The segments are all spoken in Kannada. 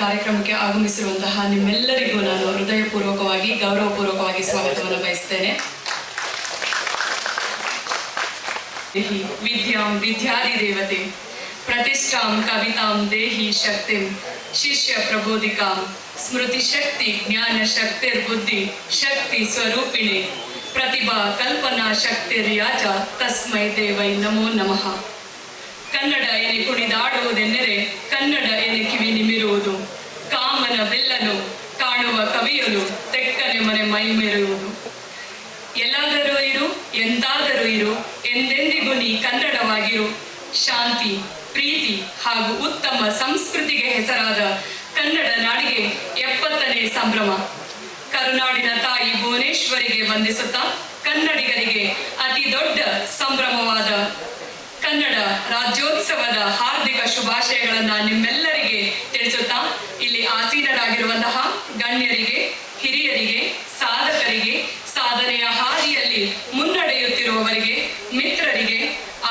ಕಾರ್ಯಕ್ರಮಕ್ಕೆ ಆಗಮಿಸಿರುವಂತಹ ನಿಮ್ಮೆಲ್ಲರಿಗೂ ನಾನು ಹೃದಯಪೂರ್ವಕವಾಗಿ ಗೌರವಪೂರ್ವಕವಾಗಿ ಸ್ವಾಗತವನ್ನು ಬಯಸ್ತೇನೆ. ವಿದ್ಯಾಂ ವಿದ್ಯಾದಿ ದೇವತೆ ಪ್ರತಿಷ್ಠಾಂ ಕವಿತಾಂ ದೇಹಿ ಶಕ್ತಿಂ ಶಿಷ್ಯ ಪ್ರಬೋಧಿಕಾಂ ಸ್ಮೃತಿ ಶಕ್ತಿ ಜ್ಞಾನ ಶಕ್ತಿರ್ಬುದ್ಧಿ ಶಕ್ತಿ ಸ್ವರೂಪಿಣೆ ಪ್ರತಿಭಾ ಕಲ್ಪನಾ ಶಕ್ತಿರ್ಯಾಜ ತಸ್ಮೈ ದೇವೈ ನಮೋ ನಮಃ. ಕನ್ನಡ ಎನೆ ಕುಣಿದಾಡುವುದೆಂದರೆ ಕನ್ನಡ ಎನೆ ಕಿವಿ ನಿಮಿರುವುದು, ಕಾಮನ ಬೆಲ್ಲನು ಕಾಣುವ ಕವಿಯಲು ತೆಕ್ಕನೆ ಮನೆ ಮೈಮೆರೆಯುವುದು. ಎಲ್ಲಾದರೂ ಇರು ಎಂದಾದರೂ ಇರು ಎಂದೆಂದಿಗೂ ನೀ ಕನ್ನಡವಾಗಿರು. ಶಾಂತಿ ಪ್ರೀತಿ ಹಾಗೂ ಉತ್ತಮ ಸಂಸ್ಕೃತಿಗೆ ಹೆಸರಾದ ಕನ್ನಡ ನಾಡಿಗೆ 70ನೇ ಸಂಭ್ರಮ. ಕರುನಾಡಿನ ತಾಯಿ ಭುವನೇಶ್ವರಿಗೆ ವಂದಿಸುತ್ತಾ ಕನ್ನಡಿಗರಿಗೆ ಅತಿ ದೊಡ್ಡ ಸಂಭ್ರಮವಾದ ಕನ್ನಡ ರಾಜ್ಯೋತ್ಸವದ ಹಾರ್ದಿಕ ಶುಭಾಶಯಗಳನ್ನ ನಿಮ್ಮೆಲ್ಲರಿಗೆ ತಿಳಿಸುತ್ತಾ, ಇಲ್ಲಿ ಆಸೀನರಾಗಿರುವಂತಹ ಗಣ್ಯರಿಗೆ, ಹಿರಿಯರಿಗೆ, ಸಾಧಕರಿಗೆ, ಸಾಧನೆಯ ಹಾದಿಯಲ್ಲಿ ಮುನ್ನಡೆಯುತ್ತಿರುವವರಿಗೆ, ಮಿತ್ರರಿಗೆ,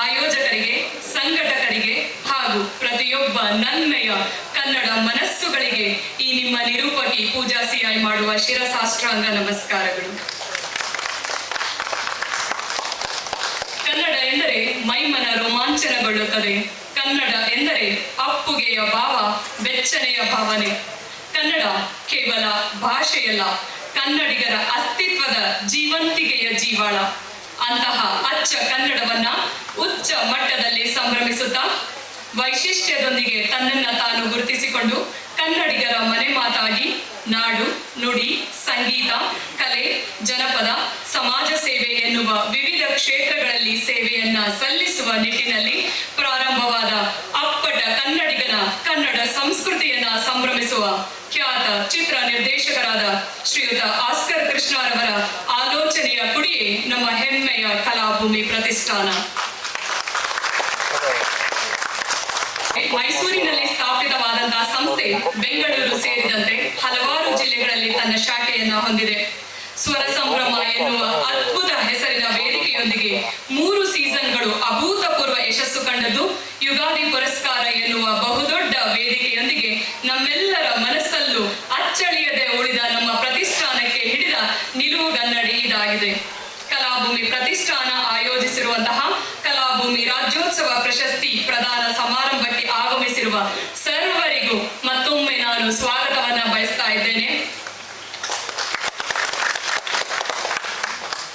ಆಯೋಜಕರಿಗೆ, ಸಂಘಟಕರಿಗೆ ಹಾಗೂ ಪ್ರತಿಯೊಬ್ಬ ನನ್ಮೆಯ ಕನ್ನಡ ಮನಸ್ಸುಗಳಿಗೆ ಈ ನಿಮ್ಮ ನಿರೂಪಕಿ ಪೂಜಾ ಸಿಐ ಮಾಡುವ ಶಿರಸಾಷ್ಟಾಂಗ ನಮಸ್ಕಾರಗಳು. ಕನ್ನಡ ಎಂದರೆ ಮೈಮನ ರೋಮಾಂಚನಗೊಳ್ಳುತ್ತದೆ. ಕನ್ನಡ ಎಂದರೆ ಅಪ್ಪುಗೆಯ ಭಾವ, ಬೆಚ್ಚನೆಯ ಭಾವನೆ. ಕನ್ನಡ ಕೇವಲ ಭಾಷೆಯಲ್ಲ, ಕನ್ನಡಿಗರ ಅಸ್ತಿತ್ವದ ಜೀವಂತಿಕೆಯ ಜೀವಾಳ. ಅಂತಹ ಅಚ್ಚ ಕನ್ನಡವನ್ನ ಉಚ್ಚ ಮಟ್ಟದಲ್ಲಿ ಸಂಭ್ರಮಿಸುತ್ತಾ ವೈಶಿಷ್ಟ್ಯದೊಂದಿಗೆ ತನ್ನನ್ನ ತಾನು ಗುರುತಿಸಿಕೊಂಡು ಕನ್ನಡಿಗರ ಮನೆ ಮಾತಾಗಿ ನಾಡು, ನುಡಿ, ಸಂಗೀತ, ಕಲೆ, ಜನಪದ, ಸಮಾಜ ಸೇವೆ ಎನ್ನುವ ವಿವಿಧ ಕ್ಷೇತ್ರಗಳಲ್ಲಿ ಸೇವೆಯನ್ನ ಸಲ್ಲಿಸುವ ನಿಟ್ಟಿನಲ್ಲಿ ಪ್ರಾರಂಭವಾದ ಅಪ್ಪಟ ಕನ್ನಡಿಗನ ಕನ್ನಡ ಸಂಸ್ಕೃತಿಯನ್ನ ಸಂಭ್ರಮಿಸುವ ಖ್ಯಾತ ಚಿತ್ರ ನಿರ್ದೇಶಕರಾದ ಶ್ರೀಯುತ ಆಸ್ಕರ್ ಕೃಷ್ಣರವರ ಆಲೋಚನೆಯ ಕುಡಿಯೇ ನಮ್ಮ ಹೆಮ್ಮೆಯ ಕಲಾಭೂಮಿ ಪ್ರತಿಷ್ಠಾನ. ಮೈಸೂರಿನಲ್ಲಿ ಸ್ಥಾಪಿತವಾದಂತಹ ಸಂಸ್ಥೆ ಬೆಂಗಳೂರು ಸೇರಿದಂತೆ ಹಲವಾರು ಜಿಲ್ಲೆಗಳಲ್ಲಿ ತನ್ನ ಶಾಖೆಯನ್ನ ಹೊಂದಿದೆ. ಸ್ವರ ಸಂಭ್ರಮ ಎನ್ನುವ ಅದ್ಭುತ ಹೆಸರಿನ ವೇದಿಕೆಯೊಂದಿಗೆ 3 ಸೀಸನ್ಗಳು ಅಭೂತಪೂರ್ವ ಯಶಸ್ಸು ಕಂಡದ್ದು, ಯುಗಾದಿ ಪುರಸ್ಕಾರ ಎನ್ನುವ ಬಹುದೊಡ್ಡ ವೇದಿಕೆಯೊಂದಿಗೆ ನಮ್ಮೆಲ್ಲರ ಮನಸ್ಸಲ್ಲೂ ಅಚ್ಚಳಿಯದೆ ಉಳಿದ ನಮ್ಮ ಪ್ರತಿಷ್ಠಾನಕ್ಕೆ ಹಿಡಿದ ನಿಲುವುಗನ್ನಡಿ ಇದಾಗಿದೆ. ಕಲಾಭೂಮಿ ಪ್ರತಿಷ್ಠಾನ ಆಯೋಜಿಸಿರುವಂತಹ ಕಲಾಭೂಮಿ ರಾಜ್ಯೋತ್ಸವ ಪ್ರಶಸ್ತಿ ಪ್ರದಾನ ಸಮಾರಂಭಕ್ಕೆ ಆಗಮಿಸಿರುವ ಸರ್ವರಿಗೂ ಮತ್ತೊಮ್ಮೆ ನಾನು ಸ್ವಾಗತವನ್ನ ಬಯಸ್ತಾ ಇದ್ದೇನೆ.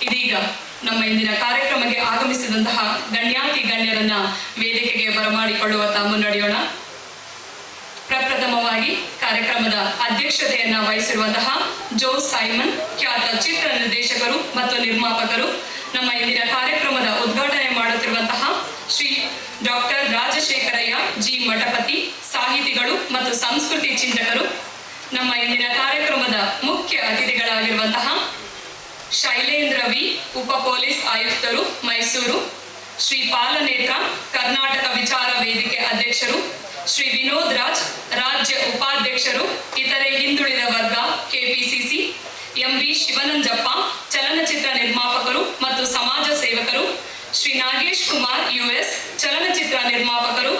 ಇದೀಗ ನಮ್ಮ ಇಂದಿನ ಕಾರ್ಯಕ್ರಮಕ್ಕೆ ಆಗಮಿಸಿದಂತಹ ಗಣ್ಯಾತಿ ಗಣ್ಯರನ್ನ ವೇದಿಕೆಗೆ ಬರಮಾಡಿಕೊಳ್ಳುವತ್ತ ಮುನ್ನಡೆಯೋಣ. ಪ್ರಪ್ರಥಮವಾಗಿ ಕಾರ್ಯಕ್ರಮದ ಅಧ್ಯಕ್ಷತೆಯನ್ನ ವಹಿಸಿರುವಂತಹ ಜೋ ಸೈಮನ್, ಖ್ಯಾತ ಚಿತ್ರ ನಿರ್ದೇಶಕರು ಮತ್ತು ನಿರ್ಮಾಪಕರು. ನಮ್ಮ ಇಂದಿನ ಕಾರ್ಯಕ್ರಮದ ಉದ್ಘಾಟನೆ ಮಾಡುತ್ತಿರುವಂತಹ ಶ್ರೀ ಡಾಕ್ಟರ್ ರಾಜಶೇಖರಯ್ಯ ಜಿ ಮಠಪತಿ, ಸಾಹಿತಿಗಳು ಮತ್ತು ಸಂಸ್ಕೃತಿ ಚಿಂತಕರು. ನಮ್ಮ ಇಂದಿನ ಕಾರ್ಯಕ್ರಮದ ಮುಖ್ಯ ಅತಿಥಿಗಳಾಗಿರುವಂತಹ ಶೈಲೇಂದ್ರ ವಿ, ಉಪ ಪೊಲೀಸ್ ಆಯುಕ್ತರು, ಮೈಸೂರು. ಶ್ರೀ ಪಾಲನೇತ್ರ, ಕರ್ನಾಟಕ ವಿಚಾರ ವೇದಿಕೆ ಅಧ್ಯಕ್ಷರು. ಶ್ರೀ ವಿನೋದ್ ರಾಜ್, ರಾಜ್ಯ ಉಪಾಧ್ಯಕ್ಷರು, ಇತರೆ ಹಿಂದುಳಿದ ವರ್ಗ, ಕೆಪಿಸಿಸಿ. ಎಂಬಿ ಶಿವನಂಜಪ್ಪ, ಚಲನಚಿತ್ರ ನಿರ್ಮಾಪಕರು ಮತ್ತು ಸಮಾಜ ಸೇವಕರು. ಶ್ರೀ ನಾಗೇಶ್ ಕುಮಾರ್, ಯುಎಸ್, ಚಲನಚಿತ್ರ ನಿರ್ಮಾಪಕರು.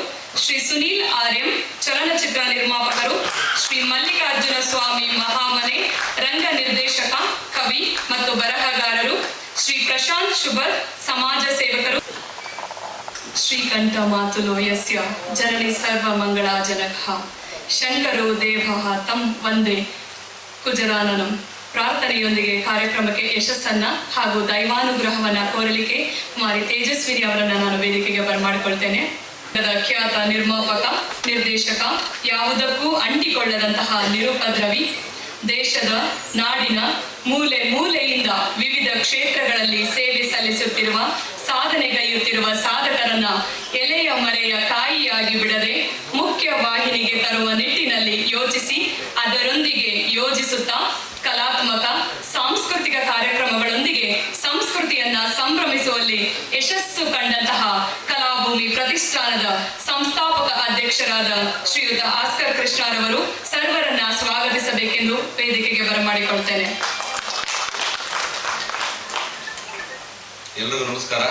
ಶ್ರೀ ಸುನೀಲ್ ಆರ್ಯಂ, ಚಲನಚಿತ್ರ ನಿರ್ಮಾಪಕರು. ಶ್ರೀ ಮಲ್ಲಿಕಾರ್ಜುನ ಸ್ವಾಮಿ ಮಹಾಮನೆ, ರಂಗ ನಿರ್ದೇಶಕ, ಕವಿ ಮತ್ತು ಬರಹಗಾರರು. ಶ್ರೀ ಪ್ರಶಾಂತ್ ಶುಭರ್, ಸಮಾಜ ಸೇವಕರು. ಶ್ರೀಕಂಠ ಮಾತುಲೋ ಯಸ್ಯ ಜನನಿ ಸರ್ವ ಮಂಗಳಾಜನಕ ಶಂಕರೋ ದೇವಃ ತಂ ವಂದೇ ಕುಜರಾನನಂ. ಪ್ರಾರ್ಥನೆಯೊಂದಿಗೆ ಕಾರ್ಯಕ್ರಮಕ್ಕೆ ಯಶಸ್ಸನ್ನ ಹಾಗೂ ದೈವಾನುಗ್ರಹವನ್ನ ಕೋರಲಿಕ್ಕೆ ಕುಮಾರಿ ತೇಜಸ್ವಿನಿ ಅವರನ್ನ ನಾನು ವೇದಿಕೆಗೆ ಬರಮಾಡಿಕೊಳ್ತೇನೆ. ಖ್ಯಾತ ನಿರ್ಮಾಪಕ, ನಿರ್ದೇಶಕ, ಯಾವುದಕ್ಕೂ ಅಂಟಿಕೊಳ್ಳದಂತಹ ನಿರುಪದ್ರವಿ, ದೇಶದ ನಾಡಿನ ಮೂಲೆ ಮೂಲೆಯಿಂದ ವಿವಿಧ ಕ್ಷೇತ್ರಗಳಲ್ಲಿ ಸೇವೆ ಸಲ್ಲಿಸುತ್ತಿರುವ, ಸಾಧನೆಗೈಯುತ್ತಿರುವ ಸಾಧಕರನ್ನ ಎಲೆಯ ಮರೆಯ ಕಾಯಿಯಾಗಿ ಬಿಡದೆ ಮುಖ್ಯ ವಾಹಿನಿಗೆ ತರುವ ನಿಟ್ಟಿನಲ್ಲಿ ಯೋಚಿಸಿ ಅದರೊಂದಿಗೆ ಯೋಜಿಸುತ್ತಾ ಕಲಾತ್ಮಕ ಸಾಂಸ್ಕೃತಿಕ ಕಾರ್ಯಕ್ರಮಗಳೊಂದಿಗೆ ಸಂಸ್ಕೃತಿಯನ್ನ ಸಂಭ್ರಮಿಸುವಲ್ಲಿ ಯಶಸ್ಸು ಕಂಡಂತಹ ಕಲಾಭೂಮಿ ಪ್ರತಿಷ್ಠಾನದ ಸಂಸ್ಥಾಪಕ ಅಧ್ಯಕ್ಷರಾದ ಶ್ರೀಯುತ ಆಸ್ಕರ್ ಕೃಷ್ಣರವರು ಸರ್ವರನ್ನ ಸ್ವಾಗತಿಸಬೇಕೆಂದು ವೇದಿಕೆಗೆ ಬರಮಾಡಿಕೊಳ್ತೇನೆ. ಎಲ್ಲರಿಗೂ ನಮಸ್ಕಾರ.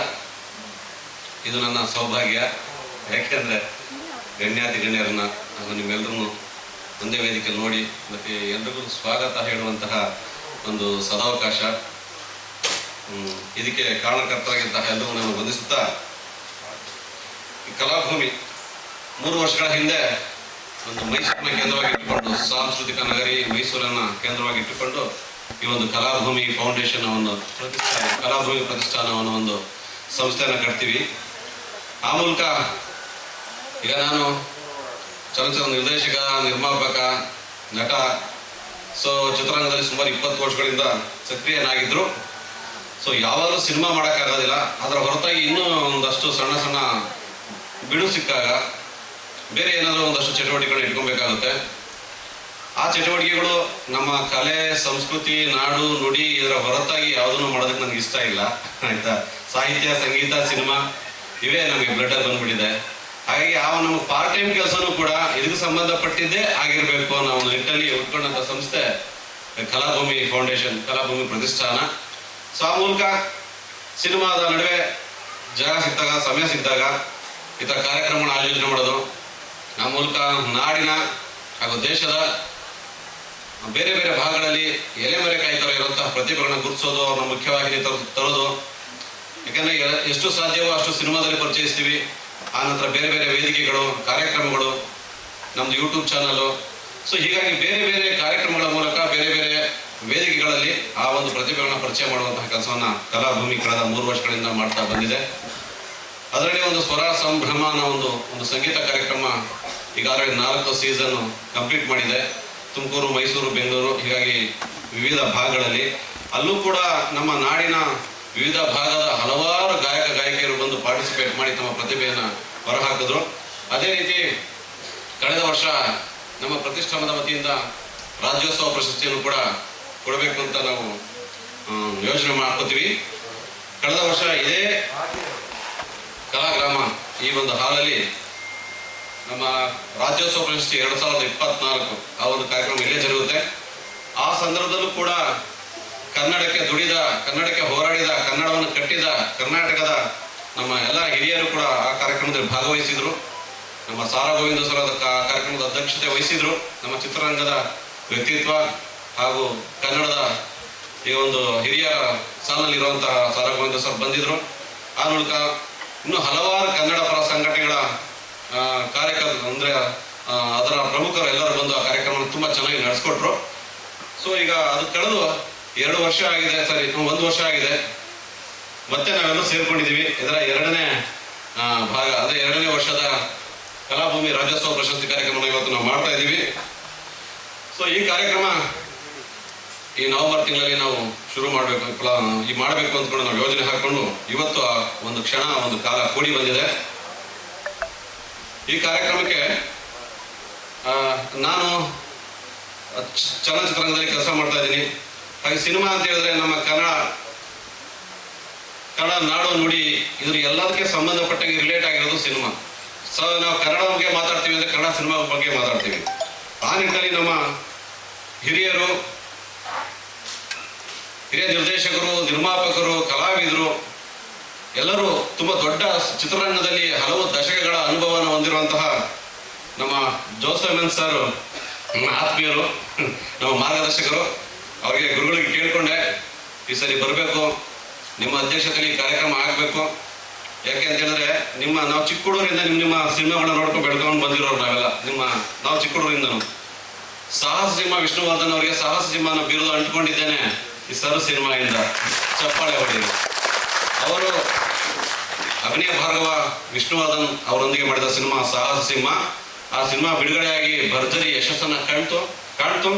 ಇದು ನನ್ನ ಸೌಭಾಗ್ಯ. ಯಾಕೆಂದರೆ ಗಣ್ಯಾತಿ ಗಣ್ಯರನ್ನ ಹಾಗೂ ನಿಮ್ಮೆಲ್ಲರನ್ನು ಒಂದೇ ವೇದಿಕೆ ನೋಡಿ ಮತ್ತು ಎಲ್ರಿಗೂ ಸ್ವಾಗತ ಹೇಳುವಂತಹ ಒಂದು ಸದಾವಕಾಶ. ಇದಕ್ಕೆ ಕಾರಣಕರ್ತರಾಗಿದ್ದಂತಹ ಎಲ್ಲರೂ ನಾನು ವಂದಿಸುತ್ತಾ, ಈ ಕಲಾಭೂಮಿ 3 ವರ್ಷಗಳ ಹಿಂದೆ ಒಂದು ಮೈಸೂರನ್ನ ಕೇಂದ್ರವಾಗಿ ಇಟ್ಟುಕೊಂಡು, ಸಾಂಸ್ಕೃತಿಕ ನಗರಿ ಮೈಸೂರನ್ನು ಕೇಂದ್ರವಾಗಿ ಇಟ್ಟುಕೊಂಡು ಈ ಒಂದು ಕಲಾಭೂಮಿ ಫೌಂಡೇಶನ್ ಒಂದು ಕಲಾಭೂಮಿ ಪ್ರತಿಷ್ಠಾನವನ್ನು ಒಂದು ಸಂಸ್ಥೆಯನ್ನು ಕಟ್ತೀವಿ. ಆ ಮೂಲಕ ಈಗ ನಾನು ಚಲನಚಿತ್ರ ನಿರ್ದೇಶಕ, ನಿರ್ಮಾಪಕ, ನಟ, ಸೊ ಚಿತ್ರರಂಗದಲ್ಲಿ ಸುಮಾರು 20 ವರ್ಷಗಳಿಂದ ಸಕ್ರಿಯನಾಗಿದ್ದರು. ಸೊ ಯಾವಾಗಲೂ ಸಿನಿಮಾ ಮಾಡೋಕ್ಕಾಗೋದಿಲ್ಲ, ಅದರ ಹೊರತಾಗಿ ಇನ್ನೂ ಒಂದಷ್ಟು ಸಣ್ಣ ಸಣ್ಣ ಬಿಡು ಸಿಕ್ಕಾಗ ಬೇರೆ ಏನಾದರೂ ಒಂದಷ್ಟು ಚಟುವಟಿಕೆಗಳನ್ನ ಇಟ್ಕೊಬೇಕಾಗುತ್ತೆ. ಆ ಚಟುವಟಿಕೆಗಳು ನಮ್ಮ ಕಲೆ, ಸಂಸ್ಕೃತಿ, ನಾಡು, ನುಡಿ ಇದರ ಹೊರತಾಗಿ ಯಾವುದನ್ನು ಮಾಡೋದಕ್ಕೆ ನನಗೆ ಇಷ್ಟ ಇಲ್ಲ, ಆಯಿತಾ. ಸಾಹಿತ್ಯ, ಸಂಗೀತ, ಸಿನಿಮಾ ಇವೇ ನಮಗೆ ಬ್ಲಡ್ಡಲ್ಲಿ ಬಂದ್ಬಿಟ್ಟಿದೆ. ಹಾಗಾಗಿ ನಮ್ಮ ಪಾರ್ಟ್ ಟೈಮ್ ಕೆಲಸನೂ ಕೂಡ ಇದಕ್ಕೆ ಸಂಬಂಧಪಟ್ಟಿದ್ದೇ ಆಗಿರಬೇಕು ಅನ್ನೋ ಒಂದು ನಿಟ್ಟಲ್ಲಿ ಉಟ್ಕೊಂಡಂಥ ಸಂಸ್ಥೆ ಕಲಾಭೂಮಿ ಫೌಂಡೇಶನ್, ಕಲಾಭೂಮಿ ಪ್ರತಿಷ್ಠಾನ. ಸೊ ಆ ಮೂಲಕ ಸಿನಿಮಾದ ನಡುವೆ ಜಾಗ ಸಿಕ್ಕಿದಾಗ, ಸಮಯ ಸಿಕ್ಕಿದಾಗ ಈ ಥರ ಕಾರ್ಯಕ್ರಮಗಳನ್ನ ಆಯೋಜನೆ ಮಾಡೋದು, ಆ ಮೂಲಕ ನಾಡಿನ ಹಾಗೂ ದೇಶದ ಬೇರೆ ಬೇರೆ ಭಾಗಗಳಲ್ಲಿ ಎಲೆಮರೆಕಾಯಿ ಥರ ಇರುವಂತಹ ಪ್ರತಿಭೆಗಳನ್ನ ಗುರುತಿಸೋದು, ಅವ್ರನ್ನ ಮುಖ್ಯವಾಗಿ ತರೋದು. ಯಾಕಂದರೆ ಎಷ್ಟು ಸಾಧ್ಯವೋ ಅಷ್ಟು ಸಿನಿಮಾದಲ್ಲಿ ಪರಿಚಯಿಸ್ತೀವಿ. ಆ ನಂತರ ಬೇರೆ ಬೇರೆ ವೇದಿಕೆಗಳು, ಕಾರ್ಯಕ್ರಮಗಳು, ನಮ್ಮದು ಯೂಟ್ಯೂಬ್ ಚಾನಲು. ಸೊ ಹೀಗಾಗಿ ಬೇರೆ ಬೇರೆ ಕಾರ್ಯಕ್ರಮಗಳ ಮೂಲಕ ಬೇರೆ ಬೇರೆ ವೇದಿಕೆಗಳಲ್ಲಿ ಆ ಒಂದು ಪ್ರತಿಭೆಗಳನ್ನ ಪರಿಚಯ ಮಾಡುವಂತಹ ಕೆಲಸವನ್ನು ಕಲಾಭೂಮಿ ಕಳೆದ 3 ವರ್ಷಗಳಿಂದ ಮಾಡ್ತಾ ಬಂದಿದೆ. ಅದರಲ್ಲಿ ಒಂದು ಸ್ವರ ಸಂಭ್ರಮ ಅನ್ನೋ ಒಂದು ಸಂಗೀತ ಕಾರ್ಯಕ್ರಮ ಈಗಾಗಲೇ 4 ಸೀಸನ್ ಕಂಪ್ಲೀಟ್ ಮಾಡಿದೆ. ತುಮಕೂರು, ಮೈಸೂರು, ಬೆಂಗಳೂರು, ಹೀಗಾಗಿ ವಿವಿಧ ಭಾಗಗಳಲ್ಲಿ. ಅಲ್ಲೂ ಕೂಡ ನಮ್ಮ ನಾಡಿನ ವಿವಿಧ ಭಾಗದ ಹಲವಾರು ಗಾಯಕ ಗಾಯಕಿಯರು ಬಂದು ಪಾರ್ಟಿಸಿಪೇಟ್ ಮಾಡಿ ತಮ್ಮ ಪ್ರತಿಭೆಯನ್ನು ಹೊರಹಾಕಿದ್ರು. ಅದೇ ರೀತಿ ಕಳೆದ ವರ್ಷ ನಮ್ಮ ಪ್ರತಿಷ್ಠಾನದ ವತಿಯಿಂದ ರಾಜ್ಯೋತ್ಸವ ಪ್ರಶಸ್ತಿಯನ್ನು ಕೂಡ ಕೊಡಬೇಕು ಅಂತ ನಾವು ಯೋಚನೆ ಮಾಡ್ಕೋತೀವಿ. ಕಳೆದ ವರ್ಷ ಇದೇ ಕಲಾಗ್ರಾಮ ಈ ಒಂದು ಹಾಲಲ್ಲಿ ನಮ್ಮ ರಾಜ್ಯೋತ್ಸವ ಪ್ರಶಸ್ತಿ 2024 ಆ ಒಂದು ಕಾರ್ಯಕ್ರಮ ಇಲ್ಲೇ ಜರುಗುತ್ತೆ. ಆ ಸಂದರ್ಭದಲ್ಲೂ ಕೂಡ ಕನ್ನಡಕ್ಕೆ ದುಡಿದ, ಕನ್ನಡಕ್ಕೆ ಹೋರಾಡಿದ, ಕನ್ನಡವನ್ನು ಕಟ್ಟಿದ ಕರ್ನಾಟಕದ ನಮ್ಮ ಎಲ್ಲ ಹಿರಿಯರು ಕೂಡ ಆ ಕಾರ್ಯಕ್ರಮದಲ್ಲಿ ಭಾಗವಹಿಸಿದರು. ನಮ್ಮ ಸಾರಾ ಗೋವಿಂದ ಸರ್ ಕಾರ್ಯಕ್ರಮದ ಅಧ್ಯಕ್ಷತೆ ವಹಿಸಿದರು. ನಮ್ಮ ಚಿತ್ರರಂಗದ ವ್ಯಕ್ತಿತ್ವ ಹಾಗೂ ಕನ್ನಡದ ಈ ಒಂದು ಹಿರಿಯ ಸಾಲಿನಲ್ಲಿರುವಂತಹ ಸಾರಾ ಗೋವಿಂದ ಸರ್ ಬಂದಿದ್ದರು. ಆ ಮೂಲಕ ಇನ್ನೂ ಹಲವಾರು ಕನ್ನಡ ಪರ ಸಂಘಟನೆಗಳ ಕಾರ್ಯಕರ್ತರು, ಅಂದರೆ ಅದರ ಪ್ರಮುಖರು ಎಲ್ಲರೂ ಬಂದು ಆ ಕಾರ್ಯಕ್ರಮವನ್ನು ತುಂಬ ಚೆನ್ನಾಗಿ ನಡೆಸ್ಕೊಟ್ರು. ಸೊ ಈಗ ಅದು ಕಳೆದು 2 ವರ್ಷ ಆಗಿದೆ, 1 ವರ್ಷ ಆಗಿದೆ. ಮತ್ತೆ ನಾವೆಲ್ಲರೂ ಸೇರ್ಕೊಂಡಿದ್ದೀವಿ. ಇದರ 2ನೇ ಭಾಗ, ಅಂದರೆ 2ನೇ ವರ್ಷದ ಕಲಾಭೂಮಿ ರಾಜ್ಯೋತ್ಸವ ಪ್ರಶಸ್ತಿ ಕಾರ್ಯಕ್ರಮವನ್ನು ಇವತ್ತು ನಾವು ಮಾಡ್ತಾ ಇದ್ದೀವಿ. ಸೊ ಈ ಕಾರ್ಯಕ್ರಮ ಈ ನವೆಂಬರ್ ತಿಂಗಳಲ್ಲಿ ನಾವು ಶುರು ಮಾಡಬೇಕು ಅಂದ್ಕೊಂಡು ನಾವು ಯೋಜನೆ ಹಾಕೊಂಡು ಇವತ್ತು ಆ ಒಂದು ಕ್ಷಣ, ಒಂದು ಕಾಲ ಕೂಡಿ ಬಂದಿದೆ. ಈ ಕಾರ್ಯಕ್ರಮಕ್ಕೆ ನಾನು ಚಲನಚಿತ್ರರಂಗದಲ್ಲಿ ಕೆಲಸ ಮಾಡ್ತಾ ಇದ್ದೀನಿ. ಹಾಗೆ ಸಿನಿಮಾ ಅಂತ ಹೇಳಿದ್ರೆ ನಮ್ಮ ಕನ್ನಡ ನಾಡು, ನುಡಿ ಇದ್ರ ಎಲ್ಲದಕ್ಕೆ ಸಂಬಂಧಪಟ್ಟಂಗೆ ರಿಲೇಟ್ ಆಗಿರೋದು ಸಿನಿಮಾ. ಸೊ ನಾವು ಕನ್ನಡ ಬಗ್ಗೆ ಮಾತಾಡ್ತೀವಿ ಅಂದರೆ ಕನ್ನಡ ಸಿನಿಮಾ ಬಗ್ಗೆ ಮಾತಾಡ್ತೀವಿ. ಆ ನಿಟ್ಟಿನಲ್ಲಿ ನಮ್ಮ ಹಿರಿಯ ನಿರ್ದೇಶಕರು, ನಿರ್ಮಾಪಕರು, ಕಲಾವಿದರು ಎಲ್ಲರೂ ತುಂಬ ದೊಡ್ಡ ಚಿತ್ರರಂಗದಲ್ಲಿ ಹಲವು ದಶಕಗಳ ಅನುಭವನ ಹೊಂದಿರುವಂತಹ ನಮ್ಮ ಜೋಸೆಫ್ ಸರ್ ನಮ್ಮ ಆತ್ಮೀಯರು, ನಮ್ಮ ಮಾರ್ಗದರ್ಶಕರು. ಅವರಿಗೆ ಗುರುಗಳಿಗೆ ಕೇಳಿಕೊಂಡೆ, ಈ ಸರಿ ಬರಬೇಕು, ನಿಮ್ಮ ಅಧ್ಯಕ್ಷತೆಯಲ್ಲಿ ಕಾರ್ಯಕ್ರಮ ಆಗಬೇಕು. ಯಾಕೆ ಅಂತ ಹೇಳಿದ್ರೆ ನಾವು ಚಿಕ್ಕ ಹುಡುಗರಿಂದ ನಿಮ್ಮ ಸಿನಿಮಾಗಳನ್ನ ನೋಡ್ಕೊಂಡು ಬೆಳ್ಕೊಂಡು ಬಂದಿರೋರು ನಾವೆಲ್ಲ. ನಾವು ಚಿಕ್ಕ ಹುಡುಗರಿಂದನು ಸಾಹಸ ಸಿಂಹ ವಿಷ್ಣುವರ್ಧನ್ ಅವರಿಗೆ ಸಾಹಸ ಸಿಂಹನ ಬಿರುದು ಅಂಟ್ಕೊಂಡಿದ್ದೇನೆ ಈ ಸರ್ ಸಿನಿಮಾಯಿಂದ. ಚಪ್ಪಾಳೆ ಹೊಡೆಯಿರಿ. ಅವರು ಅಭಿನಯ ಭಾರ್ಗವ ವಿಷ್ಣುವರ್ಧನ್ ಅವರೊಂದಿಗೆ ಮಾಡಿದ ಸಿನಿಮಾ ಸಾಹಸ ಸಿಂಹ. ಆ ಸಿನಿಮಾ ಬಿಡುಗಡೆಯಾಗಿ ಭರ್ಜರಿ ಯಶಸ್ಸನ್ನು ಕಾಣ್ತು.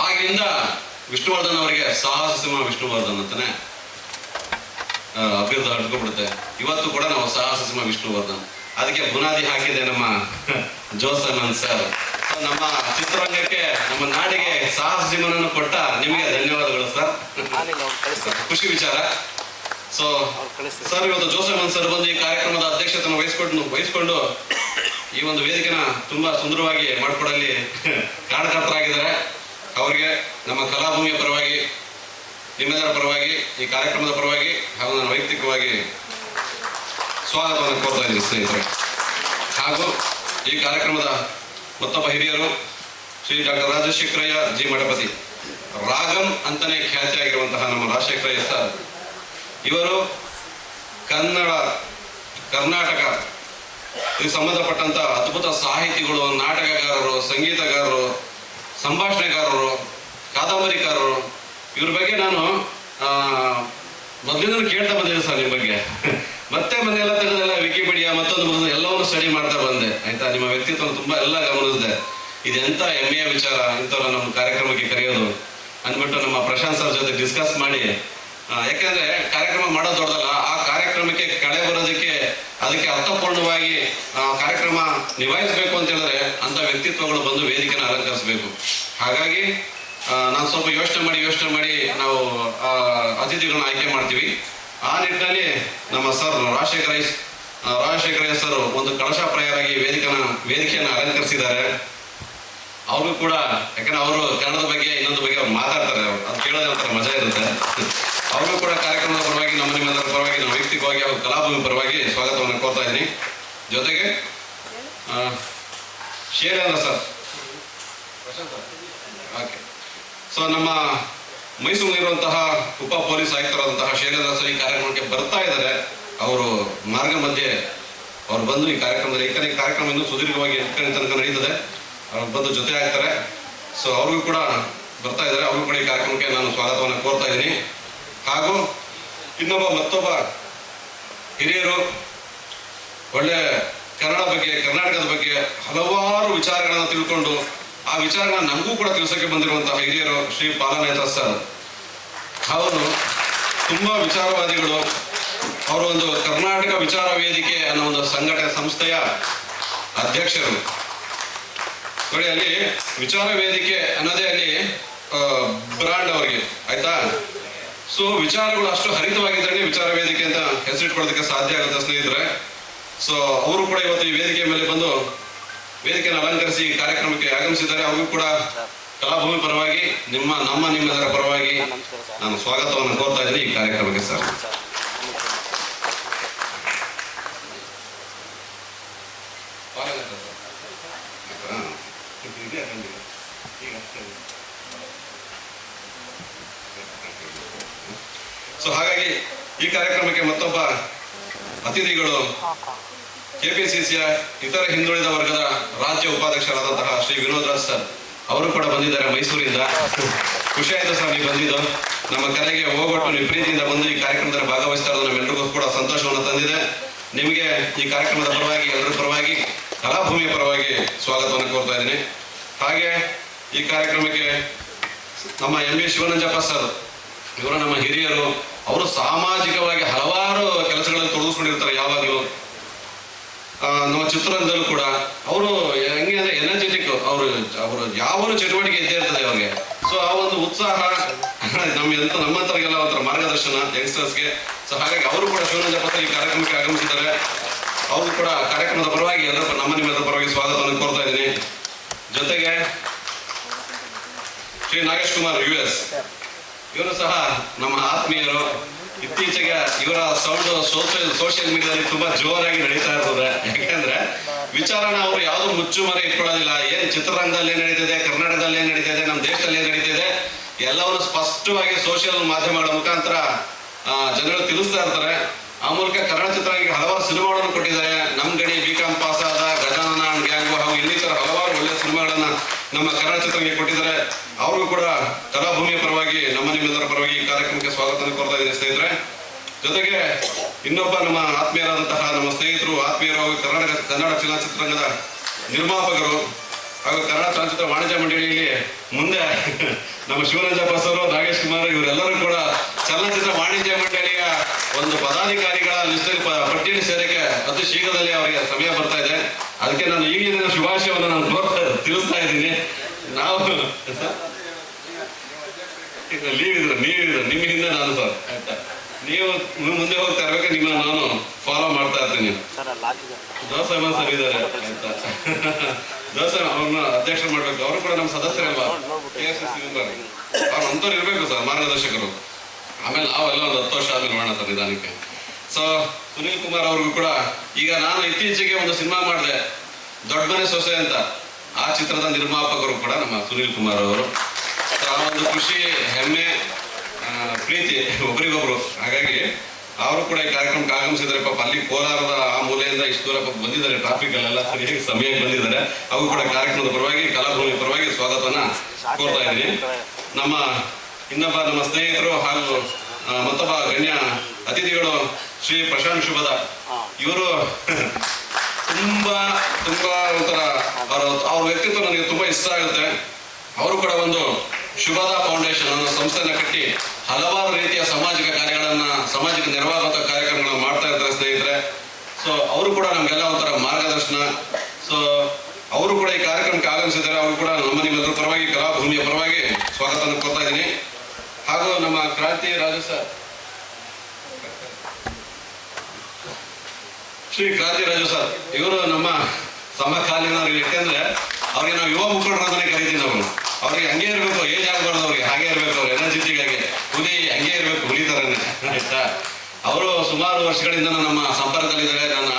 ಆಗಿನಿಂದ ವಿಷ್ಣುವರ್ಧನ್ ಅವರಿಗೆ ಸಾಹಸ ಸಿಂಹ ವಿಷ್ಣುವರ್ಧನ್ ಅಂತಾನೆ ಅಭಿವೃದ್ಧಿ ಅಂಟ್ಕೊಂಡ್ಬಿಡುತ್ತೆ. ಇವತ್ತು ಕೂಡ ನಾವು ಸಾಹಸ ಸಿಂಹ ವಿಷ್ಣುವರ್ಧನ್. ಅದಕ್ಕೆ ಬುನಾದಿ ಹಾಕಿದೆ ನಮ್ಮ ಜೋಸೆಫ್ ಸರ್. ನಮ್ಮ ಚಿತ್ರರಂಗಕ್ಕೆ, ನಮ್ಮ ನಾಡಿಗೆ ಸಾಹಸ ಸಿಂಹನನ್ನು ಕೊಟ್ಟ ನಿಮಗೆ ಧನ್ಯವಾದಗಳು ಸರ್. ಖುಷಿ ವಿಚಾರ. ಸೊ ಸರ್ ಇವತ್ತು ಜೋಸೆಫ್ ಸರ್ ಬಂದು ಈ ಕಾರ್ಯಕ್ರಮದ ಅಧ್ಯಕ್ಷತೆಯನ್ನು ವಹಿಸಿಕೊಂಡು ಈ ಒಂದು ವೇದಿಕೆನ ತುಂಬಾ ಸುಂದರವಾಗಿ ಮಾಡಿಕೊಡಲಿ ಕಾರಣಕರ್ತರಾಗಿದ್ದಾರೆ. ಅವರಿಗೆ ನಮ್ಮ ಕಲಾಭೂಮಿಯ ಪರವಾಗಿ, ನಿಮ್ಮೆಲ್ಲರ ಪರವಾಗಿ, ಈ ಕಾರ್ಯಕ್ರಮದ ಪರವಾಗಿ ಹಾಗೂ ನಾನು ವೈಯಕ್ತಿಕವಾಗಿ ಸ್ವಾಗತವನ್ನು ಕೋರ್ತಾ ಇದ್ದೀನಿ ಸ್ನೇಹಿತರೆ. ಹಾಗೂ ಈ ಕಾರ್ಯಕ್ರಮದ ಮತ್ತೊಬ್ಬ ಹಿರಿಯರು ಶ್ರೀ ಡಾಕ್ಟರ್ ರಾಜಶೇಖರಯ್ಯ ಜಿ ಮಠಪತಿ, ರಾಗಂ ಅಂತಾನೆ ಖ್ಯಾತಿಯಾಗಿರುವಂತಹ ನಮ್ಮ ರಾಜಶೇಖರಯ್ಯ ಸರ್, ಇವರು ಕರ್ನಾಟಕ ಇದಕ್ಕೆ ಸಂಬಂಧಪಟ್ಟಂತ ಅದ್ಭುತ ಸಾಹಿತಿಗಳು, ನಾಟಕಗಾರರು, ಸಂಗೀತಗಾರರು, ಸಂಭಾಷಣೆಗಾರರು, ಕಾದಂಬರಿಕಾರರು. ಇವ್ರ ಬಗ್ಗೆ ನಾನು ಮೊದಲಿಂದ ಕೇಳ್ತಾ ಬಂದಿದ್ದೆ ಸರ್ ನಿಮ್ಮ ಬಗ್ಗೆ. ಮತ್ತೆ ಮನೆಯೆಲ್ಲ ತೆಗೆದೆಲ್ಲ ವಿಕಿಪೀಡಿಯಾ ಮತ್ತೊಂದು ಎಲ್ಲವನ್ನು ಸ್ಟಡಿ ಮಾಡ್ತಾ ಬಂದೆ. ಆಯ್ತಾ, ನಿಮ್ಮ ವ್ಯಕ್ತಿತ್ವ ತುಂಬಾ ಎಲ್ಲ ಗಮನಿಸಿದೆ. ಇದೆಂತ ಹೆಮ್ಮೆಯ ವಿಚಾರ, ಇಂಥವ್ರು ನಮ್ಮ ಕಾರ್ಯಕ್ರಮಕ್ಕೆ ಕರೆಯೋದು ಅಂದ್ಬಿಟ್ಟು ನಮ್ಮ ಪ್ರಶಾಂತ್ ಸರ್ ಜೊತೆ ಡಿಸ್ಕಸ್ ಮಾಡಿ, ಯಾಕಂದ್ರೆ ಕಾರ್ಯಕ್ರಮ ಮಾಡೋದು ದೊಡ್ಡದಲ್ಲ, ಆ ಕಾರ್ಯಕ್ರಮಕ್ಕೆ ಕಳೆ ಬರೋದಕ್ಕೆ ಅದಕ್ಕೆ ಅರ್ಥಪೂರ್ಣವಾಗಿ ಕಾರ್ಯಕ್ರಮ ನಿಭಾಯಿಸಬೇಕು ಅಂತ ಹೇಳಿದ್ರೆ ಅಂತ ವ್ಯಕ್ತಿತ್ವಗಳು ಬಂದು ವೇದಿಕೆನ ಅಲಂಕರಿಸಬೇಕು. ಹಾಗಾಗಿ ನಾನು ಸ್ವಲ್ಪ ಯೋಚನೆ ಮಾಡಿ ನಾವು ಅತಿಥಿಗಳನ್ನ ಆಯ್ಕೆ ಮಾಡ್ತೀವಿ. ಆ ನಿಟ್ಟಿನಲ್ಲಿ ನಮ್ಮ ಸರ್ ರಾಜಶೇಖರಯ್ಯ ಸರ್ ಒಂದು ಕಳಶಾಪ್ರಾಯರಾಗಿ ವೇದಿಕೆಯನ್ನು ಅಲಂಕರಿಸಿದ್ದಾರೆ. ಅವರು ಕೂಡ, ಯಾಕಂದ್ರೆ ಅವರು ಕನ್ನಡದ ಬಗ್ಗೆ ಇನ್ನೊಂದು ಬಗ್ಗೆ ಅವ್ರು ಮಾತಾಡ್ತಾರೆ, ಅದು ಕೇಳೋದೇ ಒಂಥರ ಮಜಾ ಇರುತ್ತೆ. ಅವರು ಕೂಡ ಕಾರ್ಯಕ್ರಮದ ಪರವಾಗಿ, ನಿಮ್ಮೆಲ್ಲರ ಪರವಾಗಿ, ನಮ್ಮ ವೈಯಕ್ತಿಕವಾಗಿ ಹಾಗೂ ಕಲಾಭೂಮಿ ಪರವಾಗಿ ಸ್ವಾಗತವನ್ನು ಕೋರ್ತಾ ಇದ್ದೀನಿ. ಜೊತೆಗೆ ಶೇರೇಂದ್ರ ಸರ್, ಓಕೆ. ಸೊ ನಮ್ಮ ಮೈಸೂರಿನಲ್ಲಿರುವಂತಹ ಉಪ ಪೊಲೀಸ್ ಆಯುಕ್ತರಾದಂತಹ ಶೇರೇಂದ್ರ ಸರ್ ಈ ಕಾರ್ಯಕ್ರಮಕ್ಕೆ ಬರ್ತಾ ಇದ್ದಾರೆ. ಅವರು ಮಾರ್ಗ ಮಧ್ಯೆ ಅವ್ರು ಬಂದು ಈ ಕಾರ್ಯಕ್ರಮದಲ್ಲಿ, ಈ ಕಾರ್ಯಕ್ರಮ ಇನ್ನೂ ಸುದೀರ್ಘವಾಗಿ ತನಕ ನಡೀತದೆ, ಅವ್ರು ಬಂದು ಜೊತೆ ಆಗ್ತಾರೆ. ಸೊ ಅವ್ರಿಗೂ ಕೂಡ ಬರ್ತಾ ಇದ್ದಾರೆ, ಅವ್ರಿಗೂ ಕೂಡ ಈ ಕಾರ್ಯಕ್ರಮಕ್ಕೆ ನಾನು ಸ್ವಾಗತವನ್ನು ಕೋರ್ತಾ ಇದ್ದೀನಿ. ಹಾಗೂ ಮತ್ತೊಬ್ಬ ಹಿರಿಯರು, ಒಳ್ಳೆ ಕರ್ನಾಟಕದ ಬಗ್ಗೆ ಹಲವಾರು ವಿಚಾರಗಳನ್ನು ತಿಳ್ಕೊಂಡು ಆ ವಿಚಾರಗಳನ್ನ ನಮಗೂ ಕೂಡ ತಿಳಿಸೋಕೆ ಬಂದಿರುವಂತಹ ಹಿರಿಯರು ಶ್ರೀ ಪಾಲನೇತ್ರ ಸರ್. ಅವರು ತುಂಬಾ ವಿಚಾರವಾದಿಗಳು. ಅವರು ಒಂದು ಕರ್ನಾಟಕ ವಿಚಾರ ವೇದಿಕೆ ಅನ್ನೋ ಒಂದು ಸಂಸ್ಥೆಯ ಅಧ್ಯಕ್ಷರು. ನೋಡಿ, ಅಲ್ಲಿ ವಿಚಾರ ವೇದಿಕೆ ಅನ್ನೋದೇ ಅಲ್ಲಿ ಬ್ರಾಂಡ್ ಅವರಿಗೆ, ಆಯ್ತಾ. ಸೊ ವಿಚಾರಗಳು ಅಷ್ಟು ಹರಿತವಾಗಿದ್ದರೆ ವಿಚಾರ ವೇದಿಕೆ ಅಂತ ಹೆಸರಿಟ್ಕೊಳ್ಳೋದಕ್ಕೆ ಸಾಧ್ಯ ಆಗುತ್ತೆ ಸ್ನೇಹಿತರೆ. ಸೊ ಅವರು ಕೂಡ ಇವತ್ತು ಈ ವೇದಿಕೆ ಮೇಲೆ ಬಂದು ವೇದಿಕೆಯನ್ನು ಅಲಂಕರಿಸಿ ಕಾರ್ಯಕ್ರಮಕ್ಕೆ ಆಗಮಿಸಿದ್ದಾರೆ. ಅವ್ರಿಗೂ ಕೂಡ ಕಲಾಭೂಮಿ ಪರವಾಗಿ, ನಿಮ್ಮೆಲ್ಲರ ಪರವಾಗಿ ನಾನು ಸ್ವಾಗತವನ್ನು ಕೋರ್ತಾ ಇದ್ದೀನಿ ಈ ಕಾರ್ಯಕ್ರಮಕ್ಕೆ ಸರ್. ಸೊ ಹಾಗಾಗಿ ಈ ಕಾರ್ಯಕ್ರಮಕ್ಕೆ ಮತ್ತೊಬ್ಬ ಅತಿಥಿಗಳು ಕೆಪಿಸಿಸಿಯ ಇತರ ಹಿಂದುಳಿದ ವರ್ಗದ ರಾಜ್ಯ ಉಪಾಧ್ಯಕ್ಷರಾದಂತಹ ಶ್ರೀ ವಿನೋದ್ ರಾಜ್ ಸರ್, ಅವರು ಕೂಡ ಬಂದಿದ್ದಾರೆ ಮೈಸೂರಿಂದ. ಖುಷಿ ಆಯ್ತು ಸರ್ ನೀವು ಬಂದಿದ್ದು. ನಮ್ಮ ಕರೆಗೆ ಹೋಗೊಟ್ಟು ನೀವು ಪ್ರೀತಿಯಿಂದ ಬಂದು ಈ ಕಾರ್ಯಕ್ರಮದಲ್ಲಿ ಭಾಗವಹಿಸ್ತಾ ಇರೋದು ನಮ್ಮೆಲ್ಲರಿಗೂ ಕೂಡ ಸಂತೋಷವನ್ನು ತಂದಿದೆ. ನಿಮಗೆ ಈ ಕಾರ್ಯಕ್ರಮದ ಪರವಾಗಿ, ಎಲ್ಲರ ಪರವಾಗಿ, ಕಲಾಭೂಮಿಯ ಪರವಾಗಿ ಸ್ವಾಗತವನ್ನು ಕೋರ್ತಾ ಇದ್ದೀನಿ. ಹಾಗೆ ಈ ಕಾರ್ಯಕ್ರಮಕ್ಕೆ ನಮ್ಮ ಎಂ ವಿ ಶಿವನಂಜಪ್ಪ ಸರ್, ಇವರು ನಮ್ಮ ಹಿರಿಯರು. ಅವರು ಸಾಮಾಜಿಕವಾಗಿ ಹಲವಾರು ಕೆಲಸಗಳಲ್ಲಿ ತೊಡಗಿಸ್ಕೊಂಡಿರ್ತಾರೆ ಯಾವಾಗಲೂ. ನಮ್ಮ ಚಿತ್ರರಂಗದಲ್ಲೂ ಕೂಡ ಅವರು ಹೆಂಗೆ ಅಂದ್ರೆ ಎನರ್ಜೆಟಿಕ್, ಅವರು ಯಾವನು ಚಟುವಟಿಕೆ ಇದ್ದೇ ಇರ್ತದೆ ಅವ್ರಿಗೆ. ಸೊ ಆ ಒಂದು ಉತ್ಸಾಹ ನಮ್ಮಂತರಿಗೆಲ್ಲ ಒಂಥರ ಮಾರ್ಗದರ್ಶನ ಯಂಗ್ಸ್ಟರ್ಸ್ಗೆ. ಸೊ ಹಾಗಾಗಿ ಅವರು ಕೂಡ ಶಿವನಂಜಪ್ಪ ಈ ಕಾರ್ಯಕ್ರಮಕ್ಕೆ ಆಗಮಿಸಿದ್ದಾರೆ. ಅವರು ಕೂಡ ಕಾರ್ಯಕ್ರಮದ ಪರವಾಗಿ ನಿಮ್ಮೆಲ್ಲರ ಪರವಾಗಿ ಸ್ವಾಗತವನ್ನು ಕೋರ್ತಾ ಇದ್ದೀನಿ. ಜೊತೆಗೆ ಶ್ರೀ ನಾಗೇಶ್ ಕುಮಾರ್ US, ಇವರು ಸಹ ನಮ್ಮ ಆತ್ಮೀಯರು. ಇತ್ತೀಚೆಗೆ ಇವರ ಸೌಂಡ್ ಸೋಷಿಯಲ್ ಮೀಡಿಯಾದಲ್ಲಿ ತುಂಬಾ ಜೋರಾಗಿ ನಡೀತಾ ಇರ್ತದೆ. ಯಾಕಂದ್ರೆ ವಿಚಾರನ ಅವರು ಯಾವ್ದು ಮುಚ್ಚು ಮರೆ ಇಟ್ಕೊಳ್ಳೋದಿಲ್ಲ. ಏನ್ ಚಿತ್ರರಂಗದಲ್ಲಿ ಏನ್ ನಡೀತಿದೆ, ಕರ್ನಾಟಕದಲ್ಲಿ ಏನ್ ನಡೀತಿದೆ, ನಮ್ಮ ದೇಶದಲ್ಲಿ ಏನ್ ನಡೀತಿದೆ, ಎಲ್ಲವನ್ನು ಸ್ಪಷ್ಟವಾಗಿ ಸೋಷಿಯಲ್ ಮಾಧ್ಯಮಗಳ ಮುಖಾಂತರ ಜನರು ತಿಳಿಸ್ತಾ ಇರ್ತಾರೆ. ಆ ಮೂಲಕ ಕನ್ನಡ ಚಿತ್ರರಂಗಕ್ಕೆ ಹಲವಾರು ಸಿನಿಮಾಗಳನ್ನು ಕೊಟ್ಟಿದ್ದಾರೆ. ನಮ್ ಗಡಿ, BCom ಪಾಸ್ ಆದ, ಗಜಾನನ ಗ್ಯಾಂಗು ಹಾಗೂ ಇನ್ನಿತರ ಹಲವಾರು ಒಳ್ಳೆಯ ಸಿನಿಮಾಗಳನ್ನ ನಮ್ಮ ಕನ್ನಡ ಚಿತ್ರಕ್ಕೆ ಕೊಟ್ಟಿದ್ದಾರೆ. ಅವ್ರಿಗೂ ಕೂಡ ಕಲಾಭೂಮಿಯ ಪರವಾಗಿ, ನಿಮ್ಮೆಲ್ಲರ ಪರವಾಗಿ ಈ ಕಾರ್ಯಕ್ರಮಕ್ಕೆ ಸ್ವಾಗತ ಕೋರ್ತಾ ಇದ್ದೀನಿ ಸ್ನೇಹಿತರೆ. ಜೊತೆಗೆ ಇನ್ನೊಬ್ಬ ನಮ್ಮ ಆತ್ಮೀಯರಾದಂತಹ ನಮ್ಮ ಸ್ನೇಹಿತರು, ಆತ್ಮೀಯರು ಹಾಗೂ ಕನ್ನಡ ಚಲನಚಿತ್ರರಂಗದ ನಿರ್ಮಾಪಕರು ಹಾಗೂ ಕನ್ನಡ ಚಲನಚಿತ್ರ ವಾಣಿಜ್ಯ ಮಂಡಳಿಯಲ್ಲಿ ಮುಂದೆ ನಮ್ಮ ಶಿವನಂಜಪ್ಪ ಸರ್, ನಾಗೇಶ್ ಕುಮಾರ್, ಇವರೆಲ್ಲರೂ ಕೂಡ ಚಲನಚಿತ್ರ ವಾಣಿಜ್ಯ ಮಂಡಳಿಯ ಒಂದು ಪದಾಧಿಕಾರಿಗಳ ಪಟ್ಟಿಯಲ್ಲಿ ಸೇರಕ್ಕೆ ಅತಿ ಶೀಘ್ರದಲ್ಲಿ ಅವರಿಗೆ ಸಮಯ ಬರ್ತಾ ಇದೆ. ಅದಕ್ಕೆ ನಾನು ಈಗಿನ ಶುಭಾಶಯವನ್ನು ನಾನು ತಿಳಿಸ್ತಾ ಇದ್ದೀನಿ. ನಾವು ನೀವಿದ್ರ ನಿಮ್ಮ ಹಿಂದೆ ನಾನು ಸರ್, ಆಯ್ತಾ. ನೀವು ಮುಂದೆ ಹೋಗ್ತಾ ಇರ್ಬೇಕು, ನಿಮ್ಮನ್ನ ನಾನು ಫಾಲೋ ಮಾಡ್ತಾ ಇರ್ತೀನಿ. ದೋಸೆ ಸರ್ ಇದ್ದಾರೆ, ಆಯ್ತಾ. ದೋಸೆ ಅವ್ರನ್ನ ಅಧ್ಯಕ್ಷರು ಮಾಡ್ಬೇಕು. ಅವರು ಕೂಡ ನಮ್ಮ ಸದಸ್ಯರಲ್ವಾ, KSS ಮೆಂಬರ್. ಅವ್ರು ಅಂತವ್ರು ಇರ್ಬೇಕು ಸರ್, ಮಾರ್ಗದರ್ಶಕರು. ಆಮೇಲೆ ನಾವೆಲ್ಲ ಒಂದು 10 ವರ್ಷ ಆದ್ಮೇಲೆ ಮಾಡೋಣ ಸರ್ ನಿಧಾನಕ್ಕೆ. ಸೊ ಸುನೀಲ್ ಕುಮಾರ್ ಅವ್ರಿಗೂ ಕೂಡ, ಈಗ ನಾನು ಇತ್ತೀಚೆಗೆ ಒಂದು ಸಿನಿಮಾ ಮಾಡಿದೆ, ದೊಡ್ಡ ಮನೆ ಸೊಸೆ ಅಂತ. ಆ ಚಿತ್ರದ ನಿರ್ಮಾಪಕರು ಕೂಡ ನಮ್ಮ ಸುನೀಲ್ ಕುಮಾರ್ ಅವರು. ಆ ಒಂದು ಖುಷಿ, ಹೆಮ್ಮೆ, ಪ್ರೀತಿ ಒಬ್ರಿಗೊಬ್ರು. ಹಾಗಾಗಿ ಅವರು ಕೂಡ ಈ ಕಾರ್ಯಕ್ರಮಕ್ಕೆ ಆಗಮಿಸಿದ್ದಾರೆ. ಪಾಪ ಅಲ್ಲಿ ಕೋಲಾರದ ಆ ಮೂಲೆಯಿಂದ ಇಷ್ಟು ದೂರ ಪಾಪ ಬಂದಿದ್ದಾರೆ, ಟ್ರಾಫಿಕ್ ಅಲ್ಲೆಲ್ಲ ಸರಿಯಾಗಿ ಸಮಯಕ್ಕೆ ಬಂದಿದ್ದಾರೆ. ಅವರು ಕೂಡ ಕಾರ್ಯಕ್ರಮದ ಪರವಾಗಿ, ಕಲಾಭೂಮಿ ಪರವಾಗಿ ಸ್ವಾಗತವನ್ನ ಕೋರ್ತಾ ಇದ್ದೀನಿ. ಇನ್ನೊಬ್ಬ ನಮ್ಮ ಸ್ನೇಹಿತರು ಹಾಗೂ ಮತ್ತೊಬ್ಬ ಗಣ್ಯ ಅತಿಥಿಗಳು ಶ್ರೀ ಪ್ರಶಾಂತ್ ಶುಭದ. ಇವರು ತುಂಬಾ ಒಂಥರ ಅವ್ರ ವ್ಯಕ್ತಿತ್ವ ನನಗೆ ತುಂಬಾ ಇಷ್ಟ ಆಗುತ್ತೆ. ಅವರು ಕೂಡ ಒಂದು ಶುಭದ ಫೌಂಡೇಶನ್ ಅನ್ನೋ ಸಂಸ್ಥೆನ ಕಟ್ಟಿ ಹಲವಾರು ರೀತಿಯ ಸಮಾಜಕ್ಕೆ ನೆರವಾಗುವಂತಹ ಕಾರ್ಯಕ್ರಮಗಳನ್ನ ಮಾಡ್ತಾ ಇರ್ತಾರೆ ಸ್ನೇಹಿತರೆ. ಸೊ ಅವರು ಕೂಡ ನಮ್ಗೆಲ್ಲ ಒಂಥರ ಮಾರ್ಗದರ್ಶನ. ಸೊ ಅವರು ಕೂಡ ಈ ಕಾರ್ಯಕ್ರಮಕ್ಕೆ ಆಗಮಿಸಿದ್ದಾರೆ. ಅವರು ಕೂಡ ನಿಮ್ಮೆಲ್ಲರ ಪರವಾಗಿ, ಕಲಾಭೂಮಿಯ ಪರವಾಗಿ ಸ್ವಾಗತ ಕೊಡ್ತಾ ಇದ್ದೀನಿ. ಹಾಗೂ ನಮ್ಮ ಕ್ರಾಂತಿ ರಾಜು ಸರ್, ಶ್ರೀ ಕ್ರಾಂತಿ ರಾಜು ಸರ್, ಇವರು ನಮ್ಮ ಸಮಕಾಲೀನರು. ಯಾಕೆಂದ್ರೆ ಅವ್ರಿಗೆ ನಾವು ಯುವ ಮುಖಂಡರು ಅಂತಾನೆ ಕರಿತೀವಿ ನಾವು. ಅವ್ರಿಗೆ ಹಂಗೆ ಇರ್ಬೇಕು, ಏಜ್ ಆಗಬಾರ್ದು, ಅವ್ರಿಗೆ ಹಾಗೆ ಇರ್ಬೇಕು, ಅವ್ರು ಎನರ್ಜೆಟಿಕ್ ಆಗಿ ಹುಲಿ ಹಂಗೆ ಇರ್ಬೇಕು, ಹುಲಿ ತರನೇ. ಆಯ್ತಾ? ಅವರು ಸುಮಾರು ವರ್ಷಗಳಿಂದ ನಮ್ಮ ಸಂಪರ್ಕದಲ್ಲಿದ್ದಾರೆ, ನನ್ನ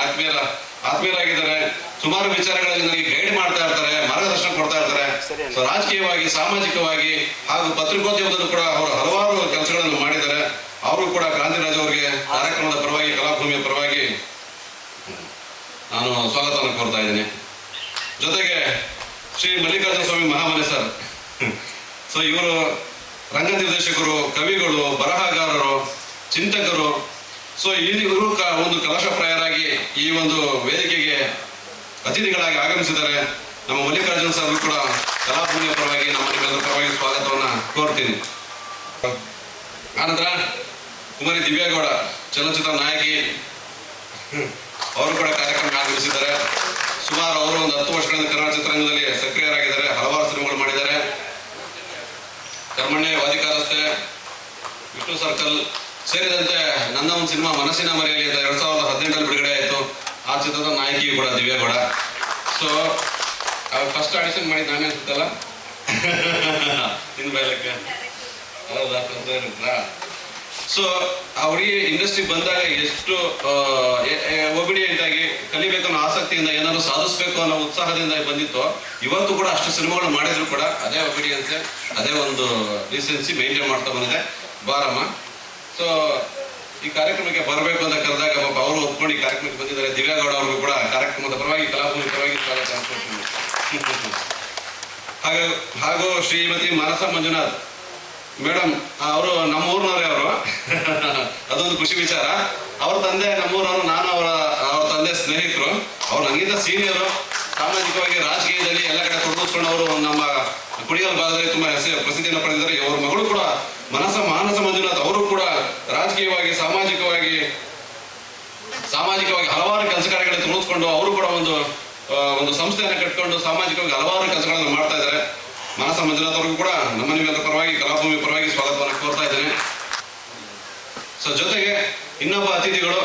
ಆತ್ಮೀಯರಾಗಿದ್ದಾರೆ. ಸುಮಾರು ವಿಚಾರಗಳಲ್ಲಿ ನನಗೆ ಗೈಡ್ ಮಾಡ್ತಾ ಇರ್ತಾರೆ, ಮಾರ್ಗದರ್ಶನ ಕೊಡ್ತಾ ಇರ್ತಾರೆ. ಸೊ ರಾಜಕೀಯವಾಗಿ, ಸಾಮಾಜಿಕವಾಗಿ ಹಾಗೂ ಪತ್ರಿಕೋದ್ಯಮದಲ್ಲೂ ಕೂಡ ಅವರು ಹಲವಾರು ಕೆಲಸಗಳನ್ನು ಮಾಡಿದ್ದಾರೆ. ಅವರು ಕೂಡ ಕ್ರಾಂತಿರಾಜ್ ಅವರಿಗೆ ಕಾರ್ಯಕ್ರಮದ ಪರವಾಗಿ, ಕಲಾಭೂಮಿಯ ಪರವಾಗಿ ನಾನು ಸ್ವಾಗತವನ್ನು ಕೋರ್ತಾ ಇದ್ದೀನಿ. ಜೊತೆಗೆ ಶ್ರೀ ಮಲ್ಲಿಕಾರ್ಜುನ ಸ್ವಾಮಿ ಮಹಾಮನೆ ಸರ್. ಸೊ ಇವರು ರಂಗ ನಿರ್ದೇಶಕರು, ಕವಿಗಳು, ಬರಹಗಾರರು, ಚಿಂತಕರು. ಸೊ ಇವರು ಒಂದು ಕಲಶಪ್ರಾಯರಾಗಿ ಈ ಒಂದು ವೇದಿಕೆಗೆ ಅತಿಥಿಗಳಾಗಿ ಆಗಮಿಸಿದ್ದಾರೆ. ನಮ್ಮ ಮಲ್ಲಿಕಾರ್ಜುನ ಸರ್ ಕೂಡ ಕಲಾಭೂಮಿಯ ಪರವಾಗಿ, ನಿಮ್ಮೆಲ್ಲರ ಪರವಾಗಿ ಸ್ವಾಗತವನ್ನ ಕೋರ್ತೀನಿ. ಆನಂತರ ಕುಮಾರಿ ದಿವ್ಯಾಗೌಡ, ಚಲನಚಿತ್ರ ನಾಯಕಿ, ಅವರು ಕೂಡ ಕಾರ್ಯಕ್ರಮ ಆಗಮಿಸಿದ್ದಾರೆ. ಸುಮಾರು ಅವರು ಒಂದು 10 ವರ್ಷಗಳಿಂದ ಕನ್ನಡ ಚಿತ್ರರಂಗದಲ್ಲಿ ಸಕ್ರಿಯರಾಗಿದ್ದಾರೆ. ಹಲವಾರು ಸಿನಿಮಾಗಳು ಮಾಡಿದ್ದಾರೆ. ಕರ್ಮಣ್ಯ, ವಾದಿಕಾರಸ್ತೆ, ವಿಷ್ಣು ಸರ್ಕಲ್ ಸೇರಿದಂತೆ ನನ್ನ ಒಂದು ಸಿನಿಮಾ ಮನಸ್ಸಿನ ಮರೆಯಲ್ಲಿ 2018 ಬಿಡುಗಡೆ ಆಯಿತು. ಆ ಚಿತ್ರದ ನಾಯಕಿ ಕೂಡ ದಿವ್ಯಾಗೌಡ. ಸೊ ಅವ್ರು ಫಸ್ಟ್ ಆಡಿಷನ್ ಮಾಡಿದ್ದು ನಾನೇ ಅನ್ಸುತ್ತಲ್ಲ, ನಿನ್ ಬಯಲಕ್ಕೆ ಹೌದಾ? ಸೊ ಅವರಿಗೆ ಇಂಡಸ್ಟ್ರಿ ಬಂದಾಗ ಎಷ್ಟು ಒಬಿಡಿಯಂಟ್ ಆಗಿ ಕಲಿಬೇಕನ್ನೋ ಆಸಕ್ತಿಯಿಂದ, ಏನಾದ್ರು ಸಾಧಿಸ್ಬೇಕು ಅನ್ನೋ ಉತ್ಸಾಹದಿಂದ ಬಂದಿತ್ತು. ಇವತ್ತು ಕೂಡ ಅಷ್ಟು ಸಿನಿಮಾಗಳು ಮಾಡಿದ್ರು ಕೂಡ ಅದೇ ಒಬಿಡಿಯನ್ಸ್, ಅದೇ ಒಂದು ಡಿಸೆನ್ಸಿ ಮೇಂಟೈನ್ ಮಾಡ್ತಾ ಬಂದಿದೆ. ಬಾರಮ್ಮ. ಸೊ ಈ ಕಾರ್ಯಕ್ರಮಕ್ಕೆ ಬರಬೇಕು ಅಂತ ಕರೆದಾಗ ಪಾಪ ಅವರು ಒಪ್ಕೊಂಡು ಈ ಕಾರ್ಯಕ್ರಮಕ್ಕೆ ಬಂದಿದ್ದಾರೆ. ದಿವ್ಯಾಗೌಡ ಅವ್ರಿಗೂ ಕೂಡ ಕಾರ್ಯಕ್ರಮದ ಪರವಾಗಿ, ಕಲಾಭೂಮಿ ಪರವಾಗಿ ಸ್ವಾಗತ ಅನ್ಕೊಳ್ತೀನಿ. ಹಾಗೂ ಶ್ರೀಮತಿ ಮಾನಸ ಮಂಜುನಾಥ್ ಮೇಡಮ್, ಅವರು ನಮ್ಮ ಊರಿನವರೇ. ಅವರು ಅದೊಂದು ಖುಷಿ ವಿಚಾರ. ಅವ್ರ ತಂದೆ ನಮ್ಮೂರವರು, ನಾನು ಅವರ ತಂದೆ ಸ್ನೇಹಿತರು. ಅವ್ರು ನನಗಿಂತ ಸೀನಿಯರು. ಸಾಮಾಜಿಕವಾಗಿ, ರಾಜಕೀಯದಲ್ಲಿ ಎಲ್ಲ ಕಡೆ ತೊಡಗಿಸ್ಕೊಂಡು ಅವರು ನಮ್ಮ ಕುಣಿಗಲ್ ಭಾಗದಲ್ಲಿ ತುಂಬಾ ಪ್ರಸಿದ್ಧಿಯನ್ನು ಪಡೆದಿದ್ದಾರೆ. ಅವ್ರ ಮಗಳು ಕೂಡ ಮಾನಸ ಮಂಜುನಾಥ್, ಅವರು ಕೂಡ ರಾಜಕೀಯವಾಗಿ, ಸಾಮಾಜಿಕವಾಗಿ ಹಲವಾರು ಕೆಲಸ ಕಾರ್ಯಗಳಲ್ಲಿ ತೊಡಗಿಸ್ಕೊಂಡು ಅವರು ಕೂಡ ಒಂದು ಸಂಸ್ಥೆಯನ್ನು ಕಟ್ಕೊಂಡು ಸಾಮಾಜಿಕವಾಗಿ ಹಲವಾರು ಕೆಲಸಗಳನ್ನು ಮಾಡ್ತಾ ಇದ್ದಾರೆ. ಮಾನಸ ಮಂಜುನಾಥ್ ಅವ್ರಿಗೂ ಕೂಡ ನಿಮ್ಮೆಲ್ಲರ ಪರವಾಗಿ, ಕಲಾಭೂಮಿ ಪರವಾಗಿ ಸ್ವಾಗತವನ್ನು ಕೋರ್ತಾ ಇದ್ದೇನೆ. ಸೊ ಜೊತೆಗೆ ಇನ್ನೊಬ್ಬ ಅತಿಥಿಗಳು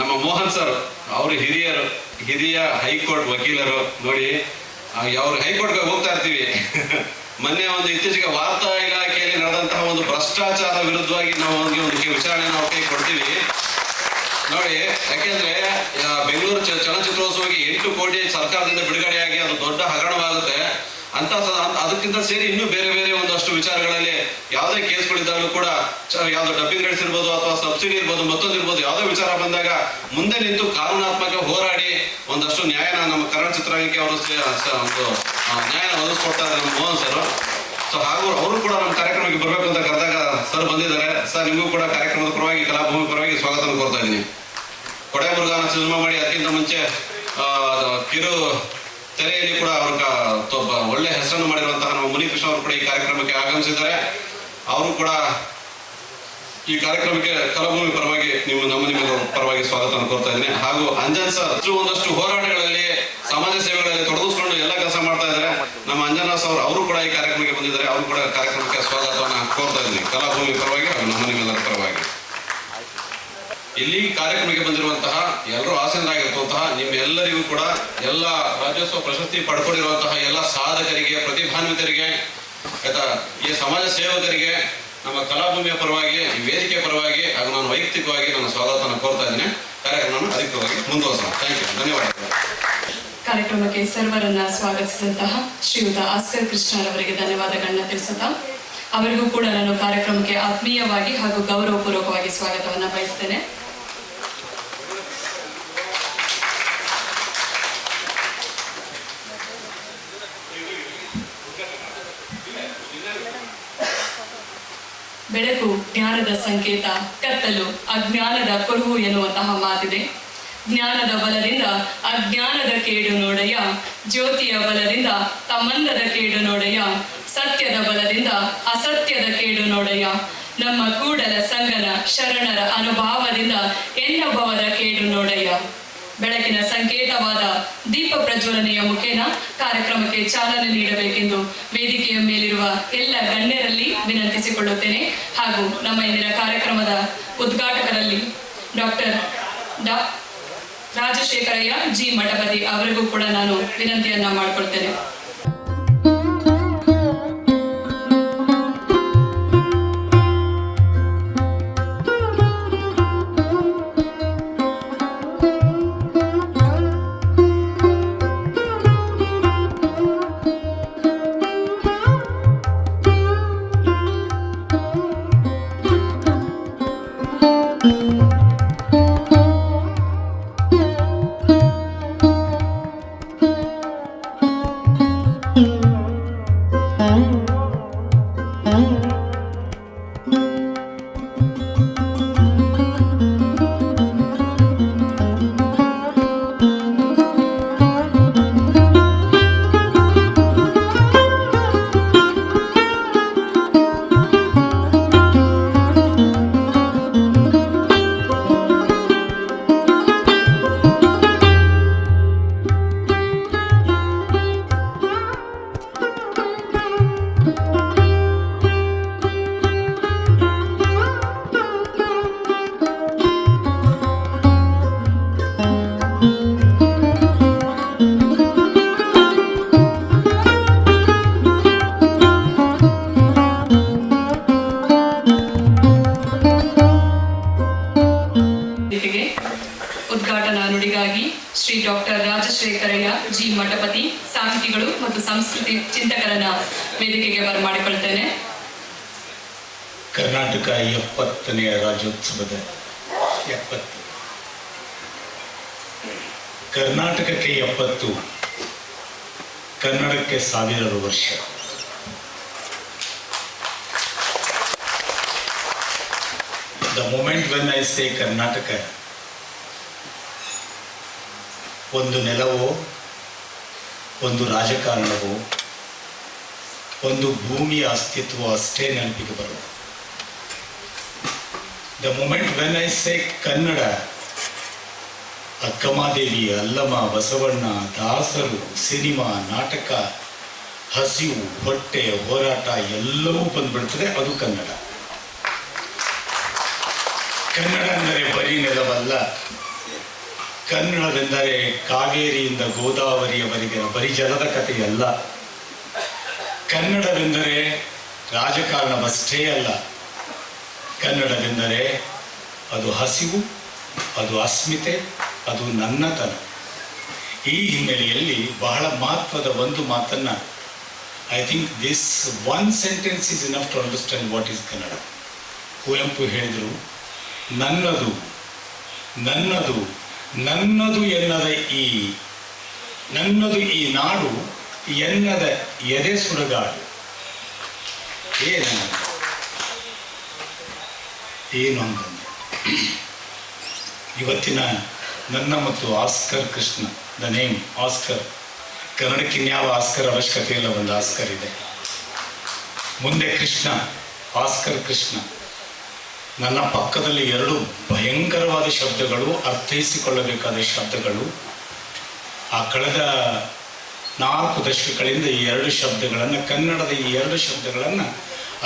ನಮ್ಮ ಮೋಹನ್ ಸರ್. ಅವರು ಹಿರಿಯ ಹೈಕೋರ್ಟ್ ವಕೀಲರು. ನೋಡಿ, ಅವ್ರು ಹೈಕೋರ್ಟ್ಗೆ ಹೋಗ್ತಾ ಇರ್ತೀವಿ. ಮೊನ್ನೆ ಇತ್ತೀಚೆಗೆ ವಾರ್ತಾ ಇಲಾಖೆಯಲ್ಲಿ ನಡೆದಂತಹ ಒಂದು ಭ್ರಷ್ಟಾಚಾರ ವಿರುದ್ಧವಾಗಿ ನಾವು ಒಂದು ವಿಚಾರಣೆ ನಾವು ಕೈ ಕೊಡ್ತೀವಿ ನೋಡಿ. ಯಾಕೆಂದ್ರೆ ಬೆಂಗಳೂರು ಚಲನಚಿತ್ರೋತ್ಸವಕ್ಕೆ 8 ಕೋಟಿ ಸರ್ಕಾರದಿಂದ ಬಿಡುಗಡೆಯಾಗಿ ಅದು ದೊಡ್ಡ ಹಗರಣವಾಗುತ್ತೆ ಅಂತ. ಅದಕ್ಕಿಂತ ಸೇರಿ ಇನ್ನೂ ಬೇರೆ ಒಂದಷ್ಟು ವಿಚಾರಗಳಲ್ಲಿ ಯಾವುದೇ ಕೇಸ್ಗಳಿದ್ದಾಗಲೂ ಕೂಡ, ಯಾವ್ದು ಡಬ್ಬಿಂಗ್ ರೈಟ್ಸ್ ಇರ್ಬೋದು, ಅಥವಾ ಸಬ್ಸಿಡಿ ಇರ್ಬೋದು, ಮತ್ತೊಂದು ಇರ್ಬೋದು, ಯಾವುದೇ ವಿಚಾರ ಬಂದಾಗ ಮುಂದೆ ನಿಂತು ಕಾನೂನಾತ್ಮಕ ಹೋರಾಡಿ ಒಂದಷ್ಟು ನ್ಯಾಯನ ನಮ್ಮ ಕನ್ನಡ ಚಿತ್ರರಂಗಕ್ಕೆ ಅವರು ಒಂದು ನ್ಯಾಯನ ಒದಗಿಸ್ಕೊಡ್ತಾರೆ ನಮ್ಮ ಮೋಹನ್ ಸರ್. ಸೊ ಹಾಗೂ ಅವರು ಕೂಡ ನಮ್ಮ ಕಾರ್ಯಕ್ರಮಕ್ಕೆ ಬರಬೇಕು ಅಂತ ಕರೆದಾಗ ಸರ್ ಬಂದಿದ್ದಾರೆ. ಸರ್, ನಿಮಗೂ ಕೂಡ ಕಾರ್ಯಕ್ರಮದ ಪರವಾಗಿ, ಕಲಾಭೂಮಿ ಪರವಾಗಿ ಸ್ವಾಗತ ಕೋರ್ತಾ ಇದ್ದೀನಿ. ಕೊಡೆ ಮುರುಘಾನ ಸಿನಿಮಾ ಮಾಡಿ ಅದಕ್ಕಿಂತ ಮುಂಚೆ ಕಿರು ತೆರೆಯಲ್ಲಿ ಕೂಡ ಅವ್ರ ಒಳ್ಳೆ ಹೆಸರನ್ನು ಮಾಡಿರುವಂತಹ ನಮ್ಮ ಮುನಿಕೃಷ್ಣ ಅವರು ಕೂಡ ಈ ಕಾರ್ಯಕ್ರಮಕ್ಕೆ ಆಗಮಿಸಿದ್ದಾರೆ. ಅವರು ಕೂಡ ಈ ಕಾರ್ಯಕ್ರಮಕ್ಕೆ ಕಲಾಭೂಮಿ ಪರವಾಗಿ ನಿಮ್ಮ ಪರವಾಗಿ ಸ್ವಾಗತ ಕೋರ್ತಾ ಇದ್ದೀನಿ. ಹಾಗೂ ಅಂಜನ್ ಸರ್ ಒಂದಷ್ಟು ಹೋರಾಟಗಳಲ್ಲಿ, ಸಮಾಜ ಸೇವೆಗಳಲ್ಲಿ ತೊಡಗಿಸ್ಕೊಂಡು ಎಲ್ಲ ಕೆಲಸ ಮಾಡ್ತಾ ಇದ್ದಾರೆ. ನಮ್ಮ ಅಂಜನಾಸ್ ಅವರು ಕೂಡ ಈ ಕಾರ್ಯಕ್ರಮಕ್ಕೆ ಬಂದಿದ್ದಾರೆ. ಅವರು ಕೂಡ ಕಾರ್ಯಕ್ರಮಕ್ಕೆ ಸ್ವಾಗತವನ್ನು ಕೋರ್ತಾ ಇದ್ದೀನಿ, ಕಲಾಭೂಮಿ ಪರವಾಗಿ ಹಾಗೂ ನಿಮ್ಮೆಲ್ಲರ ಪರವಾಗಿ. ಇಲ್ಲಿ ಕಾರ್ಯಕ್ರಮಕ್ಕೆ ಬಂದಿರುವಂತಹ ಎಲ್ಲರೂ ಆಸೀನರಾಗಿರುವಂತಹ ನಿಮ್ಮೆಲ್ಲರಿಗೂ ಕೂಡ, ಎಲ್ಲ ರಾಜ್ಯೋತ್ಸವ ಪ್ರಶಸ್ತಿ ಪಡ್ಕೊಂಡಿರುವಂತಹ ಎಲ್ಲ ಸಾಧಕರಿಗೆ, ಪ್ರತಿಭಾನ್ವಿತರಿಗೆ, ಆಯ್ತಾ, ಈ ಸಮಾಜ ಸೇವಕರಿಗೆ ನಮ್ಮ ಕಲಾಭೂಮಿಯ ಪರವಾಗಿ, ಈ ವೇದಿಕೆ ಪರವಾಗಿ ಹಾಗೂ ನಾನು ವೈಯಕ್ತಿಕವಾಗಿ ನನ್ನ ಸ್ವಾಗತವನ್ನು ಕೋರ್ತಾ ಇದ್ದೀನಿ. ಕಾರ್ಯಕ್ರಮವನ್ನು ಅಧಿಕವಾಗಿ ಮುಂದುವರಿಸೋಣ. ಥ್ಯಾಂಕ್ ಯು, ಧನ್ಯವಾದಗಳು. ಕಾರ್ಯಕ್ರಮಕ್ಕೆ ಸರ್ವರನ್ನ ಸ್ವಾಗತಿಸಿದಂತಹ ಶ್ರೀಯುತ ಆಸ್ಕರ್ ಕೃಷ್ಣರವರಿಗೆ ಧನ್ಯವಾದಗಳನ್ನ ತಿಳಿಸುತ್ತಾ ಅವರಿಗೂ ಕೂಡ ನಾನು ಕಾರ್ಯಕ್ರಮಕ್ಕೆ ಆತ್ಮೀಯವಾಗಿ ಹಾಗೂ ಗೌರವಪೂರ್ವಕವಾಗಿ ಸ್ವಾಗತವನ್ನ ಬಯಸ್ತೇನೆ. ಬೆಳಕು ಜ್ಞಾನದ ಸಂಕೇತ, ಕತ್ತಲು ಅಜ್ಞಾನದ ಕುರುಹು ಎನ್ನುವಂತಹ ಮಾತಿದೆ. ಜ್ಞಾನದ ಬಲದಿಂದ ಅಜ್ಞಾನದ ಕೇಡು ನೋಡಯ್ಯ, ಜ್ಯೋತಿಯ ಬಲದಿಂದ ತಮ್ಮಂದದ ಕೇಡು ನೋಡಯ್ಯ, ಸತ್ಯದ ಬಲದಿಂದ ಅಸತ್ಯದ ಕೇಡು ನೋಡಯ್ಯ, ನಮ್ಮ ಕೂಡಲ ಸಂಗನ ಶರಣರ ಅನುಭಾವದಿಂದ ಎನ್ನಭವದ ಕೇಡು ನೋಡಯ್ಯ. ಬೆಳಕಿನ ಸಂಕೇತವಾದ ದೀಪ ಪ್ರಜ್ವಲನೆಯ ಮುಖೇನ ಕಾರ್ಯಕ್ರಮಕ್ಕೆ ಚಾಲನೆ ನೀಡಬೇಕೆಂದು ವೇದಿಕೆಯ ಮೇಲಿರುವ ಎಲ್ಲ ಗಣ್ಯರಲ್ಲಿ ವಿನಂತಿಸಿಕೊಳ್ಳುತ್ತೇನೆ. ಹಾಗೂ ನಮ್ಮ ಇಂದಿನ ಕಾರ್ಯಕ್ರಮದ ಉದ್ಘಾಟಕರಲ್ಲಿ ಡಾಕ್ಟರ್ ರಾಜಶೇಖರಯ್ಯ ಜಿ ಮಠಪತಿ ಅವರಿಗೂ ಕೂಡ ನಾನು ವಿನಂತಿಯನ್ನ ಮಾಡಿಕೊಳ್ತೇನೆ. ಉದ್ಘಾಟನಾ ನುಡಿಗಾಗಿ ಶ್ರೀ ಡಾಕ್ಟರ್ ರಾಜಶೇಖರಯ್ಯ ಜಿ ಮಠಪತಿ ಸಾಹಿತಿಗಳು ಮತ್ತು ಸಂಸ್ಕೃತಿ ಚಿಂತಕರನ್ನ ವೇದಿಕೆಗೆ ಬರಮಾಡಿಕೊಳ್ತೇನೆ. ಕರ್ನಾಟಕ 70ನೇ ರಾಜ್ಯೋತ್ಸವದ 70. ಕರ್ನಾಟಕಕ್ಕೆ 70, ಕನ್ನಡಕ್ಕೆ 1000 ವರ್ಷ. The moment when I say Karnataka, ಒಂದು ನೆಲವೋ, ಒಂದು ರಾಜಕಾರಣವೋ, ಒಂದು ಭೂಮಿಯ ಅಸ್ತಿತ್ವ ಅಷ್ಟೇ ನೆನಪಿಗೆ ಬರುವುದು. The moment when I say Kannada, Akkamahadevi, Allama, Basavanna, ದಾಸರು, ಸಿನಿಮಾ, ನಾಟಕ, ಹಸಿವು, ಹೊಟ್ಟೆ, ಹೋರಾಟ ಎಲ್ಲವೂ ಬಂದ್ಬಿಡ್ತದೆ. ಅದು ಕನ್ನಡ. ಕನ್ನಡ ಅಂದರೆ ಬರೀ ನೆಲವಲ್ಲ. ಕನ್ನಡವೆಂದರೆ ಕಾವೇರಿಯಿಂದ ಗೋದಾವರಿಯವರೆಗೆ ಬರೀ ಜಲದ ಕಥೆಯಲ್ಲ. ಕನ್ನಡವೆಂದರೆ ರಾಜಕಾರಣವಷ್ಟೇ ಅಲ್ಲ. ಕನ್ನಡವೆಂದರೆ ಅದು ಹಸಿವು, ಅದು ಅಸ್ಮಿತೆ, ಅದು ನನ್ನತನ. ಈ ಹಿನ್ನೆಲೆಯಲ್ಲಿ ಬಹಳ ಮಹತ್ವದ ಒಂದು ಮಾತನ್ನು, I think this one sentence is enough to understand what is Kannada. Kuvempu ಹೇಳಿದರು, ನನ್ನದು ನನ್ನದು ನನ್ನದು ನನ್ನದು ಈ ನಾಡು ಎನ್ನದ ಎದೆ ಸುಡಗಾಡು. ಏನು ಅಂತಂದ್ರೆ, ಇವತ್ತಿನ ನನ್ನ ಮತ್ತು Oscar Krishna, the name Oscar, ಕನ್ನಡಕ್ಕೆ ಇನ್ಯಾವ ಆಸ್ಕರ್ ಅವಶ್ಯಕತೆ ಇಲ್ಲ, ಒಂದು ಆಸ್ಕರ್ ಇದೆ. ಮುಂದೆ ಕೃಷ್ಣ, ಆಸ್ಕರ್ ಕೃಷ್ಣ. ನನ್ನ ಪಕ್ಕದಲ್ಲಿ 2 ಭಯಂಕರವಾದ ಶಬ್ದಗಳು, ಅರ್ಥೈಸಿಕೊಳ್ಳಬೇಕಾದ ಶಬ್ದಗಳು. ಆ ಕಳೆದ 4 ದಶಕಗಳಿಂದ ಈ 2 ಶಬ್ದಗಳನ್ನು, ಕನ್ನಡದ ಈ 2 ಶಬ್ದಗಳನ್ನು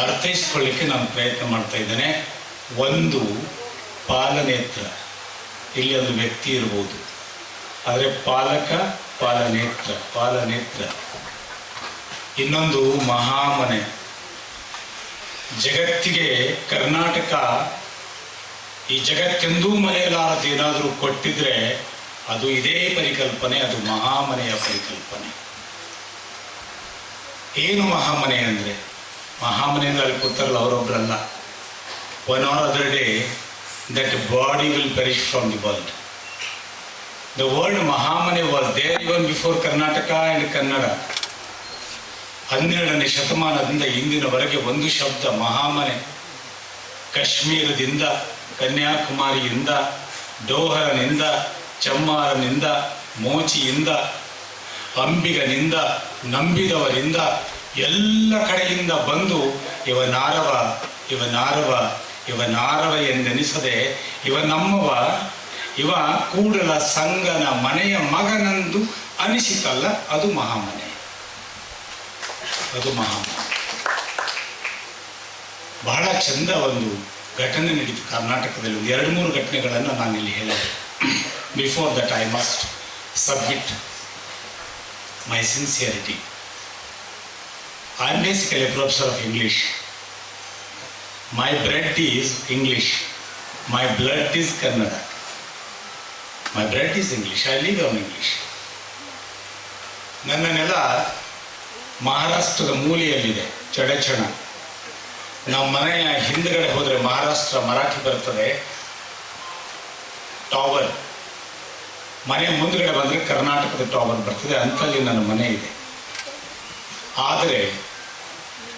ಅರ್ಥೈಸಿಕೊಳ್ಳಿಕ್ಕೆ ನಾನು ಪ್ರಯತ್ನ ಮಾಡ್ತಾ ಇದ್ದೇನೆ. ಒಂದು ಪಾಲನೇತ್ರ, ಇಲ್ಲಿ ಒಂದು ವ್ಯಕ್ತಿ ಇರ್ಬೋದು, ಆದರೆ ಪಾಲಕ, ಪಾಲನೇತ್ರ. ಇನ್ನೊಂದು ಮಹಾಮನೆ. ಜಗತ್ತಿಗೆ ಕರ್ನಾಟಕ ಈ ಜಗತ್ತೆಂದೂ ಮರೆಯಲಾರದು ಏನಾದರೂ ಕೊಟ್ಟಿದ್ರೆ ಅದು ಇದೇ ಪರಿಕಲ್ಪನೆ, ಅದು ಮಹಾಮನೆಯ ಪರಿಕಲ್ಪನೆ. ಏನು ಮಹಾಮನೆ ಅಂದರೆ? ಮಹಾಮನೆ ಅಂದರೆ ಅಲ್ಲಿ ಕೂತಾರಲ್ಲ ಅವರೊಬ್ಬರಲ್ಲ. One or other day that body will perish from the world. The word Mahamane was there even before Karnataka and Kannada. 12ನೇ ಶತಮಾನದಿಂದ ಇಂದಿನವರೆಗೆ ಒಂದು ಶಬ್ದ ಮಹಾಮನೆ. ಕಾಶ್ಮೀರದಿಂದ, ಕನ್ಯಾಕುಮಾರಿಯಿಂದ, ಡೋಹರನಿಂದ, ಚಮ್ಮಾರನಿಂದ, ಮೋಚಿಯಿಂದ, ಅಂಬಿಗನಿಂದ, ನಂಬಿದವರಿಂದ ಎಲ್ಲ ಕಡೆಯಿಂದ ಬಂದು ಇವನಾರವ ಇವನಾರವ ಇವನಾರವ ಎಂದೆನಿಸದೆ ಇವ ನಮ್ಮವ, ಇವ ಕೂಡಲ ಸಂಗನ ಮನೆಯ ಮಗನಂದು ಅನಿಸಿತಲ್ಲ, ಅದು ಮಹಾಮನೆ. ಅದು ಮಹಾಮನೆ. ಬಹಳ ಚಂದ ಒಂದು ಘಟನೆ ನಡೀತು ಕರ್ನಾಟಕದಲ್ಲಿ. ಒಂದು 2-3 ಘಟನೆಗಳನ್ನು ನಾನಿಲ್ಲಿ ಹೇಳಿದೆ. Before that I must submit my sincerity. I am basically a professor of English. My bread is English. My blood is Kannada. My bread is English. I live on English. ನನ್ನ ನೆಲ ಮಹಾರಾಷ್ಟ್ರದ ಮೂಲೆಯಲ್ಲಿದೆ, ಚಡಚಣ. ನಮ್ಮ ಮನೆಯ ಹಿಂದುಗಡೆ ಹೋದರೆ ಮಹಾರಾಷ್ಟ್ರ ಮರಾಠಿ ಬರ್ತದೆ, ಟಾವರ್. ಮನೆ ಮುಂದುಗಡೆ ಬಂದರೆ ಕರ್ನಾಟಕದ ಟಾವರ್ ಬರ್ತದೆ. ಅಂಥಲ್ಲಿ ನನ್ನ ಮನೆ ಇದೆ. ಆದರೆ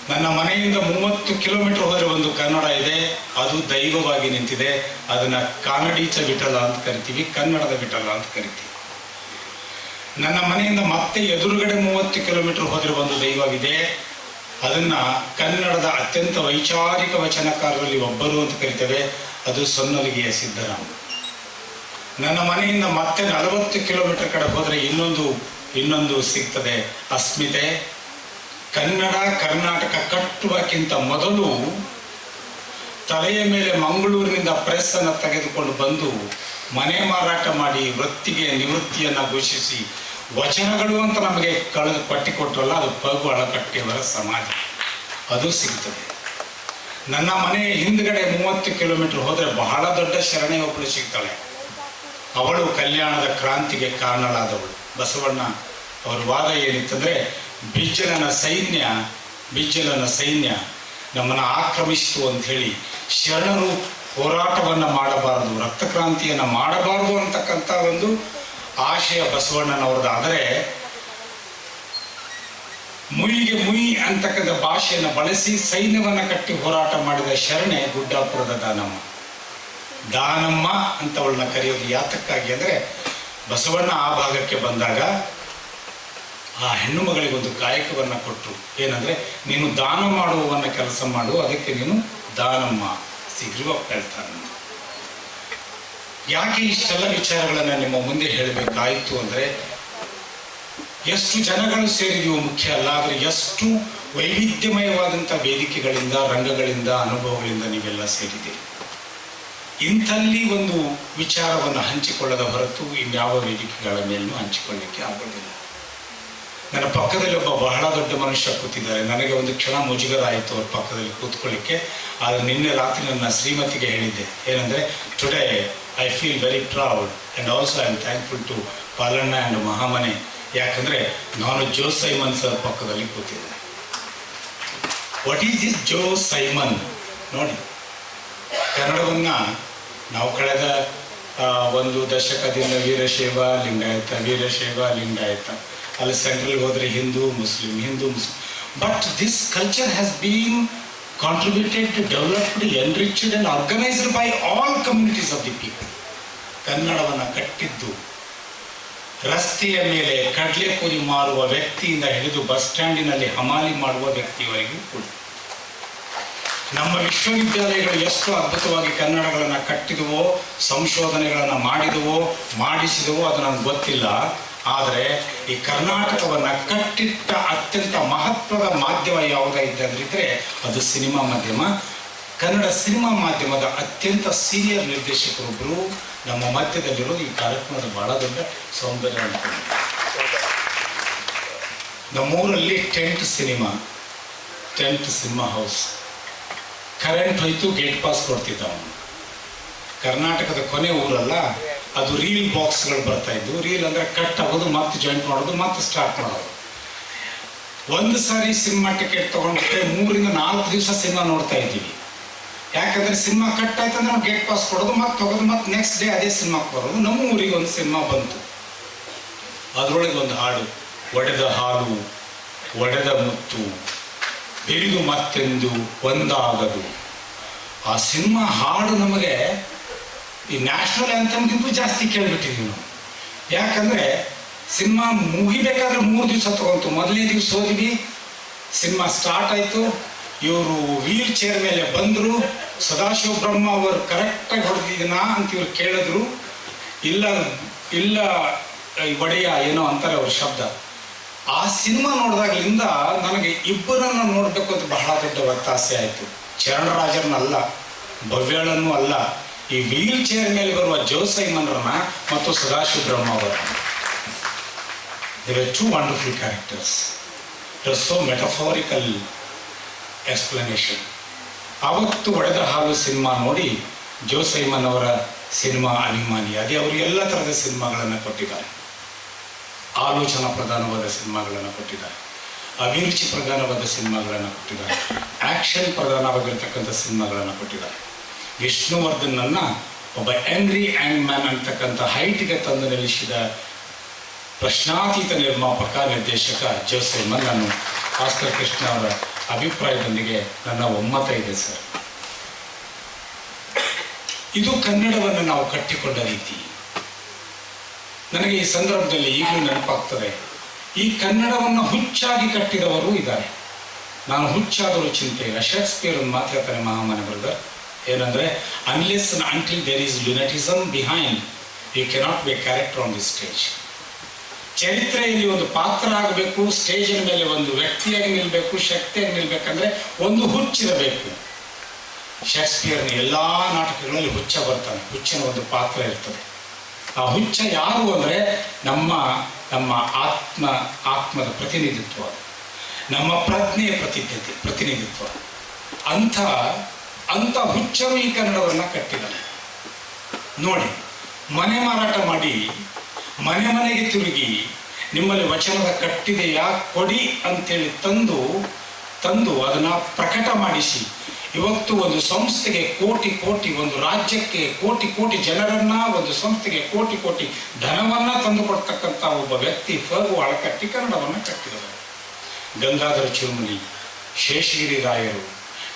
ನನ್ನ ಮನೆಯಿಂದ 30 ಕಿಲೋಮೀಟರ್ ಹೋದರೆ ಒಂದು ಕನ್ನಡ ಇದೆ, ಅದು ದೈವವಾಗಿ ನಿಂತಿದೆ. ಅದನ್ನು ಕಾನಡೀಚ ವಿಠಲ ಅಂತ ಕರಿತೀವಿ, ಕನ್ನಡದ ವಿಠಲ ಅಂತ ಕರಿತೀವಿ. ನನ್ನ ಮನೆಯಿಂದ ಮತ್ತೆ ಎದುರುಗಡೆ 30 ಕಿಲೋಮೀಟರ್ ಹೋದರೆ ಒಂದು ದೈವವಿದೆ, ಅದನ್ನು ಕನ್ನಡದ ಅತ್ಯಂತ ವೈಚಾರಿಕ ವಚನಕಾರರಲ್ಲಿ ಒಬ್ಬರು ಅಂತ ಕರಿತೇವೆ, ಅದು ಸೊನ್ನಲಗಿಯ ಸಿದ್ದರಾಮ. ನನ್ನ ಮನೆಯಿಂದ ಮತ್ತೆ 40 ಕಿಲೋಮೀಟರ್ ಕಡೆ ಹೋದರೆ ಇನ್ನೊಂದು ಸಿಗ್ತದೆ, ಅಸ್ಮಿತೆ. ಕನ್ನಡ ಕರ್ನಾಟಕ ಕಟ್ಟುವಕ್ಕಿಂತ ಮೊದಲು ತಲೆಯ ಮೇಲೆ ಮಂಗಳೂರಿನಿಂದ ಪ್ರೆಸ್ಸನ್ನು ತೆಗೆದುಕೊಂಡು ಬಂದು ಮನೆ ಮಾರಾಟ ಮಾಡಿ ವೃತ್ತಿಗೆ ನಿವೃತ್ತಿಯನ್ನು ಘೋಷಿಸಿ ವಚನಗಳು ಅಂತ ನಮಗೆ ಪಟ್ಟಿಕೊಟ್ರಲ್ಲ, ಅದು ಪಗು ಅಳಕಟ್ಟಿಯವರ ಸಮಾಧಿ, ಅದು ಸಿಗ್ತದೆ. ನನ್ನ ಮನೆಯ ಹಿಂದ್ಗಡೆ 30 ಕಿಲೋಮೀಟರ್ ಹೋದರೆ ಬಹಳ ದೊಡ್ಡ ಶರಣೆ ಒಬ್ಬಳು ಸಿಗ್ತಾಳೆ. ಅವಳು ಕಲ್ಯಾಣದ ಕ್ರಾಂತಿಗೆ ಕಾರಣಳಾದವಳು. ಬಸವಣ್ಣ ಅವರ ವಾದ ಏನಿತ್ತಂದರೆ, ಬಿಜ್ಜಲನ ಸೈನ್ಯ ನಮ್ಮನ್ನು ಆಕ್ರಮಿಸಿತು ಅಂಥೇಳಿ ಶರಣರು ಹೋರಾಟವನ್ನು ಮಾಡಬಾರದು, ರಕ್ತಕ್ರಾಂತಿಯನ್ನು ಮಾಡಬಾರದು ಅಂತಕ್ಕಂಥ ಒಂದು ಆಶಯ ಬಸವಣ್ಣನವ್ರದ್ದು. ಆದರೆ ಮುಯಿಗೆ ಮುಯಿ ಅಂತಕ್ಕಂಥ ಭಾಷೆಯನ್ನು ಬಳಸಿ ಸೈನ್ಯವನ್ನು ಕಟ್ಟಿ ಹೋರಾಟ ಮಾಡಿದ ಶರಣೆ ಗುಡ್ಡಾಪುರದ ದಾನಮ್ಮ ಅಂತವಳನ್ನ ಕರೆಯೋದು ಯಾತಕ್ಕಾಗಿ ಅಂದರೆ, ಬಸವಣ್ಣ ಆ ಭಾಗಕ್ಕೆ ಬಂದಾಗ ಆ ಹೆಣ್ಣು ಮಗಳಿಗೊಂದು ಕಾಯಕವನ್ನು ಕೊಟ್ಟರು. ಏನಂದರೆ, ನೀನು ದಾನ ಮಾಡುವವನ್ನ ಕೆಲಸ ಮಾಡು, ಅದಕ್ಕೆ ನೀನು ದಾನಮ್ಮ ಸಿಗ್ರಿವ ಹೇಳ್ತಾನೆ. ಯಾಕೆ ಇಷ್ಟೆಲ್ಲ ವಿಚಾರಗಳನ್ನು ನಿಮ್ಮ ಮುಂದೆ ಹೇಳಬೇಕಾಯಿತು ಅಂದರೆ, ಎಷ್ಟು ಜನಗಳು ಸೇರಿದೆಯೋ ಮುಖ್ಯ ಅಲ್ಲ, ಆದರೆ ಎಷ್ಟು ವೈವಿಧ್ಯಮಯವಾದಂಥ ವೇದಿಕೆಗಳಿಂದ, ರಂಗಗಳಿಂದ, ಅನುಭವಗಳಿಂದ ನೀವೆಲ್ಲ ಸೇರಿದ್ದೀರಿ. ಇಂಥಲ್ಲಿ ಒಂದು ವಿಚಾರವನ್ನು ಹಂಚಿಕೊಳ್ಳದ ಹೊರತು ಇನ್ಯಾವ ವೇದಿಕೆಗಳ ಮೇಲೂ ಹಂಚಿಕೊಳ್ಳಲಿಕ್ಕೆ ಆಗೋದಿಲ್ಲ. ನನ್ನ ಪಕ್ಕದಲ್ಲಿ ಒಬ್ಬ ಬಹಳ ದೊಡ್ಡ ಮನುಷ್ಯ ಕೂತಿದ್ದಾರೆ. ನನಗೆ ಒಂದು ಕ್ಷಣ ಮುಜುಗರ ಆಯಿತು ಅವ್ರ ಪಕ್ಕದಲ್ಲಿ ಕೂತ್ಕೊಳ್ಳಿಕ್ಕೆ. ಆದರೆ ನಿನ್ನೆ ರಾತ್ರಿ ನನ್ನ ಶ್ರೀಮತಿಗೆ ಹೇಳಿದ್ದೆ, ಏನಂದರೆ, today I feel very proud and also I am thankful to Palanna and Mahamane. ಯಾಕಂದರೆ ನಾನು ಜೋ ಸೈಮನ್ ಸರ್ ಪಕ್ಕದಲ್ಲಿ ಕೂತಿದ್ದೇನೆ. What is this Jo Simon? ನೋಡಿ, ಕನ್ನಡವನ್ನು ನಾವು ಕಳೆದ ಒಂದು ದಶಕದಿಂದ ವೀರಶೈವ ಲಿಂಗಾಯತ, ಅಲ್ಲಿ ಸೆಂಟ್ರಲ್ಗೆ ಹೋದರೆ Hindu Muslim. But this culture has been contributed, developed, enriched and organised by all communities of the people. ಕನ್ನಡವನ್ನು ಕಟ್ಟಿದ್ದು ರಸ್ತೆಯ ಮೇಲೆ ಕಡಲೆಪುರಿ ಮಾರುವ ವ್ಯಕ್ತಿಯಿಂದ ಹಿಡಿದು ಬಸ್ ಸ್ಟ್ಯಾಂಡಿನಲ್ಲಿ ಹಮಾಲಿ ಮಾಡುವ ವ್ಯಕ್ತಿಯವರೆಗೂ ಕೂಡ. ನಮ್ಮ ವಿಶ್ವವಿದ್ಯಾಲಯಗಳು ಎಷ್ಟು ಅದ್ಭುತವಾಗಿ ಕನ್ನಡಗಳನ್ನು ಕಟ್ಟಿದವೋ, ಸಂಶೋಧನೆಗಳನ್ನು ಮಾಡಿಸಿದವೋ ಅದು ನನಗೆ ಗೊತ್ತಿಲ್ಲ. ಆದರೆ ಈ ಕರ್ನಾಟಕವನ್ನು ಕಟ್ಟಿಟ್ಟ ಅತ್ಯಂತ ಮಹತ್ವದ ಮಾಧ್ಯಮ ಯಾವುದಾಗಿದ್ದರೆ ಅದು ಸಿನಿಮಾ ಮಾಧ್ಯಮ. ಕನ್ನಡ ಸಿನಿಮಾ ಮಾಧ್ಯಮದ ಅತ್ಯಂತ ಸೀನಿಯರ್ ನಿರ್ದೇಶಕರೊಬ್ಬರು ನಮ್ಮ ಮಧ್ಯದಲ್ಲಿರೋದು ಈ ಕಾರ್ಯಕ್ರಮದ ಬಹಳ ದೊಡ್ಡ ಸೌಂದರ್ಯ ಅನ್ಕೊಂಡು. ನಮ್ಮೂರಲ್ಲಿ ಟೆಂಟ್ ಸಿನಿಮಾ ಹೌಸ್. ಕರೆಂಟ್ ಹೋಯ್ತು, ಗೇಟ್ ಪಾಸ್ ಕೊಡ್ತಿದ್ದ ಅವನು. ಕರ್ನಾಟಕದ ಕೊನೆ ಊರಲ್ಲ, ಅದು ರೀಲ್ ಬಾಕ್ಸ್ಗಳು ಬರ್ತಾ ಇದ್ವು. ರೀಲ್ ಅಂದರೆ ಕಟ್ ಆಗೋದು, ಮತ್ತೆ ಜಾಯಿಂಟ್ ಮಾಡೋದು, ಮತ್ತೆ ಸ್ಟಾರ್ಟ್ ಮಾಡೋದು. ಒಂದು ಸಾರಿ ಸಿನಿಮಾ ಟಿಕೆಟ್ ತೊಗೊಂಡ್ರೆ 3 ರಿಂದ 4 ದಿವಸ ಸಿನಿಮಾ ನೋಡ್ತಾ ಇದ್ದೀವಿ. ಯಾಕಂದರೆ ಸಿನಿಮಾ ಕಟ್ ಆಯ್ತು ಅಂದ್ರೆ ನಾವು ಗೇಟ್ ಪಾಸ್ ಕೊಡೋದು, ಮತ್ತೆ ಹೋಗೋದು, ಮತ್ತೆ ನೆಕ್ಸ್ಟ್ ಡೇ ಅದೇ ಸಿನಿಮಾಕ್ಕೆ ಬರೋದು. ನಮ್ಮ ಊರಿಗೆ ಒಂದು ಸಿನಿಮಾ ಬಂತು, ಅದರೊಳಗೆ ಒಂದು ಹಾಡು, ಒಡೆದ ಹಾಲು ಒಡೆದ ಮುತ್ತು ಬೆರಿದು ಮತ್ತೆಂದು ಒಂದಾಗದು. ಆ ಸಿನಿಮಾ ಹಾಡು ನಮಗೆ ಈ ನ್ಯಾಷನಲ್ ಆ್ಯಂಥಮ್ಗಿಂತೂ ಜಾಸ್ತಿ ಕೇಳಿಬಿಟ್ಟಿದ್ವಿ ನಾವು. ಯಾಕಂದರೆ ಸಿನಿಮಾ ಮುಗಿಬೇಕಾದ್ರೆ 3 ದಿವಸ ತಗೊಂತು. ಮೊದಲನೇ ದಿವಸ ಹೋದ್ವಿ, ಸಿನಿಮಾ ಸ್ಟಾರ್ಟ್ ಆಯಿತು, ಇವರು ವೀಲ್ ಚೇರ್ ಮೇಲೆ ಬಂದರು. ಸದಾಶಿವ ಬ್ರಹ್ಮ ಅವರು ಕರೆಕ್ಟಾಗಿ ಹೊಡೆದಿದ್ದೀನಾ ಅಂತ ಇವ್ರು ಕೇಳಿದ್ರು. ಇಲ್ಲ ಇಲ್ಲ ಒಡೆಯ ಏನೋ ಅಂತಾರೆ ಅವ್ರ ಶಬ್ದ. ಆ ಸಿನಿಮಾ ನೋಡಿದಾಗಲಿಂದ ನನಗೆ ಇಬ್ಬರನ್ನು ನೋಡಬೇಕು ಅಂತ ಬಹಳ ದೊಡ್ಡ ಒತ್ತಾಸೆ ಆಯಿತು. ಚರಣರಾಜರನ್ನಲ್ಲ, ಭವ್ಯಾಳನ್ನೂ ಅಲ್ಲ, ಈ ವೀಲ್ ಚೇರ್ ಮೇಲೆ ಬರುವ ಜೋಸೈಮನ್ರನ್ನ ಮತ್ತು ಸದಾಶಿವ ಬ್ರಹ್ಮ ಅವರನ್ನು. They were two wonderful characters. It was so metaphorical explanation. ಆವತ್ತು ಒಡೆದ ಹಾಲು ಸಿನಿಮಾ ನೋಡಿ ಜೋಸೈಮನ್ ಅವರ ಸಿನಿಮಾ ಅನಿಮಾನಿ, ಅದೇ ಅವರು ಎಲ್ಲ ಥರದ ಸಿನಿಮಾಗಳನ್ನು ಕೊಟ್ಟಿದ್ದಾರೆ. ಆಲೋಚನಾ ಪ್ರಧಾನವಾದ ಸಿನಿಮಾಗಳನ್ನು ಕೊಟ್ಟಿದ್ದಾರೆ, ಅಭಿರುಚಿ ಪ್ರಧಾನವಾದ ಸಿನಿಮಾಗಳನ್ನು ಕೊಟ್ಟಿದ್ದಾರೆ, ಆ್ಯಕ್ಷನ್ ಪ್ರಧಾನವಾಗಿರ್ತಕ್ಕಂಥ ಸಿನಿಮಾಗಳನ್ನು ಕೊಟ್ಟಿದ್ದಾರೆ. ವಿಷ್ಣುವರ್ಧನನ್ನು ಒಬ್ಬ ಆಂಗ್ರಿ ಆ್ಯಂಡ್ ಮ್ಯಾನ್ ಅಂತಕ್ಕಂಥ ಹೈಟಿಗೆ ತಂದು ನಿಲ್ಲಿಸಿದ ಪ್ರಶ್ನಾತೀತ ನಿರ್ಮಾಪಕ ನಿರ್ದೇಶಕ ಜೋಸೈಮನ್. ನಾನು ಆಸ್ಕರ್ ಕೃಷ್ಣ ಅವರ ಅಭಿಪ್ರಾಯದೊಂದಿಗೆ ನನ್ನ ಒಮ್ಮತ ಇದೆ ಸರ್. ಇದು ಕನ್ನಡವನ್ನು ನಾವು ಕಟ್ಟಿಕೊಂಡ ರೀತಿ. ನನಗೆ ಈ ಸಂದರ್ಭದಲ್ಲಿ ಈಗಲೂ ನೆನಪಾಗ್ತದೆ, ಈ ಕನ್ನಡವನ್ನು ಹುಚ್ಚಾಗಿ ಕಟ್ಟಿದವರು ಇದ್ದಾರೆ. ನಾನು ಹುಚ್ಚಾದರೂ ಚಿಂತೆ ಇಲ್ಲ. ಶೇಕ್ಸ್ಪಿಯರ್ ಒಂದು ಮಾತು ಹೇಳ್ತಾನೆ, ಮಹಾಮನೆ ಬ್ರದರ್, ಏನಂದರೆ unless until there is lunaticism behind you cannot be a character on the stage. ಚರಿತ್ರೆಯಲ್ಲಿ ಒಂದು ಪಾತ್ರ ಆಗಬೇಕು, ಸ್ಟೇಜಿನ ಮೇಲೆ ಒಂದು ವ್ಯಕ್ತಿಯಾಗಿ ನಿಲ್ಲಬೇಕು, ಶಕ್ತಿಯಾಗಿ ನಿಲ್ಲಬೇಕಂದ್ರೆ ಒಂದು ಹುಚ್ಚಿರಬೇಕು. ಶೇಕ್ಸ್ಪಿಯರ್ನ ಎಲ್ಲ ನಾಟಕಗಳಲ್ಲಿ ಹುಚ್ಚ ಬರ್ತಾನೆ, ಹುಚ್ಚಿನ ಒಂದು ಪಾತ್ರ ಇರ್ತದೆ. ಆ ಹುಚ್ಚ ಯಾರು ಅಂದರೆ ನಮ್ಮ ನಮ್ಮ ಆತ್ಮದ ಪ್ರತಿನಿಧಿತ್ವ, ನಮ್ಮ ಪ್ರಜ್ಞೆಯ ಪ್ರತಿನಿಧಿತ್ವ. ಅಂಥ ಹುಚ್ಚರು ಈ ಕನ್ನಡವನ್ನು ಕಟ್ಟಿದ್ದಾರೆ. ನೋಡಿ, ಮನೆ ಮಾರಾಟ ಮಾಡಿ ಮನೆ ಮನೆಗೆ ತಿರುಗಿ ನಿಮ್ಮಲ್ಲಿ ವಚನದ ಕಟ್ಟಿದೆಯಾ ಕೊಡಿ ಅಂತೇಳಿ ತಂದು ಅದನ್ನು ಪ್ರಕಟ ಮಾಡಿಸಿ ಇವತ್ತು ಒಂದು ಸಂಸ್ಥೆಗೆ ಕೋಟಿ ಒಂದು ರಾಜ್ಯಕ್ಕೆ ಕೋಟಿ ಜನರನ್ನ, ಒಂದು ಸಂಸ್ಥೆಗೆ ಕೋಟಿ ಧನವನ್ನ ತಂದು ಕೊಡ್ತಕ್ಕಂಥ ಒಬ್ಬ ವ್ಯಕ್ತಿ ಫಗು ಅಳಕಟ್ಟಿ ಕನ್ನಡವನ್ನು ಕಟ್ಟಿದರು. ಗಂಗಾಧರ ಚಿರುಮುನಿ, ಶೇಷಗಿರಿ ರಾಯರು,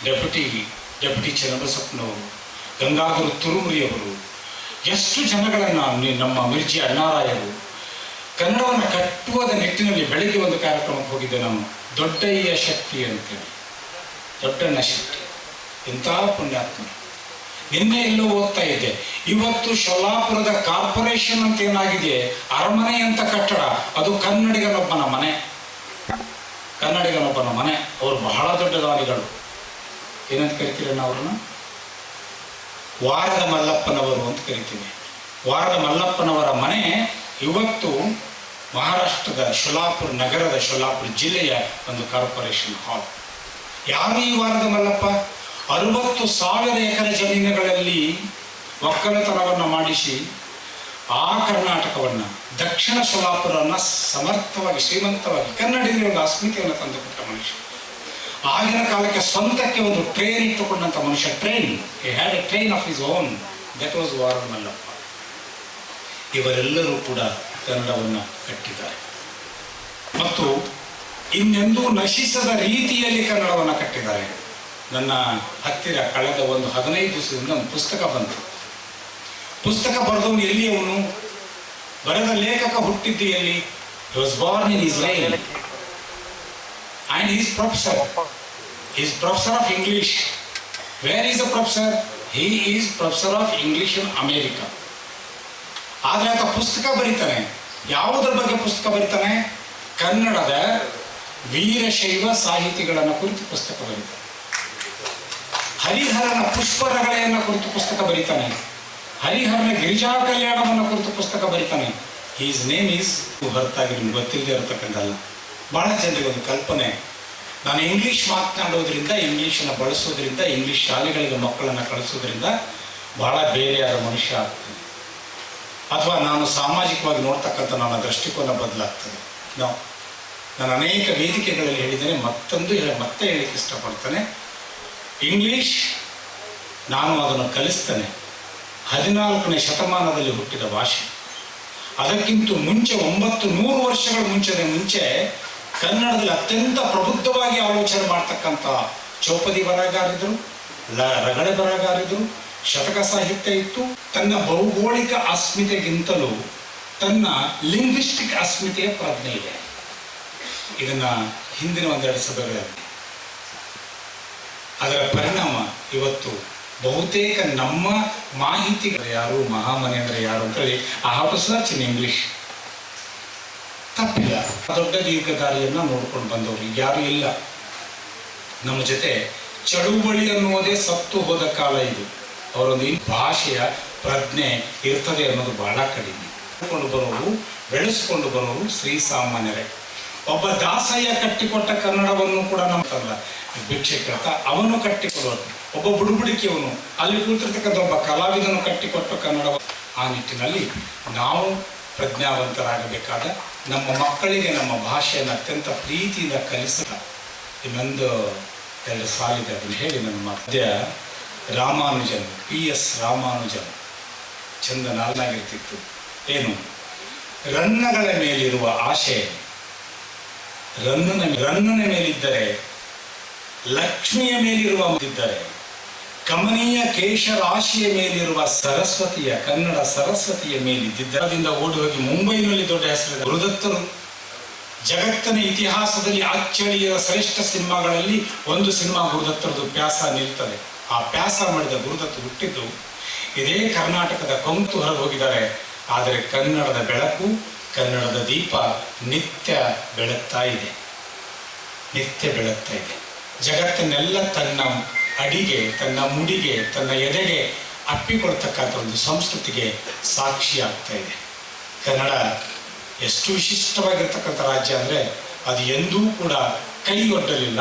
ಡೆಪ್ಯುಟಿ ಚನ್ನಬಸಪ್ಪನವರು, ಗಂಗಾಧರ ತುರುಮುರಿಯವರು, ಎಷ್ಟು ಜನಗಳನ್ನು, ನಮ್ಮ ಮಿರ್ಜಿ ಅಣ್ಣಾರಾಯರು ಕನ್ನಡವನ್ನು ಕಟ್ಟುವುದ ನಿಟ್ಟಿನಲ್ಲಿ ಬೆಳಗ್ಗೆ ಒಂದು ಕಾರ್ಯಕ್ರಮಕ್ಕೆ ಹೋಗಿದ್ದೆ ನಾನು, ದೊಡ್ಡಯ್ಯ ಶಕ್ತಿ ಅಂತೇಳಿ. ದೊಡ್ಡಣ್ಣ ಶಕ್ತಿ ಎಂಥ ಪುಣ್ಯಾತ್ಮ. ನಿನ್ನೆ ಎಲ್ಲೋ ಓದ್ತಾ ಇದ್ದೆ, ಇವತ್ತು ಶೋಲಾಪುರದ ಕಾರ್ಪೊರೇಷನ್ ಅಂತ ಏನಾಗಿದೆ, ಅರಮನೆ ಅಂತ ಕಟ್ಟಡ, ಅದು ಕನ್ನಡಿಗನೊಬ್ಬನ ಮನೆ. ಅವರು ಬಹಳ ದೊಡ್ಡ ದಾನಿಗಳು. ಏನಂತ ಕರಿತೀರ ನಾವು ಅವ್ರನ್ನ? ವಾರದ ಮಲ್ಲಪ್ಪನವರು ಅಂತ ಕರಿತೀವಿ. ವಾರದ ಮಲ್ಲಪ್ಪನವರ ಮನೆ ಇವತ್ತು ಮಹಾರಾಷ್ಟ್ರದ ನಗರದ ಶೋಲಾಪುರ ಜಿಲ್ಲೆಯ ಒಂದು ಕಾರ್ಪೊರೇಷನ್ ಹಾಲ್. ಯಾರು ಈ ವಾರದ ಮಲ್ಲಪ್ಪ? 60,000 ಎಕರೆ ಜಮೀನುಗಳಲ್ಲಿ ಒಕ್ಕಲತನವನ್ನು ಮಾಡಿಸಿ ಆ ಕರ್ನಾಟಕವನ್ನು, ದಕ್ಷಿಣ ಶೋಲಾಪುರವನ್ನು ಸಮರ್ಥವಾಗಿ, ಶ್ರೀಮಂತವಾಗಿ, ಕನ್ನಡಿಗರಿಗೆ ಒಂದು ಅಸ್ಮಿತೆಯನ್ನು ತಂದುಕೊಟ್ಟ ಮನುಷ್ಯ. ಆಗಿನ ಕಾಲಕ್ಕೆ ಸ್ವಂತಕ್ಕೆ ಒಂದು ಟ್ರೈನ್ ಇಟ್ಟುಕೊಂಡಂಥ ಮನುಷ್ಯ. he had a train of his own. that was ವಾರದ ಮಲ್ಲಪ್ಪ. ಇವರೆಲ್ಲರೂ ಕೂಡ ಕನ್ನಡವನ್ನು ಕಟ್ಟಿದ್ದಾರೆ ಮತ್ತು ಇನ್ನೆಂದೂ ನಶಿಸದ ರೀತಿಯಲ್ಲಿ ಕನ್ನಡವನ್ನು ಕಟ್ಟಿದ್ದಾರೆ. ನನ್ನ ಹತ್ತಿರ ಕಳೆದ ಒಂದು 15 ದಿವಸದಿಂದ ಒಂದು ಪುಸ್ತಕ ಬಂತು. ಪುಸ್ತಕ ಬರೆದವನು ಎಲ್ಲಿ? ಅವನು ಬರೆದ ಲೇಖಕ ಹುಟ್ಟಿದ್ದು ಎಲ್ಲಿ? he was born in Israel and he is professor. He is professor of English. Where is the professor? He is professor of English in America. ಆದರೆ ಆತ ಪುಸ್ತಕ ಬರೀತಾನೆ. ಯಾವುದರ ಬಗ್ಗೆ ಪುಸ್ತಕ ಬರೀತಾನೆ? ಕನ್ನಡದ ವೀರಶೈವ ಸಾಹಿತಿಗಳನ್ನು ಕುರಿತು ಪುಸ್ತಕ ಬರೀತಾನೆ. ಹರಿಹರನ ಪುಷ್ಪರಗಳೆಯನ್ನು ಕುರಿತು ಪುಸ್ತಕ ಬರೀತಾನೆ. ಹರಿಹರನ ಗಿರಿಜಾ ಕಲ್ಯಾಣವನ್ನು ಕುರಿತು ಪುಸ್ತಕ ಬರೀತಾನೆ. ಹೀಸ್ ನೇಮ್ ಈಸ್ ಹೊರತಾಗಿ ನಿಮ್ಗೆ ಗೊತ್ತಿಲ್ಲದೆ ಇರತಕ್ಕಂಥಲ್ಲ. ಭಾಳ ಜನರಿಗೆ ಒಂದು ಕಲ್ಪನೆ, ನಾನು ಇಂಗ್ಲೀಷ್ ಮಾತನಾಡೋದ್ರಿಂದ, ಇಂಗ್ಲೀಷನ್ನು ಬಳಸೋದ್ರಿಂದ, ಇಂಗ್ಲೀಷ್ ಶಾಲೆಗಳಿಗೆ ಮಕ್ಕಳನ್ನು ಕಳಿಸೋದ್ರಿಂದ ಭಾಳ ಬೇರೆಯಾದ ಮನುಷ್ಯ ಆಗ್ತಾನೆ. ಅಥವಾ ನಾನು ಸಾಮಾಜಿಕವಾಗಿ ನೋಡ್ತಕ್ಕಂಥ ನನ್ನ ದೃಷ್ಟಿಕೋನ ಬದಲಾಗ್ತದೆ. ನಾನು ಅನೇಕ ವೇದಿಕೆಗಳಲ್ಲಿ ಹೇಳಿದ್ದೇನೆ, ಮತ್ತೆ ಹೇಳಲಿಕ್ಕೆ ಇಷ್ಟಪಡ್ತೇನೆ. ಇಂಗ್ಲೀಷ್ ನಾನು ಅದನ್ನು ಕಲಿಸ್ತೇನೆ. 14ನೇ ಶತಮಾನದಲ್ಲಿ ಹುಟ್ಟಿದ ಭಾಷೆ. ಅದಕ್ಕಿಂತ ಮುಂಚೆ 900 ವರ್ಷಗಳ ಮುಂಚೆ ಕನ್ನಡದಲ್ಲಿ ಅತ್ಯಂತ ಪ್ರಬುದ್ಧವಾಗಿ ಆಲೋಚನೆ ಮಾಡ್ತಕ್ಕಂಥ ಚೌಪದಿ ಬರಹಗಾರಿದ್ರು, ರಗಳೆ ಬರಹಗಾರಿದ್ರು, ಶತಕ ಸಾಹಿತ್ಯ ಇತ್ತು. ತನ್ನ ಭೌಗೋಳಿಕ ಅಸ್ಮಿತೆಗಿಂತಲೂ ತನ್ನ ಲಿಂಗ್ವಿಸ್ಟಿಕ್ ಅಸ್ಮಿತೆಯ ಪ್ರಜ್ಞೆ ಇದೆ. ಇದನ್ನ ಹಿಂದಿನ 1-2 ಸಭೆಗಳಲ್ಲಿ ಅದರ ಪರಿಣಾಮ ಇವತ್ತು ಬಹುತೇಕ ನಮ್ಮ ಮಾಹಿತಿಗಳು ಯಾರು, ಮಹಾಮನೆ ಅಂದರೆ ಯಾರು ಅಂತೇಳಿ I have to search in English. ತಪ್ಪಿಲ್ಲ. ದೊಡ್ಡ ದೀರ್ಘದಾರಿಯನ್ನು ನೋಡ್ಕೊಂಡು ಬಂದವರು ಯಾರು ಇಲ್ಲ ನಮ್ಮ ಜೊತೆ. ಚಳುವಳಿ ಅನ್ನುವುದೇ ಸತ್ತು ಹೋದ ಕಾಲ ಇದು. ಅವರೊಂದು ಭಾಷೆಯ ಪ್ರಜ್ಞೆ ಇರ್ತದೆ ಅನ್ನೋದು ಬಹಳ ಕಡಿಮೆ. ಬೆಳೆಸ್ಕೊಂಡು ಬರೋರು ಶ್ರೀಸಾಮಾನ್ಯರೇ. ಒಬ್ಬ ದಾಸಯ್ಯ ಕಟ್ಟಿಕೊಟ್ಟ ಕನ್ನಡವನ್ನು ಕೂಡ ನಮ್ಮಲ್ಲ ಭಿಕ್ಷೆ ಕೇಳ್ತಾ ಅವನು ಕಟ್ಟಿಕೊಡೋದು. ಒಬ್ಬ ಬುಡುಬುಡಿಕೆಯವನು ಅಲ್ಲಿ ಕೂತಿರ್ತಕ್ಕಂಥ ಒಬ್ಬ ಕಲಾವಿದನು ಕಟ್ಟಿಕೊಟ್ಟ ಕನ್ನಡ. ಆ ನಿಟ್ಟಿನಲ್ಲಿ ನಾವು ಪ್ರಜ್ಞಾವಂತರಾಗಬೇಕಾದ, ನಮ್ಮ ಮಕ್ಕಳಿಗೆ ನಮ್ಮ ಭಾಷೆಯನ್ನು ಅತ್ಯಂತ ಪ್ರೀತಿಯಿಂದ ಕಲಿಸಿದ ಇನ್ನೊಂದು 2 ಸಾಲಿದೆ, ಅದನ್ನು ಹೇಳಿ ನನ್ನ ಮಧ್ಯ ರಾಮಾನುಜನ್, PS ರಾಮಾನುಜನ್ ಚಂದ ನಾಲ್ನಾಗಿರ್ತಿತ್ತು. ಏನು? ರನ್ನಗಳ ಮೇಲಿರುವ ಆಶೆ ರನ್ನನ ಮೇಲಿದ್ದರೆ, ಲಕ್ಷ್ಮಿಯ ಮೇಲಿರುವ ಇದ್ದರೆ, ಕಮನೀಯ ಕೇಶರಾಶಿಯ ಮೇಲಿರುವ ಸರಸ್ವತಿಯ, ಕನ್ನಡ ಸರಸ್ವತಿಯ ಮೇಲಿದ್ದರಿಂದ ಓಡಿ ಹೋಗಿ ಮುಂಬೈನಲ್ಲಿ ದೊಡ್ಡ ಹೆಸರಿದೆ ಗುರುದತ್ತರು. ಜಗತ್ತಿನ ಇತಿಹಾಸದಲ್ಲಿ ಅಚ್ಚಳಿಯ ಶ್ರೇಷ್ಠ ಸಿನಿಮಾಗಳಲ್ಲಿ ಒಂದು ಸಿನಿಮಾ ಗುರುದತ್ತರದು ಪ್ಯಾಸ ನಿಲ್ತದೆ. ಆ ಪ್ಯಾಸ ಮಾಡಿದ ಗುರುದತ್ತು ಹುಟ್ಟಿದ್ದು ಇದೇ ಕರ್ನಾಟಕದ ಕೊಂಕು ಹೊರಗೆ ಹೋಗಿದ್ದಾರೆ. ಆದರೆ ಕನ್ನಡದ ಬೆಳಕು, ಕನ್ನಡದ ದೀಪ ನಿತ್ಯ ಬೆಳಗ್ತಾ ಇದೆ. ಜಗತ್ತನ್ನೆಲ್ಲ ತನ್ನ ಅಡಿಗೆ, ತನ್ನ ಮುಡಿಗೆ, ತನ್ನ ಎದೆಗೆ ಅಪ್ಪಿಕೊಳ್ತಕ್ಕಂಥ ಒಂದು ಸಂಸ್ಕೃತಿಗೆ ಸಾಕ್ಷಿಯಾಗ್ತಾ ಇದೆ. ಕನ್ನಡ ಎಷ್ಟು ವಿಶಿಷ್ಟವಾಗಿರ್ತಕ್ಕಂಥ ರಾಜ್ಯ ಅಂದರೆ ಅದು ಎಂದೂ ಕೂಡ ಕೈ ಒಡ್ಡಲಿಲ್ಲ.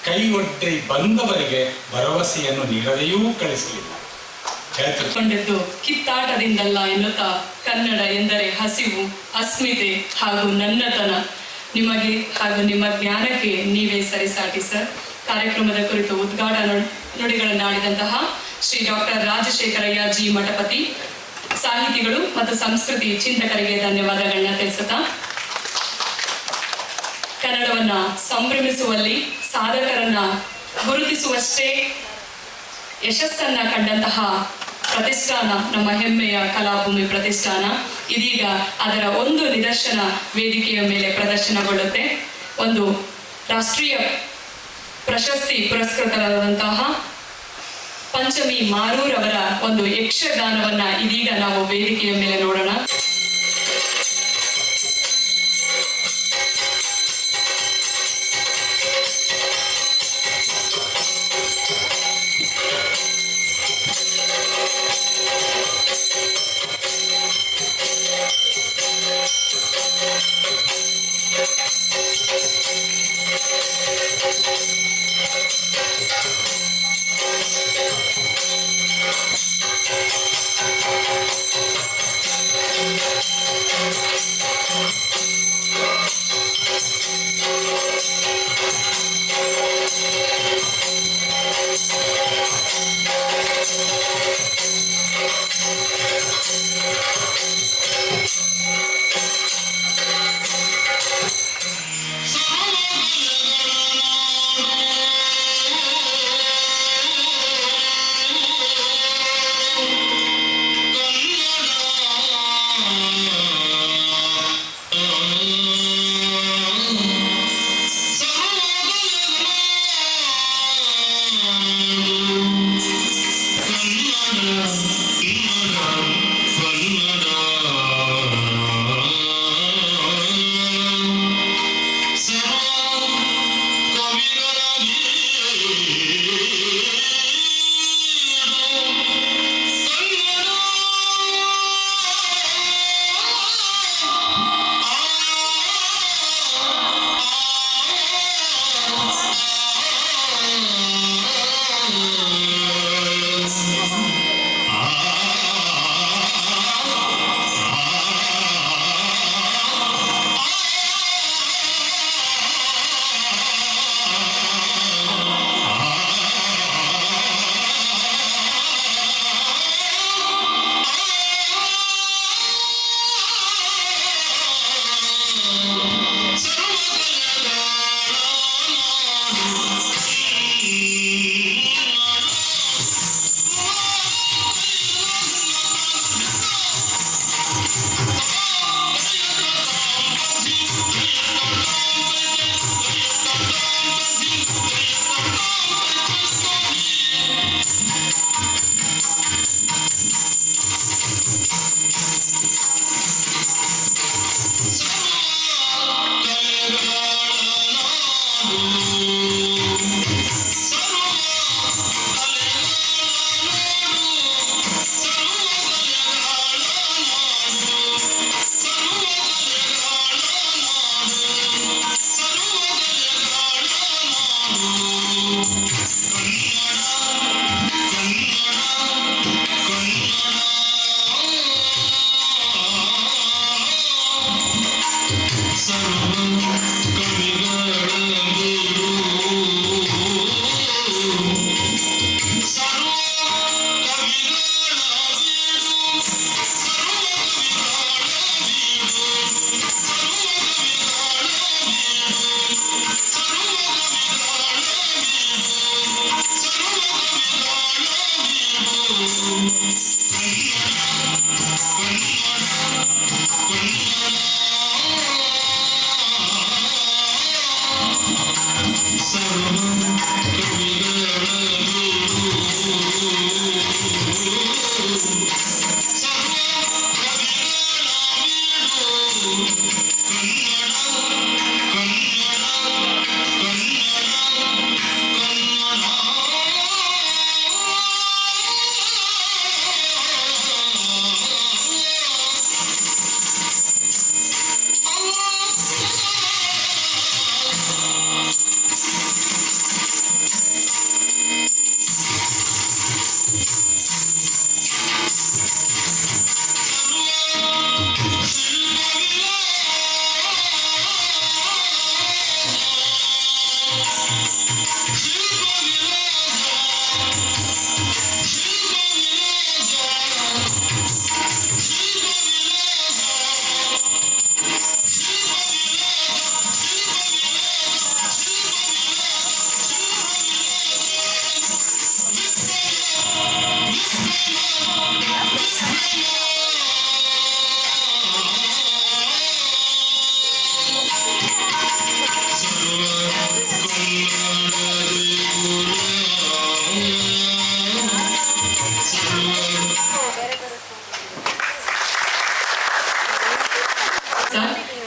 ಕೈ ಒಡ್ಡಿ ಬಂದವರಿಗೆ ಭರವಸೆಯನ್ನು ನೀಡದೆಯೂ ಕಳಿಸಲಿಲ್ಲ. ಕೊಂಡಿದ್ದು ಕಿತ್ತಾಟದಿಂದಲ್ಲ ಎನ್ನುತ್ತಾ ಕನ್ನಡ ಎಂದರೆ ಹಸಿವು, ಅಸ್ಮಿತೆ ಹಾಗೂ ನನ್ನತನ. ನಿಮಗೆ ಹಾಗೂ ನಿಮ್ಮ ಜ್ಞಾನಕ್ಕೆ ನೀವೇ ಸರಿಸಾಟಿ ಸರ್. ಕಾರ್ಯಕ್ರಮದ ಕುರಿತು ಉದ್ಘಾಟನಾ ನುಡಿಗಳನ್ನಾಡಿದಂತಹ ಶ್ರೀ ಡಾಕ್ಟರ್ ರಾಜಶೇಖರಯ್ಯ ಜಿ ಮಠಪತಿ, ಸಾಹಿತಿಗಳು ಮತ್ತು ಸಂಸ್ಕೃತಿ ಚಿಂತಕರಿಗೆ ಧನ್ಯವಾದಗಳನ್ನ ತಿಳಿಸುತ್ತಾ, ಕನ್ನಡವನ್ನ ಸಂಭ್ರಮಿಸುವಲ್ಲಿ ಸಾಧಕರನ್ನ ಗುರುತಿಸುವಷ್ಟೇ ಯಶಸ್ಸನ್ನ ಕಂಡಂತಹ ಪ್ರತಿಷ್ಠಾನ ನಮ್ಮ ಹೆಮ್ಮೆಯ ಕಲಾಭೂಮಿ ಪ್ರತಿಷ್ಠಾನ. ಇದೀಗ ಅದರ ಒಂದು ನಿದರ್ಶನ ವೇದಿಕೆಯ ಮೇಲೆ ಪ್ರದರ್ಶನಗೊಳ್ಳುತ್ತೆ. ಒಂದು ರಾಷ್ಟ್ರೀಯ ಪ್ರಶಸ್ತಿ ಪುರಸ್ಕೃತರಾದಂತಹ ಪಂಚಮಿ ಮಾರೂರವರ ಒಂದು ಯಕ್ಷಗಾನವನ್ನ ಇದೀಗ ನಾವು ವೇದಿಕೆಯ ಮೇಲೆ ನೋಡೋಣ.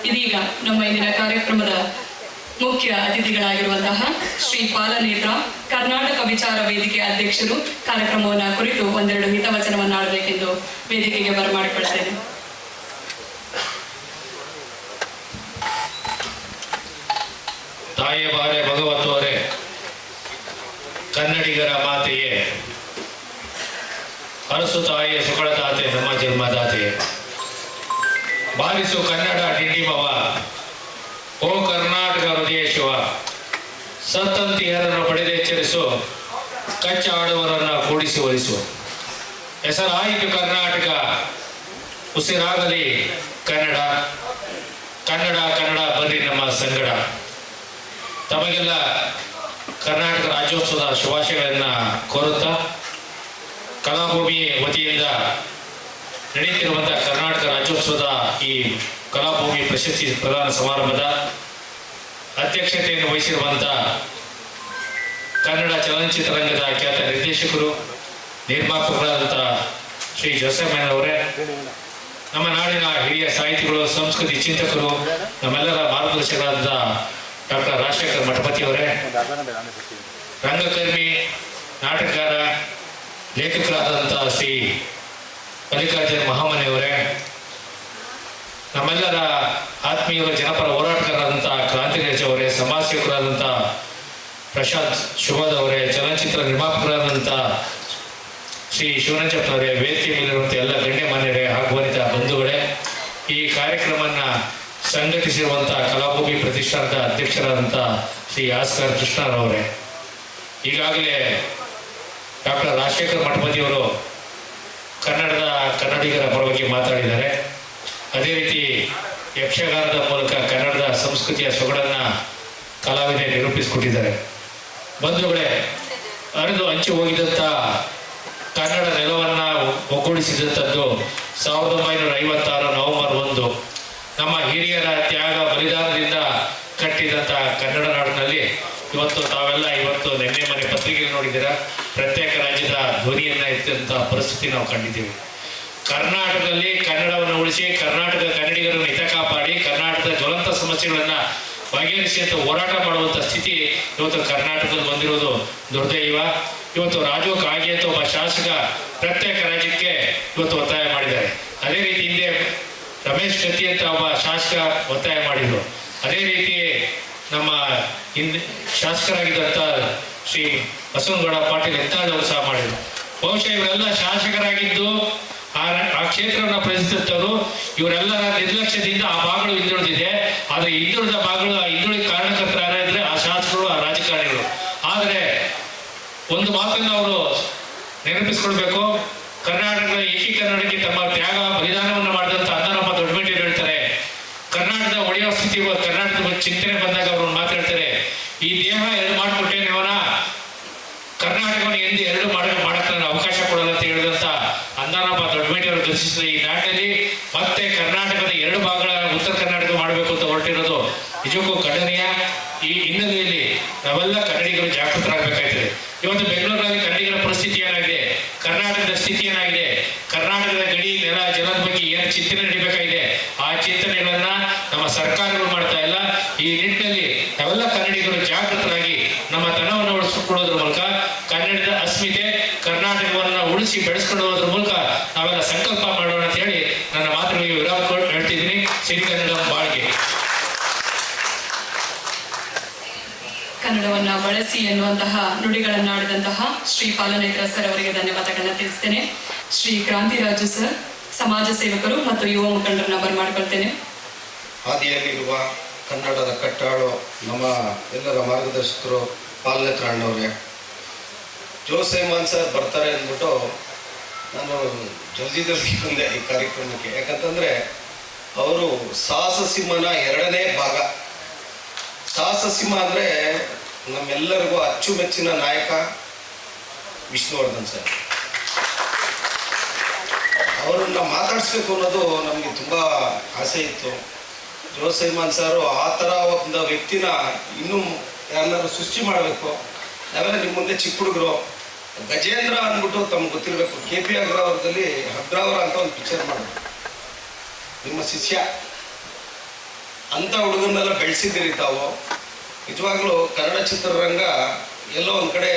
ಇದೀಗ ನಮ್ಮ ಇಂದಿನ ಕಾರ್ಯಕ್ರಮದ ಮುಖ್ಯ ಅತಿಥಿಗಳಾಗಿರುವಂತಹ ಶ್ರೀ ಪಾಲನೇತ್ರ ಕರ್ನಾಟಕ ವಿಚಾರ ವೇದಿಕೆ ಅಧ್ಯಕ್ಷರು ಕಾರ್ಯಕ್ರಮವನ್ನು ಕುರಿತು ಒಂದೆರಡು ಹಿತವಚನವನ್ನಾಡಬೇಕೆಂದು ವೇದಿಕೆಗೆ ಬರಮಾಡಿಕೊಳ್ತೇನೆ. ತಾಯಿಯ ಬಾರೆ ಭಗವತೋರೆ, ಕನ್ನಡಿಗರ ಮಾತೆಯೇ, ಅರಸು ತಾಯಿಯ ಸುಕಳದಾತೆ, ನಮ್ಮ ಜನ್ಮದಾತೆಯೇ, ಬಾರಿಸು ಕನ್ನಡ ಡಿಂಡಿಮವ, ಓ ಕರ್ನಾಟಕ ಹೃದಯ ಶಿವ, ಸತ್ತಂತಿಯರನ್ನು ಪಡೆದೆಚ್ಚರಿಸು, ಕಚ್ಚಾಡುವರನ್ನು ಕೂಡಿಸಿ ಒಲಿಸು. ಹೆಸರಾಯಿತು ಕರ್ನಾಟಕ, ಉಸಿರಾಗಲಿ ಕನ್ನಡ, ಕನ್ನಡ ಕನ್ನಡ ಬರ್ರಿ ನಮ್ಮ ಸಂಗಡ. ತಮಗೆಲ್ಲ ಕರ್ನಾಟಕ ರಾಜ್ಯೋತ್ಸವದ ಶುಭಾಶಯಗಳನ್ನು ಕೋರುತ್ತಾ, ಕಲಾಭೂಮಿ ವತಿಯಿಂದ ನಡೆಯುತ್ತಿರುವಂತಹ ಕರ್ನಾಟಕ ರಾಜ್ಯೋತ್ಸವದ ಈ ಕಲಾಭೂಮಿ ಪ್ರಶಸ್ತಿ ಪ್ರದಾನ ಸಮಾರಂಭದ ಅಧ್ಯಕ್ಷತೆಯನ್ನು ವಹಿಸಿರುವಂಥ ಕನ್ನಡ ಚಲನಚಿತ್ರರಂಗದ ಖ್ಯಾತ ನಿರ್ದೇಶಕರು, ನಿರ್ಮಾಪಕರಾದಂಥ ಶ್ರೀ ಜೋಸೆಫ್ಮಯ್ಯನವರೇ, ನಮ್ಮ ನಾಡಿನ ಹಿರಿಯ ಸಾಹಿತಿಗಳು, ಸಂಸ್ಕೃತಿ ಚಿಂತಕರು, ನಮ್ಮೆಲ್ಲರ ಮಾರ್ಗದರ್ಶಕರಾದ ಡಾಕ್ಟರ್ ರಾಜಶೇಖರ್ ಮಠಪತಿಯವರೇ, ರಂಗಕರ್ಮಿ, ನಾಟಕಕಾರ, ಲೇಖಕರಾದಂಥ ಶ್ರೀ ಮಲ್ಲಿಕಾರ್ಜುನ ಮಹಾಮನಿಯವರೇ, ನಮ್ಮೆಲ್ಲರ ಆತ್ಮೀಯರ ಜನಪರ ಹೋರಾಟಗಾರರಾದಂಥ ಕ್ರಾಂತಿರಾಜ್ ಅವರೇ, ಸಮಾಜ ಸೇವಕರಾದಂಥ ಪ್ರಶಾಂತ್ ಶುಭಾದ್ ಅವರೇ, ಚಲನಚಿತ್ರ ನಿರ್ಮಾಪಕರಾದಂಥ ಶ್ರೀ ಶಿವರಂಜಪ್ಪನವರೇ, ವೇದಿಕೆ ಮೇಲಿರುವಂಥ ಎಲ್ಲ ಗಣ್ಯಮಾನ್ಯರೇ ಹಾಗೂ ವನಿತ ಬಂಧುಗಳೇ, ಈ ಕಾರ್ಯಕ್ರಮವನ್ನು ಸಂಘಟಿಸಿರುವಂಥ ಕಲಾಭೂಮಿ ಪ್ರತಿಷ್ಠಾನದ ಅಧ್ಯಕ್ಷರಾದಂಥ ಶ್ರೀ ಆಸ್ಕರ್ ಕೃಷ್ಣರವರೇ, ಈಗಾಗಲೇ ಡಾಕ್ಟರ್ ರಾಜಶೇಖರ್ ಮಠಪತಿಯವರು ಕನ್ನಡಿಗರ ಪರವಾಗಿ ಮಾತಾಡಿದ್ದಾರೆ. ಅದೇ ರೀತಿ ಯಕ್ಷಗಾನದ ಮೂಲಕ ಕನ್ನಡದ ಸಂಸ್ಕೃತಿಯ ಸೊಗಡನ್ನು ಕಲಾವಿದೆ ನಿರೂಪಿಸಿಕೊಟ್ಟಿದ್ದಾರೆ. ಬಂಧುಗಳೇ, ಹರಿದು ಹಂಚಿ ಹೋಗಿದಂಥ ಕನ್ನಡ ನೆಲವನ್ನು ಒಗ್ಗೂಡಿಸಿದಂಥದ್ದು 1956 ನವೆಂಬರ್ 1 ನಮ್ಮ ಹಿರಿಯರ ತ್ಯಾಗ ಬಲಿದಾನದಿಂದ ಕಟ್ಟಿದಂಥ ಕನ್ನಡ ನಾಡಿನಲ್ಲಿ ಇವತ್ತು ತಾವೆಲ್ಲ ನಿನ್ನೆ ಮನೆ ಪತ್ರಿಕೆಯಲ್ಲಿ ನೋಡಿದ್ದೀರಾ, ಪ್ರತ್ಯೇಕ ರಾಜ್ಯದ ಧ್ವನಿಯನ್ನು ಎತ್ತಿದಂಥ ಪರಿಸ್ಥಿತಿ ನಾವು ಕಂಡಿದ್ದೀವಿ. ಕರ್ನಾಟಕದಲ್ಲಿ ಕನ್ನಡವನ್ನು ಉಳಿಸಿ, ಕರ್ನಾಟಕದ ಕನ್ನಡಿಗರನ್ನು ಹಿತ ಕಾಪಾಡಿ, ಕರ್ನಾಟಕದ ಜ್ವಲಂತ ಸಮಸ್ಯೆಗಳನ್ನು ಬಗೆಹರಿಸಿ ಅಂತ ಹೋರಾಟ ಮಾಡುವಂಥ ಸ್ಥಿತಿ ಇವತ್ತು ಕರ್ನಾಟಕದಲ್ಲಿ ಬಂದಿರೋದು ದುರ್ದೈವ. ಇವತ್ತು ರಾಜು ಕಾಗೆ ಅಂತ ಒಬ್ಬ ಶಾಸಕ ಪ್ರತ್ಯೇಕ ರಾಜ್ಯಕ್ಕೆ ಇವತ್ತು ಒತ್ತಾಯ ಮಾಡಿದ್ದಾರೆ. ಅದೇ ರೀತಿ ಹಿಂದೆ ರಮೇಶ್ ಕತ್ತಿ ಅಂತ ಒಬ್ಬ ಶಾಸಕ ಒತ್ತಾಯ ಮಾಡಿದರು. ಅದೇ ರೀತಿ ನಮ್ಮ ಹಿಂದೆ ಶಾಸಕರಾಗಿದ್ದಂಥ ಶ್ರೀ ಬಸವನಗೌಡ ಪಾಟೀಲ್ ಯತ್ನಾಳ್ ಸಹ ಮಾಡಿದರು. ಬಹುಶಃ ಇವರೆಲ್ಲ ಶಾಸಕರಾಗಿದ್ದು ಆ ಕ್ಷೇತ್ರವನ್ನು ಪ್ರಶ್ನಿಸಿದವರು, ಇವರೆಲ್ಲರ ನಿರ್ಲಕ್ಷ್ಯದಿಂದ ಆ ಭಾಗಗಳು ಹಿಂದುಳಿದಿದೆ. ಆದರೆ ಹಿಂದುಳಿದ ಭಾಗಗಳು, ಆ ಹಿಂದುಳಿದ ಕಾರಣಕರ್ತರು ಯಾರಿದ್ರೆ ಆ ಶಾಸಕರು, ಆ ರಾಜಕಾರಣಿಗಳು. ಆದರೆ ಒಂದು ಮಾತನ್ನು ಅವರು ನೆನಪಿಸ್ಕೊಳ್ಬೇಕು, ಕರ್ನಾಟಕದ ಏಕೀಕರಣಕ್ಕೆ ತಮ್ಮ ತ್ಯಾಗ ಬಲಿದಾನವನ್ನು ಮಾಡಿದಂಥ ಅಂದಾರಪ್ಪ ದೊಡ್ಡಮೇಟಿಯವರು ಹೇಳ್ತಾರೆ, ಕರ್ನಾಟಕದ ಒಡೆಯುವ ಸ್ಥಿತಿ ಕರ್ನಾಟಕದ ಚಿಂತನೆ ಬಂದಾಗ ಅವರು ಮಾತಾಡ್ತಾರೆ, ಈ ದೇಹ ಎರಡು ಮಾಡಿಕೊಟ್ಟೇನೆ ಅವನ, ಕರ್ನಾಟಕವನ್ನು ಎಂದು ಎರಡು ಮಾಡಕ್ಕೆ ನಾನು ಅವಕಾಶ ಕೊಡಲ್ಲ ಅಂತ ಹೇಳಿದಂಥ ಅಂದಾರಪ್ಪ ದೊಡ್ಡಮೇಟಿಯವರು ದರ್ಶಿಸಿದ ಈ ನಾಡಿನಲ್ಲಿ ಮತ್ತೆ ಕರ್ನಾಟಕದ ಎರಡು ಭಾಗಗಳ ಉತ್ತರ ಕರ್ನಾಟಕ ಮಾಡಬೇಕು ಅಂತ ಹೊರಟಿರೋದು ನಿಜಕ್ಕೂ ಖಂಡನೀಯ. ಈ ಹಿನ್ನೆಲೆಯಲ್ಲಿ ನಾವೆಲ್ಲ ಕನ್ನಡಿಗರು ಜಾಗೃತರಾಗಬೇಕಾಗ್ತದೆ. ಇವತ್ತು ಬೆಂಗಳೂರಿನಲ್ಲಿ ಕನ್ನಡಿಗರ ಪರಿಸ್ಥಿತಿ ಏನಾಗಿದೆ, ಕರ್ನಾಟಕದ ಸ್ಥಿತಿ ಏನಾಗಿದೆ, ಕರ್ನಾಟಕದ ಗಡಿ ನೆಲ ಜಲದ ಬಗ್ಗೆ ಏನು ಚಿಂತನೆ ನಡೀಬೇಕಾಗಿದೆ, ಆ ಚಿಂತನೆಗಳನ್ನ ನಮ್ಮ ಸರ್ಕಾರಗಳು ಮಾಡ್ತಾ ಇಲ್ಲ. ಈ ನಿಟ್ಟಿನಲ್ಲಿ ನಾವೆಲ್ಲ ಕನ್ನಡಿಗರು ಜಾಗೃತರಾಗಿ ನಮ್ಮ ತನವನ್ನು ಉಳಿಸಿಕೊಳ್ಳೋದ್ರ ಮೂಲಕ ಕನ್ನಡದ ಅಸ್ಮಿತೆ ಕರ್ನಾಟಕವನ್ನು ಉಳಿಸಿ ಬೆಳೆಸ್ಕೊಳ್ಳೋದ್ರ ಮೂಲಕ ನಾವೆಲ್ಲ ಸಂಕಲ್ಪ ಮಾಡೋಣ ಅಂತ ಹೇಳಿ ನನ್ನ ಮಾತುಗಳಿಗೆ ವಿರಾಮ ಹೇಳ್ತಿದ್ದೀನಿ. ಸಿರಿಗನ್ನಡ ಬಾಳ್ಗೆ. ಕನ್ನಡವನ್ನ ಬಳಸಿ ಎನ್ನುವಂತಹ ನುಡಿಗಳನ್ನಾಡಿದಂತಹ ಶ್ರೀ ಪಾಲನೇತ್ರ ಸರ್ ಅವರಿಗೆ ಧನ್ಯವಾದಗಳನ್ನ ತಿಳಿಸ್ತೇನೆ. ಶ್ರೀ ಕ್ರಾಂತಿರಾಜು ಸರ್, ಸಮಾಜ ಸೇವಕರು ಮತ್ತು ಯುವ ಮುಖಂಡರನ್ನ ಬರಮಾಡಿಕೊಳ್ತೇನೆ. ಹಾದಿಯಲ್ಲಿರುವ ಕನ್ನಡದ ಕಟ್ಟಾಳು ನಮ್ಮ ಎಲ್ಲರ ಮಾರ್ಗದರ್ಶಕರು ಪಾಲನೇತ್ರ ಅಣ್ಣವ್ರಿಗೆ, ಜೋಸೈಮಾನ್ ಸರ್ ಬರ್ತಾರೆ ಅಂದ್ಬಿಟ್ಟು ನಾನು ಜಲ್ದಿ ಬಂದೆ ಈ ಕಾರ್ಯಕ್ರಮಕ್ಕೆ. ಯಾಕಂತಂದರೆ ಅವರು ಸಾಹಸ ಸಿಂಹನ 2ನೇ ಭಾಗ. ಸಾಹಸ ಸಿಂಹ ಅಂದರೆ ನಮ್ಮೆಲ್ಲರಿಗೂ ಅಚ್ಚುಮೆಚ್ಚಿನ ನಾಯಕ ವಿಷ್ಣುವರ್ಧನ್ ಸರ್. ಅವರನ್ನು ಮಾತಾಡಿಸ್ಬೇಕು ಅನ್ನೋದು ನಮಗೆ ತುಂಬ ಆಸೆ ಇತ್ತು. ಜೋಸೈಮಾನ್ ಸಾರು ಆ ಥರ ಒಂದು ವ್ಯಕ್ತಿನ ಇನ್ನೂ ಯಾರನ್ನಾರು ಸೃಷ್ಟಿ ಮಾಡಬೇಕು. ನಾವೆಲ್ಲ ನಿಮ್ಮ ಮುಂದೆ ಚಿಕ್ಕ ಹುಡುಗರು. ಗಜೇಂದ್ರ ಅಂದ್ಬಿಟ್ಟು ತಮ್ಗೆ ಗೊತ್ತಿರಬೇಕು, KP ಅಗ್ರವಾರದಲ್ಲಿ ಅಗ್ರವಾರ ಅಂತ ಒಂದು ಪಿಕ್ಚರ್ ಮಾಡೋದು. ನಿಮ್ಮ ಶಿಷ್ಯ ಅಂಥ ಹುಡುಗನ್ನೆಲ್ಲ ಬೆಳೆಸಿದ್ದೀರಿ ತಾವು. ನಿಜವಾಗ್ಲೂ ಕನ್ನಡ ಚಿತ್ರರಂಗ ಎಲ್ಲೋ ಒಂದು ಕಡೆ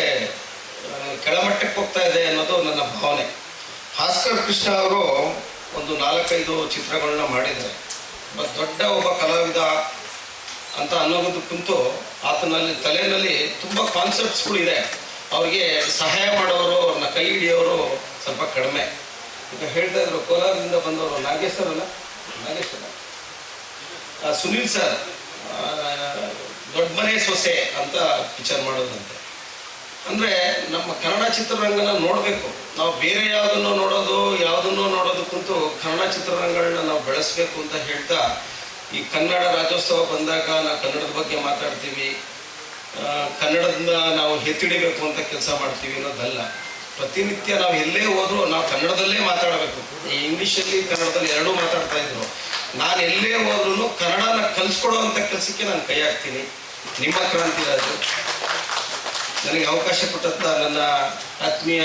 ಕೆಳಮಟ್ಟಕ್ಕೆ ಹೋಗ್ತಾ ಇದೆ ಅನ್ನೋದು ನನ್ನ ಭಾವನೆ. ಭಾಸ್ಕರ್ ಕೃಷ್ಣ ಅವರು ಒಂದು 4-5 ಚಿತ್ರಗಳನ್ನ ಮಾಡಿದ್ದಾರೆ. ದೊಡ್ಡ ಒಬ್ಬ ಕಲಾವಿದ ಅಂತ ಅನ್ನೋದಕ್ಕಿಂತ ಆತನಲ್ಲಿ ತಲೆಯಲ್ಲಿ ತುಂಬ ಕಾನ್ಸೆಪ್ಟ್ಸ್ಗಳು ಇದೆ. ಅವ್ರಿಗೆ ಸಹಾಯ ಮಾಡೋರು, ಅವ್ರನ್ನ ಕೈ ಹಿಡಿಯೋರು ಸ್ವಲ್ಪ ಕಡಿಮೆ. ಈಗ ಹೇಳ್ತಾ ಇದ್ರು ಕೋಲಾರದಿಂದ ಬಂದವರು ನಾಗೇಶ್ವರಲ್ಲ, ಸುನೀಲ್ ಸರ್ ದೊಡ್ಡ ಮನೆ ಸೊಸೆ ಅಂತ ಪಿಕ್ಚರ್ ಮಾಡೋದಂತೆ. ಅಂದರೆ ನಮ್ಮ ಕನ್ನಡ ಚಿತ್ರರಂಗನ ನೋಡಬೇಕು ನಾವು. ಬೇರೆ ಯಾವುದನ್ನು ನೋಡೋದಕ್ಕಂತೂ ಕನ್ನಡ ಚಿತ್ರರಂಗಗಳನ್ನ ನಾವು ಬೆಳೆಸಬೇಕು ಅಂತ ಹೇಳ್ತಾ, ಈ ಕನ್ನಡ ರಾಜ್ಯೋತ್ಸವ ಬಂದಾಗ ನಾವು ಕನ್ನಡದ ಬಗ್ಗೆ ಮಾತಾಡ್ತೀವಿ, ಕನ್ನಡದಿಂದ ನಾವು ಎತ್ತಿಡಿಬೇಕು ಅಂತ ಕೆಲಸ ಮಾಡ್ತೀವಿ ಅನ್ನೋದಲ್ಲ. ಪ್ರತಿನಿತ್ಯ ನಾವು ಎಲ್ಲೇ ಹೋದ್ರೂ ನಾವು ಕನ್ನಡದಲ್ಲೇ ಮಾತಾಡಬೇಕು. ಈ ಇಂಗ್ಲೀಷಲ್ಲಿ ಕನ್ನಡದಲ್ಲಿ ಎರಡೂ ಮಾತಾಡ್ತಾ ಇದ್ರು. ನಾನು ಎಲ್ಲೇ ಹೋದ್ರೂ ಕನ್ನಡನ ಕಲಿಸ್ಕೊಡೋ ಅಂಥ ಕೆಲಸಕ್ಕೆ ನಾನು ಕೈ ಹಾಕ್ತೀನಿ. ನಿಮ್ಮ ಕ್ರಾಂತಿರಾಜು ನನಗೆ ಅವಕಾಶ ಕೊಟ್ಟಂಥ ನನ್ನ ಆತ್ಮೀಯ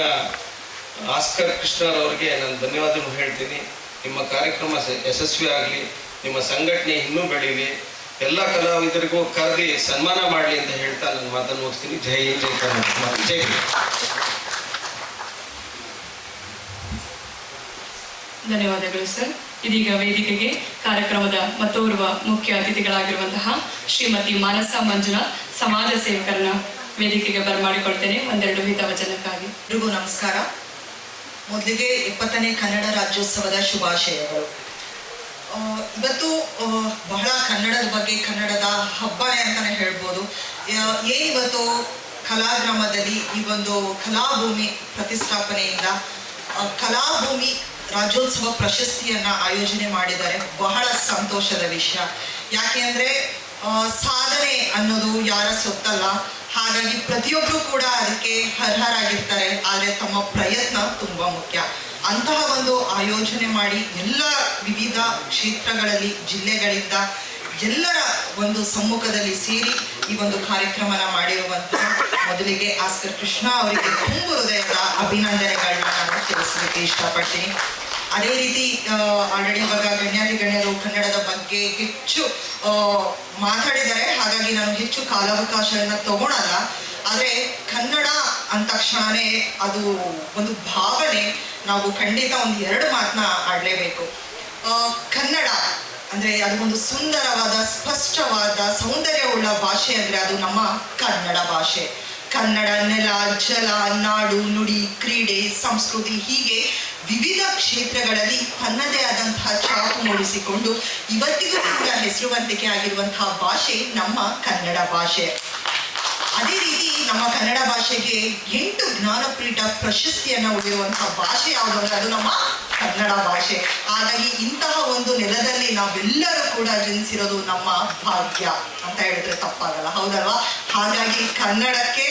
ಆಸ್ಕರ್ ಕೃಷ್ಣರವರಿಗೆ ನಾನು ಧನ್ಯವಾದಗಳು ಹೇಳ್ತೀನಿ. ನಿಮ್ಮ ಕಾರ್ಯಕ್ರಮ ಯಶಸ್ವಿ ಆಗಲಿ, ನಿಮ್ಮ ಸಂಘಟನೆ ಇನ್ನೂ ಬೆಳೀಲಿ, ಎಲ್ಲ ಕಲಾವಿದರಿಗೂ ಕರೆದಿ ಸನ್ಮಾನ ಮಾಡಲಿ ಅಂತ ಹೇಳ್ತಾ ನನ್ನ ಮಾತನ್ನು ಮುಗಿಸ್ತೀನಿ. ಜೈ ಹಿಂದ್, ಜೈ ಕರ್ನಾಟಕ, ಜೈ ಹಿಂದ್. ಧನ್ಯವಾದಗಳು ಸರ್. ಇದೀಗ ವೇದಿಕೆಗೆ ಕಾರ್ಯಕ್ರಮದ ಮತ್ತೋರ್ವ ಮುಖ್ಯ ಅತಿಥಿಗಳಾಗಿರುವಂತಹ ಶ್ರೀಮತಿ ಮಾನಸ ಮಂಜುನಾಥ್, ಸಮಾಜ ಸೇವಕರನ್ನ ವೇದಿಕೆಗೆ ಬರಮಾಡಿಕೊಳ್ತೇನೆ ಒಂದೆರಡು ಹಿತವಚನಕ್ಕಾಗಿ. ಎಲ್ರಿಗೂ ನಮಸ್ಕಾರ. ಮೊದಲಿಗೆ 70ನೇ ಕನ್ನಡ ರಾಜ್ಯೋತ್ಸವದ ಶುಭಾಶಯಗಳು. ಇವತ್ತು ಬಹಳ ಕನ್ನಡದ ಬಗ್ಗೆ, ಕನ್ನಡದ ಹಬ್ಬನೇ ಅಂತಾನೆ ಹೇಳ್ಬೋದು. ಏನಿವತ್ತು ಕಲಾಗ್ರಾಮದಲ್ಲಿ ಈ ಒಂದು ಕಲಾಭೂಮಿ ಪ್ರತಿಷ್ಠಾಪನೆಯಿಂದ ಕಲಾಭೂಮಿ ರಾಜ್ಯೋತ್ಸವ ಪ್ರಶಸ್ತಿಯನ್ನ ಆಯೋಜನೆ ಮಾಡಿದ್ದಾರೆ. ಬಹಳ ಸಂತೋಷದ ವಿಷಯ. ಯಾಕೆ ಅಂದರೆ ಸಾಧನೆ ಅನ್ನೋದು ಯಾರ ಸೊತ್ತಲ್ಲ. ಹಾಗಾಗಿ ಪ್ರತಿಯೊಬ್ಬರು ಕೂಡ ಅದಕ್ಕೆ ಅರ್ಹರಾಗಿರ್ತಾರೆ. ಆದರೆ ತಮ್ಮ ಪ್ರಯತ್ನ ತುಂಬ ಮುಖ್ಯ. ಅಂತಹ ಒಂದು ಆಯೋಜನೆ ಮಾಡಿ ಎಲ್ಲ ವಿವಿಧ ಕ್ಷೇತ್ರಗಳಲ್ಲಿ, ಜಿಲ್ಲೆಗಳಿಂದ ಎಲ್ಲರ ಒಂದು ಸಮ್ಮುಖದಲ್ಲಿ ಸೇರಿ ಈ ಒಂದು ಕಾರ್ಯಕ್ರಮನ ಮಾಡಿರುವಂತಹ ಮೊದಲಿಗೆ ಆಸ್ಕರ್ ಕೃಷ್ಣ ಅವರಿಗೆ ತುಂಬ ಹೃದಯದ ಅಭಿನಂದನೆಗಳನ್ನ ನಾನು ತಿಳಿಸಲಿಕ್ಕೆ ಇಷ್ಟಪಡ್ತೀನಿ. ಅದೇ ರೀತಿ ಆಲ್ರೆಡಿ ಇವಾಗ ಗಣ್ಯರು ಕನ್ನಡದ ಬಗ್ಗೆ ಹೆಚ್ಚು ಮಾತಾಡಿದ್ದಾರೆ. ಹಾಗಾಗಿ ನಾನು ಹೆಚ್ಚು ಕಾಲಾವಕಾಶವನ್ನು ತಗೊಳಲ್ಲ. ಆದರೆ ಕನ್ನಡ ಅಂದ ತಕ್ಷಣವೇ ಅದು ಒಂದು ಭಾವನೆ. ನಾವು ಖಂಡಿತ ಒಂದು 2 ಮಾತನ್ನ ಆಡಲೇಬೇಕು. ಕನ್ನಡ ಅಂದರೆ ಅದು ಒಂದು ಸುಂದರವಾದ, ಸ್ಪಷ್ಟವಾದ, ಸೌಂದರ್ಯವುಳ್ಳ ಭಾಷೆ ಅಂದರೆ ಅದು ನಮ್ಮ ಕನ್ನಡ ಭಾಷೆ. ಕನ್ನಡ ನೆಲ, ಜಲ, ನಾಡು, ನುಡಿ, ಕ್ರೀಡೆ, ಸಂಸ್ಕೃತಿ ಹೀಗೆ ವಿವಿಧ ಕ್ಷೇತ್ರಗಳಲ್ಲಿ ತನ್ನದೇ ಆದಂತಹ ಛಾಪು ಮೂಡಿಸಿಕೊಂಡು ಇವತ್ತಿಗೂ ಕೂಡ ಹೆಸರುವಂತಿಕೆ ಆಗಿರುವಂತಹ ಭಾಷೆ ನಮ್ಮ ಕನ್ನಡ ಭಾಷೆ. ಅದೇ ರೀತಿ ನಮ್ಮ ಕನ್ನಡ ಭಾಷೆಗೆ 8 ಜ್ಞಾನಪೀಠ ಪ್ರಶಸ್ತಿಯನ್ನು ಉಳಿಯುವಂತಹ ಭಾಷೆ ಯಾವುದು ಅಂದರೆ ಅದು ನಮ್ಮ ಕನ್ನಡ ಭಾಷೆ. ಹಾಗಾಗಿ ಇಂತಹ ಒಂದು ನೆಲದಲ್ಲಿ ನಾವೆಲ್ಲರೂ ಕೂಡ ಜನಿಸಿರೋದು ನಮ್ಮ ಭಾಗ್ಯ ಅಂತ ಹೇಳಿದ್ರೆ ತಪ್ಪಾಗಲ್ಲ, ಹೌದಲ್ವಾ? ಹಾಗಾಗಿ ಕನ್ನಡಕ್ಕೆ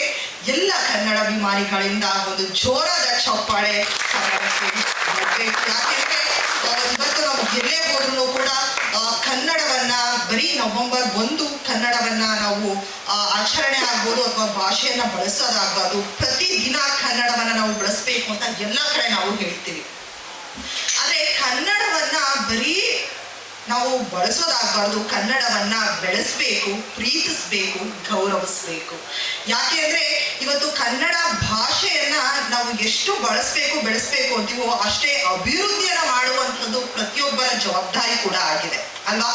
ಎಲ್ಲ ಕನ್ನಡಾಭಿಮಾನಿಗಳಿಂದ ಒಂದು ಜೋರಾದ ಚಪ್ಪಾಳೆ ಕನ್ನಡಕ್ಕೆ. ಯಾಕೆಂದ್ರೆ ಇವತ್ತು ನಾವು ಎಲ್ಲೇ ಹೋದ್ರೂ ಕೂಡ ಕನ್ನಡವನ್ನ ಬರೀ ನವೆಂಬರ್ 1 ಕನ್ನಡವನ್ನ ನಾವು ಆಚರಣೆ ಆಗ್ಬೋದು ಅಥವಾ ಭಾಷೆಯನ್ನ ಬಳಸೋದಾಗ್ಬಾರ್ದು, ಪ್ರತಿದಿನ ಕನ್ನಡವನ್ನ ನಾವು ಬಳಸಬೇಕು ಅಂತ ಎಲ್ಲ ಕಡೆ ನಾವು ಹೇಳ್ತೀವಿ. ಆದ್ರೆ ಕನ್ನಡವನ್ನ ಬರೀ ನಾವು ಬಳಸೋದಾಗಬಾರ್ದು, ಕನ್ನಡವನ್ನ ಬೆಳೆಸಬೇಕು, ಪ್ರೀತಿಸ್ಬೇಕು, ಗೌರವಿಸ್ಬೇಕು. ಯಾಕೆ ಅಂದ್ರೆ ಇವತ್ತು ಕನ್ನಡ ಭಾಷೆಯನ್ನ ನಾವು ಎಷ್ಟು ಬೆಳೆಸ್ಬೇಕು ಅಂತೀವೋ ಅಷ್ಟೇ ಅಭಿವೃದ್ಧಿಯನ್ನ ಮಾಡುವಂಥದ್ದು ಪ್ರತಿಯೊಬ್ಬರ ಜವಾಬ್ದಾರಿ ಕೂಡ ಆಗಿದೆ ಅಲ್ವಾ.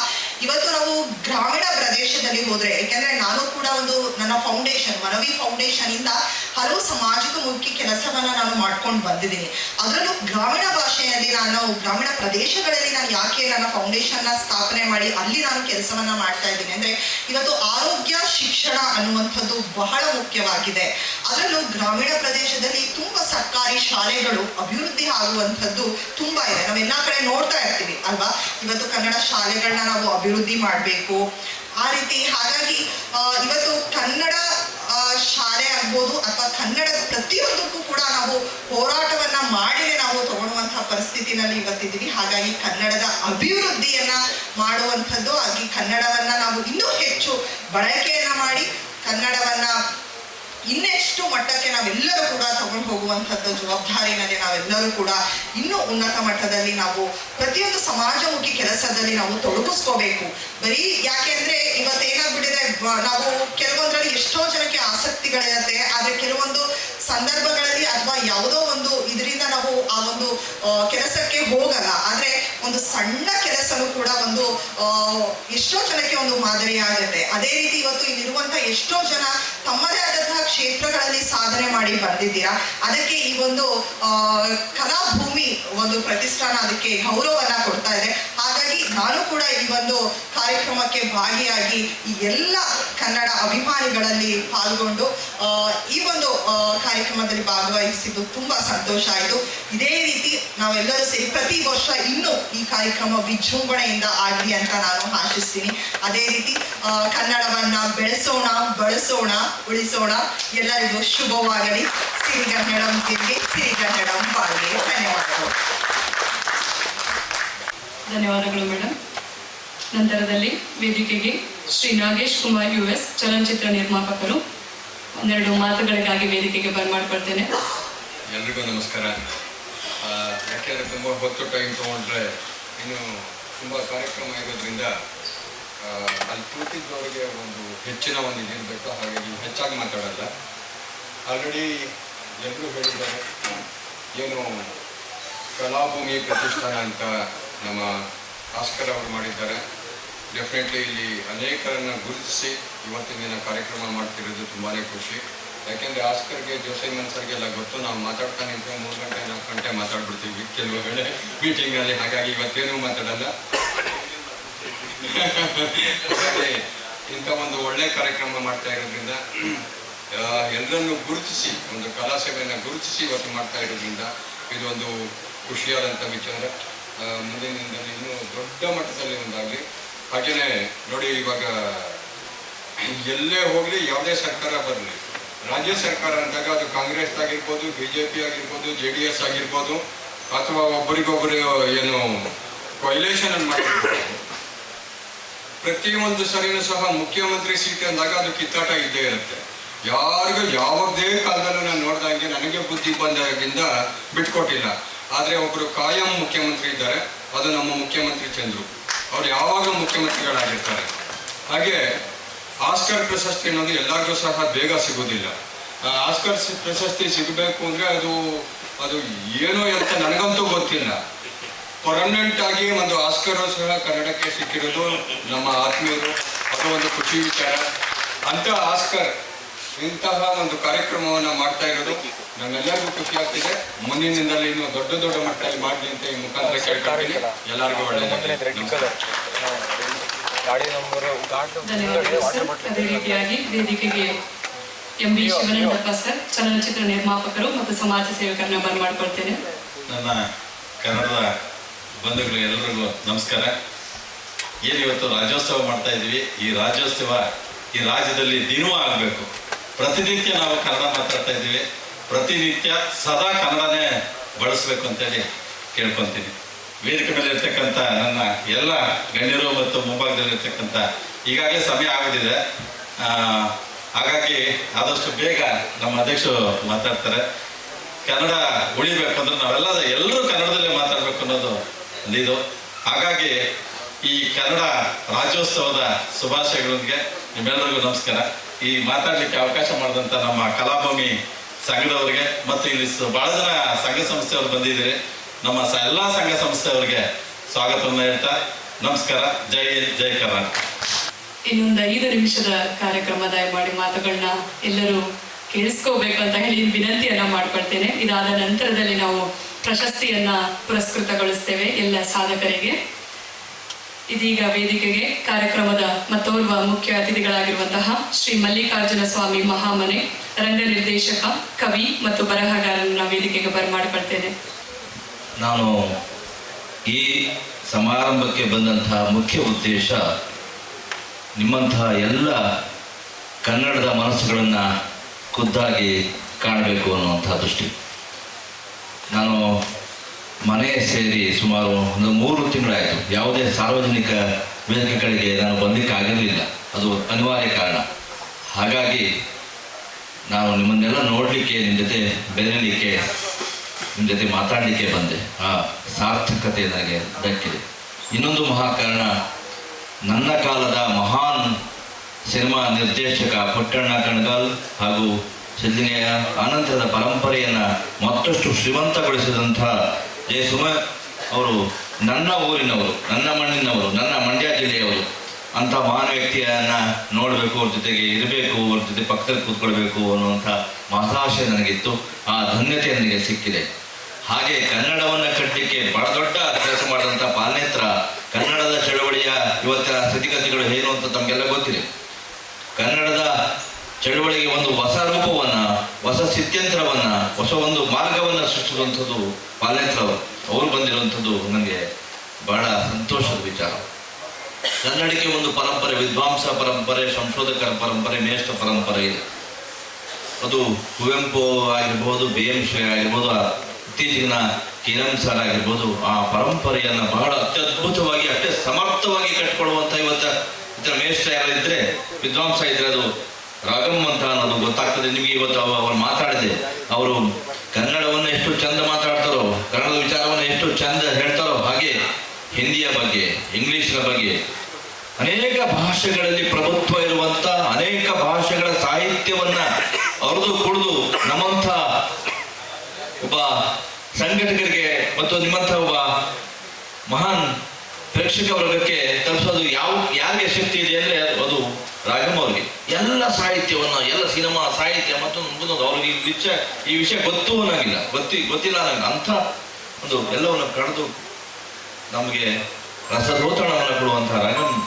ಇವತ್ತು ನಾವು ಗ್ರಾಮೀಣ ಪ್ರದೇಶದಲ್ಲಿ ಹೋದ್ರೆ, ಯಾಕೆಂದ್ರೆ ನಾನು ಕೂಡ ಒಂದು ನನ್ನ ಫೌಂಡೇಶನ್ ಮನವಿ ಫೌಂಡೇಶನ್ ಇಂದ ಹಲವು ಸಮಾಜಮುಖಿ ಕೆಲಸವನ್ನ ನಾನು ಮಾಡ್ಕೊಂಡು ಬಂದಿದ್ದೀನಿ. ಅದರಲ್ಲೂ ಗ್ರಾಮೀಣ ಭಾಷೆಯಲ್ಲಿ ಗ್ರಾಮೀಣ ಪ್ರದೇಶಗಳಲ್ಲಿ ನಾನು ಯಾಕೆ ನನ್ನ ಫೌಂಡೇಶನ್ ನ ಸ್ಥಾಪನೆ ಮಾಡಿ ಅಲ್ಲಿ ನಾನು ಕೆಲಸವನ್ನ ಮಾಡ್ತಾ ಇದ್ದೀನಿ ಅಂದ್ರೆ, ಇವತ್ತು ಆರೋಗ್ಯ ಶಿಕ್ಷಣ ಅನ್ನುವಂಥದ್ದು ಬಹಳ ಮುಖ್ಯವಾಗಿದೆ. ಅದರಲ್ಲೂ ಗ್ರಾಮೀಣ ಪ್ರದೇಶದಲ್ಲಿ ತುಂಬಾ ಸರ್ಕಾರಿ ಶಾಲೆಗಳು ಅಭಿವೃದ್ಧಿ ಆಗುವಂಥದ್ದು ತುಂಬಾ ಇದೆ. ನಾವೆಲ್ಲ ಕಡೆ ನೋಡ್ತಾ ಇರ್ತೀವಿ ಅಲ್ವಾ. ಇವತ್ತು ಕನ್ನಡ ಶಾಲೆಗಳನ್ನ ನಾವು ಅಭಿವೃದ್ಧಿ ಮಾಡಬೇಕು ಆ ರೀತಿ. ಹಾಗಾಗಿ ಇವತ್ತು ಕನ್ನಡ ಶಾಲೆ ಆಗ್ಬೋದು ಅಥವಾ ಕನ್ನಡದ ಪ್ರತಿಯೊಂದಕ್ಕೂ ಕೂಡ ನಾವು ಹೋರಾಟವನ್ನ ಮಾಡಿನೇ ನಾವು ತಗೊಳ್ಳುವಂತಹ ಪರಿಸ್ಥಿತಿನಲ್ಲಿ ಇವತ್ತಿದ್ದೀವಿ. ಹಾಗಾಗಿ ಕನ್ನಡದ ಅಭಿವೃದ್ಧಿಯನ್ನ ಮಾಡುವಂಥದ್ದು, ಹಾಗೆ ಕನ್ನಡವನ್ನ ನಾವು ಇನ್ನೂ ಹೆಚ್ಚು ಬಳಕೆಯನ್ನ ಮಾಡಿ ಕನ್ನಡವನ್ನ ಇನ್ನೆಷ್ಟು ಮಟ್ಟಕ್ಕೆ ನಾವೆಲ್ಲರೂ ಕೂಡ ತಗೊಂಡು ಹೋಗುವಂಥದ್ದು ಜವಾಬ್ದಾರಿನಲ್ಲಿ ನಾವೆಲ್ಲರೂ ಕೂಡ ಇನ್ನೂ ಉನ್ನತ ಮಟ್ಟದಲ್ಲಿ ನಾವು ಪ್ರತಿಯೊಂದು ಸಮಾಜಮುಖಿ ಕೆಲಸದಲ್ಲಿ ನಾವು ತೊಡಗಿಸ್ಕೋಬೇಕು. ಬರೀ ಯಾಕೆಂದ್ರೆ ಇವತ್ತೇನಾಗ್ಬಿಟ್ಟಿದೆ, ನಾವು ಕೆಲವೊಂದರಲ್ಲಿ ಎಷ್ಟೋ ಜನಕ್ಕೆ ಆಸಕ್ತಿಗಳಿರುತ್ತೆ, ಆದ್ರೆ ಕೆಲವೊಂದು ಸಂದರ್ಭಗಳಲ್ಲಿ ಅಥವಾ ಯಾವುದೋ ಒಂದು ಇದರಿಂದ ನಾವು ಆ ಒಂದು ಕೆಲಸಕ್ಕೆ ಹೋಗಲ್ಲ. ಆದ್ರೆ ಒಂದು ಸಣ್ಣ ಕೆಲಸನೂ ಕೂಡ ಒಂದು ಎಷ್ಟೋ ಜನಕ್ಕೆ ಒಂದು ಮಾದರಿ ಆಗುತ್ತೆ. ಅದೇ ರೀತಿ ಇವತ್ತು ಇಲ್ಲಿರುವಂತ ಎಷ್ಟೋ ಜನ ತಮ್ಮದೇ ಆದಂತಹ ಕ್ಷೇತ್ರಗಳಲ್ಲಿ ಸಾಧನೆ ಮಾಡಿ ಬಂದಿದ್ದೀರಾ. ಅದಕ್ಕೆ ಈ ಒಂದು ಕಲಾಭೂಮಿ ಒಂದು ಪ್ರತಿಷ್ಠಾನ ಅದಕ್ಕೆ ಗೌರವವನ್ನ ಕೊಡ್ತಾ ಇದೆ. ಹಾಗಾಗಿ ನಾನು ಕೂಡ ಈ ಒಂದು ಕಾರ್ಯಕ್ರಮಕ್ಕೆ ಭಾಗಿಯಾಗಿ ಈ ಎಲ್ಲ ಕನ್ನಡ ಅಭಿಮಾನಿಗಳಲ್ಲಿ ಪಾಲ್ಗೊಂಡು ಈ ಒಂದು ಕಾರ್ಯಕ್ರಮದಲ್ಲಿ ಭಾಗವಹಿಸಿದ್ದು ತುಂಬಾ ಸಂತೋಷ ಆಯಿತು. ಇದೇ ರೀತಿ ನಾವೆಲ್ಲರೂ ಸೇರಿ ಪ್ರತಿ ವರ್ಷ ಇನ್ನೂ ಈ ಕಾರ್ಯಕ್ರಮ ವಿಜೃಂಭಣೆಯಿಂದ ಆಗಲಿ ಅಂತ ನಾನು ಆಶಿಸ್ತೀನಿ. ಅದೇ ರೀತಿ ಕನ್ನಡವನ್ನ ಬೆಳೆಸೋಣ, ಬಳಸೋಣ, ಉಳಿಸೋಣ. ಎಲ್ಲರಿಗೂ ಶುಭವಾಗಲಿ. ಸಿರಿಗನ್ನಡಂ ತಿರುಗಿ ಸಿರಿಗನ್ನಡಂ ಬಾಳ್ಗೆ. ಧನ್ಯವಾದಗಳು. ಧನ್ಯವಾದಗಳು ಮೇಡಮ್. ನಂತರದಲ್ಲಿ ವೇದಿಕೆಗೆ ಶ್ರೀ ನಾಗೇಶ್ ಕುಮಾರ್ US ಚಲನಚಿತ್ರ ನಿರ್ಮಾಪಕರು ಒಂದೆರಡು ಮಾತುಗಳಿಗಾಗಿ ವೇದಿಕೆಗೆ ಬರ್ಮಾಡ್ಕೊಳ್ತೇನೆ. ಎಲ್ರಿಗೂ ನಮಸ್ಕಾರ. ಯಾಕೆಂದರೆ ತುಂಬ ಹೊತ್ತು ಟೈಮ್ ತೊಗೊಂಡ್ರೆ ಇನ್ನು ತುಂಬ ಕಾರ್ಯಕ್ರಮ ಇರೋದ್ರಿಂದ ಅಲ್ಲಿ ಕೂತಿದ್ದವರಿಗೆ ಒಂದು ಹೆಚ್ಚಿನ ಒಂದು ಇದಿರಬೇಕು. ಹಾಗಾಗಿ ಹೆಚ್ಚಾಗಿ ಮಾತಾಡಲ್ಲ. ಆಲ್ರೆಡಿ ಎಲ್ಲರೂ ಹೇಳಿದ್ದಾರೆ, ಏನು ಕಲಾಭೂಮಿ ಪ್ರತಿಷ್ಠಾನ ಅಂತ ನಮ್ಮ ಆಸ್ಕರ್ ಅವರು ಮಾಡಿದ್ದಾರೆ. ಡೆಫಿನೆಟ್ಲಿ ಇಲ್ಲಿ ಅನೇಕರನ್ನು ಗುರುತಿಸಿ ಇವತ್ತಿನ ದಿನ ಕಾರ್ಯಕ್ರಮ ಮಾಡ್ತಿರೋದು ತುಂಬಾ ಖುಷಿ. ಯಾಕೆಂದರೆ ಆಸ್ಕರ್ಗೆ ಜೋಸೈಮನ್ ಸರ್ಗೆಲ್ಲ ಗೊತ್ತು, ನಾವು ಮಾತಾಡ್ತಾ ನಿಂತರೆ 3 ಗಂಟೆ 4 ಗಂಟೆ ಮಾತಾಡ್ಬಿಡ್ತೀವಿ ಕೆಲವು ವೇಳೆ ಮೀಟಿಂಗಲ್ಲಿ. ಹಾಗಾಗಿ ಇವತ್ತೇನೂ ಮಾತಾಡಲ್ಲ. ಇಂಥ ಒಂದು ಒಳ್ಳೆ ಕಾರ್ಯಕ್ರಮ ಮಾಡ್ತಾ ಇರೋದ್ರಿಂದ ಎಲ್ಲರನ್ನು ಗುರುತಿಸಿ, ಒಂದು ಕಲಾ ಸೇವೆಯನ್ನು ಗುರುತಿಸಿ ಇವತ್ತು ಮಾಡ್ತಾ ಇರೋದ್ರಿಂದ ಇದೊಂದು ಖುಷಿಯಾದಂಥ ವಿಚಾರ. ಮುಂದಿನ ದಿನದಲ್ಲಿ ಇನ್ನೂ ದೊಡ್ಡ ಮಟ್ಟದಲ್ಲಿ ಒಂದಾಗಲಿ. ಹಾಗೆಯೇ ನೋಡಿ, ಇವಾಗ ಎಲ್ಲೇ ಹೋಗಲಿ, ಯಾವುದೇ ಸರ್ಕಾರ ಬರಲಿ, ರಾಜ್ಯ ಸರ್ಕಾರ ಅಂದಾಗ ಅದು ಕಾಂಗ್ರೆಸ್ ಆಗಿರ್ಬೋದು, BJP ಆಗಿರ್ಬೋದು, JDS ಆಗಿರ್ಬೋದು, ಅಥವಾ ಒಬ್ಬರಿಗೊಬ್ಬರು ಏನು ಕೊಯ್ಲೇಷನ್ ಅನ್ನು ಮಾಡಿರ್ಬೋದು, ಪ್ರತಿಯೊಂದು ಸರಿನೂ ಸಹ ಮುಖ್ಯಮಂತ್ರಿ ಸೀಟ್ ಅಂದಾಗ ಅದು ಕಿತ್ತಾಟ ಇದ್ದೇ ಇರುತ್ತೆ. ಯಾರಿಗೂ ಯಾವುದೇ ಕಾಲದಲ್ಲೂ ನಾನು ನೋಡ್ದಂಗೆ ನನಗೆ ಬುದ್ಧಿ ಬಂದಾಗಿಂದ ಬಿಟ್ಕೊಟ್ಟಿಲ್ಲ. ಆದರೆ ಒಬ್ಬರು ಕಾಯಂ ಮುಖ್ಯಮಂತ್ರಿ ಇದ್ದಾರೆ, ಅದು ನಮ್ಮ ಮುಖ್ಯಮಂತ್ರಿ ಚಂದ್ರು. ಅವ್ರು ಯಾವಾಗಲೂ ಮುಖ್ಯಮಂತ್ರಿಗಳಾಗಿರ್ತಾರೆ. ಹಾಗೆ ಆಸ್ಕರ್ ಪ್ರಶಸ್ತಿ ಅನ್ನೋದು ಎಲ್ಲರಿಗೂ ಸಹ ಬೇಗ ಸಿಗೋದಿಲ್ಲ. ಆಸ್ಕರ್ ಪ್ರಶಸ್ತಿ ಸಿಗಬೇಕು ಅಂದರೆ ಅದು ಏನೋ ಅಂತ ನನಗಂತೂ ಗೊತ್ತಿಲ್ಲ. ಪರ್ಮನೆಂಟ್ ಆಗಿ ಒಂದು ಆಸ್ಕರ್ ಸಹ ಕನ್ನಡಕ್ಕೆ ಸಿಕ್ಕಿರೋದು ನಮ್ಮ ಆತ್ಮೀಯರು, ಅದು ಒಂದು ಖುಷಿ ವಿಚಾರ. ಅಂತ ಆಸ್ಕರ್ ಇಂತಹ ಒಂದು ಕಾರ್ಯಕ್ರಮವನ್ನು ಮಾಡ್ತಾ ಇರೋದು ನಮ್ಮೆಲ್ಲರಿಗೂ ಖುಷಿ ಆಗ್ತಿದೆ. ಮುಂದಿನ ದಿನದಲ್ಲಿ ಇನ್ನೂ ದೊಡ್ಡ ದೊಡ್ಡ ಮಟ್ಟದಲ್ಲಿ ಮಾಡಲಿ ಅಂತ ಈ ಮುಖಾಂತರ ಕೇಳ್ಕೊಳ್ತೀನಿ. ಎಲ್ಲರಿಗೂ ಒಳ್ಳೆಯದಾಗಲಿ. ಧನ್ಯವಾದಗಳು ಸರ್. ಅದೇ ರೀತಿಯಾಗಿ ವೇದಿಕೆಗೆ MB ಶಿವನಂದಪ್ಪ ಸರ್, ಚಲನಚಿತ್ರ ನಿರ್ಮಾಪಕರು ಮತ್ತು ಸಮಾಜ ಸೇವಕರನ್ನ ಬರ್ಮಾಡ್ಕೊಳ್ತೇನೆ. ನನ್ನ ಕನ್ನಡದ ಬಂಧುಗಳು ಎಲ್ಲರಿಗೂ ನಮಸ್ಕಾರ. ಏನಿವತ್ತು ರಾಜ್ಯೋತ್ಸವ ಮಾಡ್ತಾ ಇದ್ದೀವಿ. ಈ ರಾಜ್ಯೋತ್ಸವ ಈ ರಾಜ್ಯದಲ್ಲಿ ದಿನವೂ ಆಗಬೇಕು. ಪ್ರತಿನಿತ್ಯ ನಾವು ಕನ್ನಡ ಮಾತಾಡ್ತಾ ಇದ್ದೀವಿ. ಪ್ರತಿನಿತ್ಯ ಸದಾ ಕನ್ನಡನೇ ಬಳಸಬೇಕು ಅಂತೇಳಿ ಕೇಳ್ಕೊತೀನಿ. ವೇದಿಕೆ ಮೇಲೆ ಇರ್ತಕ್ಕಂಥ ನನ್ನ ಎಲ್ಲ ಗಣ್ಯರು ಮತ್ತು ಮುಂಭಾಗದಲ್ಲಿರ್ತಕ್ಕಂಥ ಈಗಾಗಲೇ ಸಮಯ ಆಗೋದಿದೆ, ಹಾಗಾಗಿ ಆದಷ್ಟು ಬೇಗ ನಮ್ಮ ಅಧ್ಯಕ್ಷರು ಮಾತಾಡ್ತಾರೆ. ಕನ್ನಡ ಉಳಿಬೇಕು ಅಂದ್ರೆ ಎಲ್ಲರೂ ಕನ್ನಡದಲ್ಲೇ ಮಾತಾಡಬೇಕು ಅನ್ನೋದು ಇದು. ಹಾಗಾಗಿ ಈ ಕನ್ನಡ ರಾಜ್ಯೋತ್ಸವದ ಶುಭಾಶಯಗಳೊಂದಿಗೆ ನಿಮ್ಮೆಲ್ಲರಿಗೂ ನಮಸ್ಕಾರ. ಈ ಮಾತಾಡಲಿಕ್ಕೆ ಅವಕಾಶ ಮಾಡಿದಂಥ ನಮ್ಮ ಕಲಾಭೂಮಿ ಸಂಘದವರಿಗೆ ಮತ್ತು ಇಲ್ಲಿ ಭಾಳ ಜನ ಸಂಘ ಸಂಸ್ಥೆಯವರು ಬಂದಿದ್ದೀರಿ, ನಮ್ಮ ಎಲ್ಲ ಸಂಘ ಸಂಸ್ಥೆಯವರಿಗೆ ಸ್ವಾಗತವನ್ನು ಹೇಳ್ತಾ ನಮಸ್ಕಾರ. ಜೈ ಹಿಂದ್, ಜೈ ಕರ್ನಾಟಕ. ಇನ್ನೊಂದು 5 ನಿಮಿಷದ ಕಾರ್ಯಕ್ರಮ ದಯಮಾಡಿ ಮಾತುಗಳನ್ನ ಎಲ್ಲರೂ ಕೇಳಿಸ್ಕೋಬೇಕು ಅಂತ ಹೇಳಿ ವಿನಂತಿಯನ್ನ ಮಾಡ್ಕೊಳ್ತೇನೆ. ಇದಾದ ನಂತರದಲ್ಲಿ ನಾವು ಪ್ರಶಸ್ತಿಯನ್ನ ಪುರಸ್ಕೃತಗೊಳಿಸ್ತೇವೆ ಎಲ್ಲ ಸಾಧಕರಿಗೆ. ಇದೀಗ ವೇದಿಕೆಗೆ ಕಾರ್ಯಕ್ರಮದ ಮತ್ತೋರ್ವ ಮುಖ್ಯ ಅತಿಥಿಗಳಾಗಿರುವಂತಹ ಶ್ರೀ ಮಲ್ಲಿಕಾರ್ಜುನ ಸ್ವಾಮಿ ಮಹಾಮನೆ, ರಂಗ ನಿರ್ದೇಶಕ, ಕವಿ ಮತ್ತು ಬರಹಗಾರರನ್ನ ವೇದಿಕೆಗೆ ಬರಮಾಡಿಕೊಳ್ತೇನೆ. ನಾನು ಈ ಸಮಾರಂಭಕ್ಕೆ ಬಂದಂತಹ ಮುಖ್ಯ ಉದ್ದೇಶ ನಿಮ್ಮಂತಹ ಎಲ್ಲ ಕನ್ನಡದ ಮನಸ್ಸುಗಳನ್ನು ಖುದ್ದಾಗಿ ಕಾಣಬೇಕು ಅನ್ನುವಂಥ ದೃಷ್ಟಿ. ನಾನು ಮನೆ ಸೇರಿ ಸುಮಾರು 3 ತಿಂಗಳಾಯಿತು. ಯಾವುದೇ ಸಾರ್ವಜನಿಕ ವೇದಿಕೆಗಳಿಗೆ ನಾನು ಬಂದಿಕ್ಕಾಗಿರಲಿಲ್ಲ, ಅದು ಅನಿವಾರ್ಯ ಕಾರಣ. ಹಾಗಾಗಿ ನಾನು ನಿಮ್ಮನ್ನೆಲ್ಲ ನೋಡಲಿಕ್ಕೆ, ನಿಮ್ಮ ಜೊತೆ ಬೆರೆಯಲಿಕ್ಕೆ, ನಿಮ್ಮ ಜೊತೆ ಮಾತಾಡಲಿಕ್ಕೆ ಬಂದೆ. ಆ ಸಾರ್ಥಕತೆ ನನಗೆ ದಕ್ಕಿದೆ. ಇನ್ನೊಂದು ಮಹಾಕಾರಣ, ನನ್ನ ಕಾಲದ ಮಹಾನ್ ಸಿನಿಮಾ ನಿರ್ದೇಶಕ ಪುಟ್ಟಣ್ಣ ಕಣಗಾಲ್ ಹಾಗೂ ಸಿದ್ಲಿಂಗಯ್ಯ ಆನಂತರದ ಪರಂಪರೆಯನ್ನು ಮತ್ತಷ್ಟು ಶ್ರೀಮಂತಗೊಳಿಸಿದಂಥ ಜಯಸುಮ ಅವರು ನನ್ನ ಊರಿನವರು, ನನ್ನ ಮಣ್ಣಿನವರು, ನನ್ನ ಮಂಡ್ಯ ಜಿಲ್ಲೆಯವರು. ಅಂಥ ಮಹಾನ್ ವ್ಯಕ್ತಿಯನ್ನು ನೋಡಬೇಕು, ಅವ್ರ ಜೊತೆಗೆ ಇರಬೇಕು, ಅವ್ರ ಜೊತೆ ಪಕ್ಕದಲ್ಲಿ ಕೂತ್ಕೊಳ್ಬೇಕು ಅನ್ನುವಂಥ ಮಹದಾಶೆ ನನಗಿತ್ತು. ಆ ಧನ್ಯತೆ ನನಗೆ ಸಿಕ್ಕಿದೆ. ಹಾಗೆ ಕನ್ನಡವನ್ನು ಕಟ್ಟಲಿಕ್ಕೆ ಬಹಳ ದೊಡ್ಡ ಕೆಲಸ ಮಾಡಿದಂಥ ಪಾಲನೇತ್ರ ಕನ್ನಡದ ಚಳವಳಿಯ ಇವತ್ತಿನ ಸ್ಥಿತಿಗತಿಗಳು ಏನು ಅಂತ ತಮಗೆಲ್ಲ ಗೊತ್ತಿದೆ. ಕನ್ನಡದ ಚಳವಳಿಗೆ ಒಂದು ಹೊಸ ರೂಪವನ್ನು, ಹೊಸ ಸ್ಥಿತ್ಯಂತರವನ್ನು, ಹೊಸ ಒಂದು ಮಾರ್ಗವನ್ನು ಸೃಷ್ಟಿಸುವಂಥದ್ದು ಪಾಲನೇತ್ರ ಅವರು ಬಂದಿರುವಂಥದ್ದು ನನಗೆ ಬಹಳ ಸಂತೋಷದ ವಿಚಾರ. ಕನ್ನಡಕ್ಕೆ ಒಂದು ಪರಂಪರೆ, ವಿದ್ವಾಂಸ ಪರಂಪರೆ, ಸಂಶೋಧಕರ ಪರಂಪರೆ, ಮೇಷ್ಠ ಪರಂಪರೆ ಇದೆ. ಅದು ಕುವೆಂಪು ಆಗಿರ್ಬೋದು, BM ಶ್ರೀ ಆಗಿರ್ಬೋದು, ಇತ್ತೀಚಿನ ಕಿರಣ್ ಸರ್ ಆಗಿರ್ಬೋದು, ಆ ಪರಂಪರೆಯನ್ನು ಬಹಳ ಅತ್ಯದ್ಭುತವಾಗಿ, ಅಷ್ಟೇ ಸಮರ್ಥವಾಗಿ ಕಟ್ಕೊಳ್ಳುವಂಥ ಇವತ್ತಿನ ಮೇಷ್ಠ ಯಾರು ಇದ್ರೆ, ವಿದ್ವಾಂಸ ಇದ್ರೆ ಅದು ರಾಗಮ್ ಅಂತ ಅನ್ನೋದು ಗೊತ್ತಾಗ್ತದೆ ನಿಮಗೆ. ಇವತ್ತು ಅವರು ಮಾತಾಡಿದೆ, ಅವರು ಕನ್ನಡವನ್ನು ಎಷ್ಟು ಚಂದ ಮಾತಾಡ್ತಾರೋ, ಕನ್ನಡದ ವಿಚಾರವನ್ನು ಎಷ್ಟು ಚಂದ ಹೇಳ್ತಾರೋ, ಹಾಗೆ ಹಿಂದಿಯ ಬಗ್ಗೆ, ಇಂಗ್ಲಿಷ್ನ ಬಗ್ಗೆ, ಅನೇಕ ಭಾಷೆಗಳಲ್ಲಿ ಪ್ರಭುತ್ವ ಇರುವಂಥ ಅನೇಕ ಭಾಷೆಗಳ ಸಾಹಿತ್ಯವನ್ನ ಅರಿದು ಕುಡಿದು ನಮ್ಮಂಥ ಒಬ್ಬ ಸಂಘಟಕರಿಗೆ ಮತ್ತು ನಿಮ್ಮಂಥ ಒಬ್ಬ ಮಹಾನ್ ಪ್ರೇಕ್ಷಕ ವರ್ಗಕ್ಕೆ ತಲುಪಿಸೋದು ಯಾರಿಗೆ ಶಕ್ತಿ ಇದೆ ಅಂದರೆ ಅದು ರಾಘಮ್ ಅವ್ರಿಗೆ. ಎಲ್ಲ ಸಾಹಿತ್ಯವನ್ನು, ಎಲ್ಲ ಸಿನಿಮಾ ಸಾಹಿತ್ಯ ಮತ್ತು ಅವ್ರಿಗೆ ಈ ವಿಷಯ ಗೊತ್ತಿಲ್ಲ ಅನ್ನಂಗಿಲ್ಲ. ಅಂಥ ಒಂದು ಎಲ್ಲವನ್ನು ಕಳೆದು ನಮಗೆ ರಸದೋತಣವನ್ನು ಕೊಡುವಂಥ ರಾಘಮ್.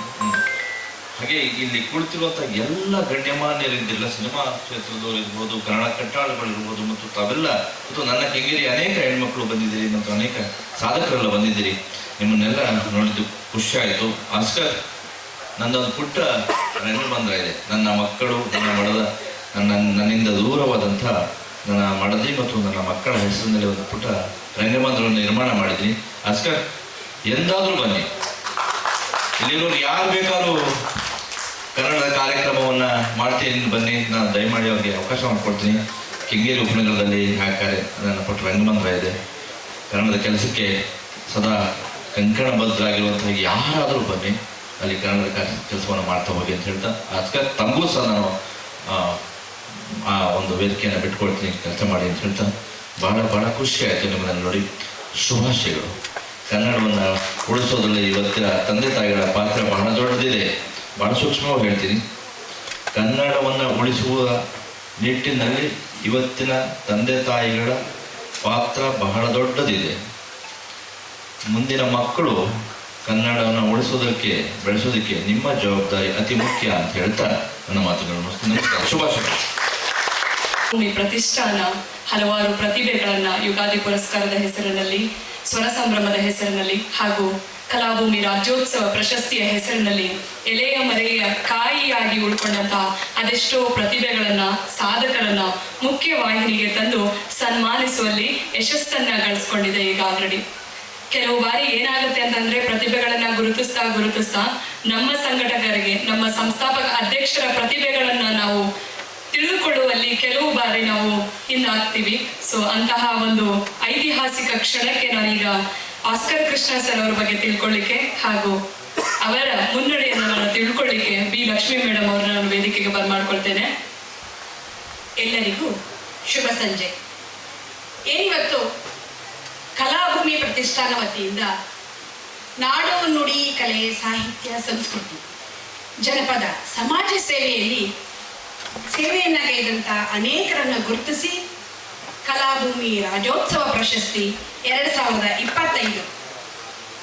ಹಾಗೆ ಇಲ್ಲಿ ಕುಳಿತಿರುವಂಥ ಎಲ್ಲ ಗಣ್ಯಮಾನ್ಯರಿದ್ದಿಲ್ಲ, ಸಿನಿಮಾ ಕ್ಷೇತ್ರದವರು ಇರ್ಬೋದು, ಕನ್ನಡ ಕಟ್ಟಾಳುಗಳಿರ್ಬೋದು, ಮತ್ತು ತಾವೆಲ್ಲ ಮತ್ತು ನನ್ನ ಕೆಂಗೇರಿ ಅನೇಕ ಹೆಣ್ಮಕ್ಳು ಬಂದಿದ್ದೀರಿ ಮತ್ತು ಅನೇಕ ಸಾಧಕರೆಲ್ಲ ಬಂದಿದ್ದೀರಿ. ನಿಮ್ಮನ್ನೆಲ್ಲ ನೋಡಿದ್ದು ಖುಷಿ ಆಯಿತು. ಆಸ್ಕರ್, ನನ್ನೊಂದು ಪುಟ್ಟ ರಂಗಮಂದಿರ ಇದೆ. ನನ್ನ ಮಕ್ಕಳು, ನನ್ನಿಂದ ದೂರವಾದಂಥ ನನ್ನ ಮಡದಿ ಮತ್ತು ನನ್ನ ಮಕ್ಕಳ ಹೆಸರಿನಲ್ಲಿ ಒಂದು ಪುಟ್ಟ ರಂಗಮಂದಿರವನ್ನು ನಿರ್ಮಾಣ ಮಾಡಿದ್ದೀನಿ. ಆಸ್ಕರ್, ಎಂದಾದರೂ ಬನ್ನಿ. ಇಲ್ಲಿರೋರು ಯಾರು ಬೇಕಾದ್ರೂ ಕನ್ನಡದ ಕಾರ್ಯಕ್ರಮವನ್ನು ಮಾಡ್ತೀನಿ, ಬನ್ನಿ. ನಾನು ದಯಮಾಡಿ ಅವ್ರಿಗೆ ಅವಕಾಶ ಮಾಡಿಕೊಡ್ತೀನಿ. ಕೆಂಗೇರಿ ಉಪನಗರದಲ್ಲಿ ನನ್ನ ಪುಟ್ಟ ರಂಗಮಂದಿರ ಇದೆ. ಕನ್ನಡದ ಕೆಲಸಕ್ಕೆ ಸದಾ ಕಂಕಣಬದ್ಧರಾಗಿರುವಂಥ ಯಾರಾದರೂ ಬನ್ನಿ, ಅಲ್ಲಿ ಕನ್ನಡದ ಕೆಲಸವನ್ನು ಮಾಡ್ತಾ ಹೋಗಿ ಅಂತ ಹೇಳ್ತಾ, ಆಸ್ಕರ್ ತಮಗೂ ಸಹ ನಾನು ಆ ಒಂದು ವೇದಿಕೆಯನ್ನು ಬಿಟ್ಕೊಳ್ತೀನಿ, ಕೆಲಸ ಮಾಡಿ ಅಂತ ಹೇಳ್ತಾ ಬಹಳ ಖುಷಿ ಆಯಿತು ನಿಮ್ಮನ್ನು ನೋಡಿ. ಶುಭಾಶಯಗಳು. ಕನ್ನಡವನ್ನು ಉಳಿಸೋದ್ರಲ್ಲಿ ಇವತ್ತಿನ ತಂದೆ ತಾಯಿಗಳ ಪಾತ್ರ ಬಹಳ ದೊಡ್ಡದಿದೆ. ಬಹಳ ಸೂಕ್ಷ್ಮವಾಗಿ ಹೇಳ್ತೀನಿ. ಕನ್ನಡವನ್ನು ಉಳಿಸುವ ನಿಟ್ಟಿನಲ್ಲಿ ಇವತ್ತಿನ ತಂದೆ ತಾಯಿಗಳ ಪಾತ್ರ ಬಹಳ ದೊಡ್ಡದಿದೆ. ಮುಂದಿನ ಮಕ್ಕಳು ಕನ್ನಡವನ್ನು ಉಳಿಸೋದಕ್ಕೆ, ಬೆಳೆಸೋದಕ್ಕೆ ನಿಮ್ಮ ಜವಾಬ್ದಾರಿ ಅತಿ ಮುಖ್ಯ ಅಂತ ಹೇಳ್ತಾ ನನ್ನ ಮಾತುಗಳನ್ನು ಮುಗಿಸ್ತೀನಿ. ಶುಭಾಶಯಗಳು. ಪ್ರತಿಷ್ಠಾನ ಹಲವಾರು ಪ್ರತಿಭೆಗಳನ್ನ ಯುಗಾದಿ ಪುರಸ್ಕಾರದ ಹೆಸರಿನಲ್ಲಿ, ಸ್ವರ ಸಂಭ್ರಮದ ಹೆಸರಿನಲ್ಲಿ ಹಾಗೂ ಕಲಾಭೂಮಿ ರಾಜ್ಯೋತ್ಸವ ಪ್ರಶಸ್ತಿಯ ಹೆಸರಿನಲ್ಲಿ ಎಲೆಯ ಮರೆಯ ಕಾಯಿಯಾಗಿ ಉಳ್ಕೊಂಡಂತಹ ಅದೆಷ್ಟೋ ಪ್ರತಿಭೆಗಳನ್ನ, ಸಾಧಕರನ್ನ ಮುಖ್ಯ ವಾಹಿನಿಗೆ ತಂದು ಸನ್ಮಾನಿಸುವಲ್ಲಿ ಯಶಸ್ಸನ್ನ ಗಳಿಸ್ಕೊಂಡಿದೆ ಈಗ ಆಲ್ರೆಡಿ. ಕೆಲವು ಬಾರಿ ಏನಾಗುತ್ತೆ ಅಂತಂದ್ರೆ ಪ್ರತಿಭೆಗಳನ್ನ ಗುರುತಿಸ್ತಾ ನಮ್ಮ ಸಂಘಟಕರಿಗೆ, ನಮ್ಮ ಸಂಸ್ಥಾಪಕ ಅಧ್ಯಕ್ಷರ ಪ್ರತಿಭೆಗಳನ್ನ ನಾವು ತಿಳಿದುಕೊಳ್ಳುವಲ್ಲಿ ಕೆಲವು ಬಾರಿ ನಾವು ಹಿಂದಾಗ್ತೀವಿ. ಸೊ ಅಂತಹ ಒಂದು ಐತಿಹಾಸಿಕ ಕ್ಷಣಕ್ಕೆ ನಾನೀಗ ಆಸ್ಕರ್ ಕೃಷ್ಣ ಸರ್ ಅವರ ಬಗ್ಗೆ ತಿಳ್ಕೊಳ್ಳಿಕ್ಕೆ ಹಾಗೂ ಅವರ ಮುನ್ನಡೆಯನ್ನು ನಾನು ತಿಳ್ಕೊಳ್ಳಿಕ್ಕೆ ಬಿ ಲಕ್ಷ್ಮಿ ಮೇಡಮ್ ಅವ್ರನ್ನ ನಾನು ವೇದಿಕೆಗೆ ಬರ್ಮಾಡ್ಕೊಳ್ತೇನೆ. ಎಲ್ಲರಿಗೂ ಶುಭ ಸಂಜೆ. ಏನಿವತ್ತು ಕಲಾಭೂಮಿ ಪ್ರತಿಷ್ಠಾನ ವತಿಯಿಂದ ನಾಡು ನುಡಿ ಕಲೆ ಸಾಹಿತ್ಯ ಸಂಸ್ಕೃತಿ ಜನಪದ ಸಮಾಜ ಸೇವೆಯಲ್ಲಿ ಸೇವೆಯನ್ನು ಕೈದಂಥ ಅನೇಕರನ್ನು ಗುರುತಿಸಿ ಕಲಾಭೂಮಿ ರಾಜ್ಯೋತ್ಸವ ಪ್ರಶಸ್ತಿ 2025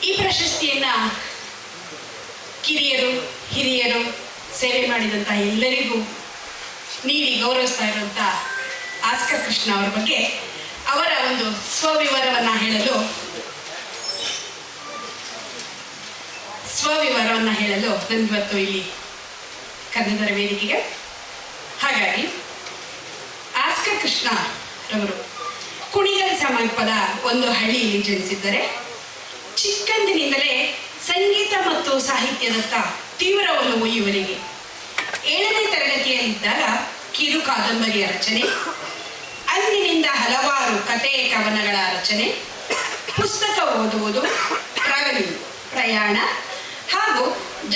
ಈ ಪ್ರಶಸ್ತಿಯನ್ನು ಕಿರಿಯರು ಹಿರಿಯರು ಸೇವೆ ಮಾಡಿದಂಥ ಎಲ್ಲರಿಗೂ ನೀಡಿ ಗೌರವಿಸ್ತಾ ಇರುವಂಥ ಆಸ್ಕರ್ ಕೃಷ್ಣ ಅವರ ಬಗ್ಗೆ ಅವರ ಒಂದು ಸ್ವವಿವರವನ್ನು ಹೇಳಲು ನನಗಿವತ್ತು ಇಲ್ಲಿ ಕರೆದಿದ್ದಾರೆ ವೇದಿಕೆಗೆ. ಹಾಗಾಗಿ ಆಸ್ಕರ್ ಕೃಷ್ಣ ರವರು ಕುಣಿಗಲ್ ಸಮೀಪದ ಒಂದು ಹಳ್ಳಿಯಲ್ಲಿ ಜನಿಸಿದ್ದಾರೆ. ಚಿಕ್ಕಂದಿನಿಂದಲೇ ಸಂಗೀತ ಮತ್ತು ಸಾಹಿತ್ಯದತ್ತ ತೀವ್ರ ಒಲವು ಇವರಿಗೆ. 7ನೇ ತರಗತಿಯಲ್ಲಿದ್ದಾಗ ಕಿರು ಕಾದಂಬರಿಯ ರಚನೆ, ಅಂದಿನಿಂದ ಹಲವಾರು ಕತೆ ಕವನಗಳ ರಚನೆ, ಪುಸ್ತಕ ಓದುವುದು, ಟ್ರಾವೆಲಿಂಗ್ ಪ್ರಯಾಣ ಹಾಗೂ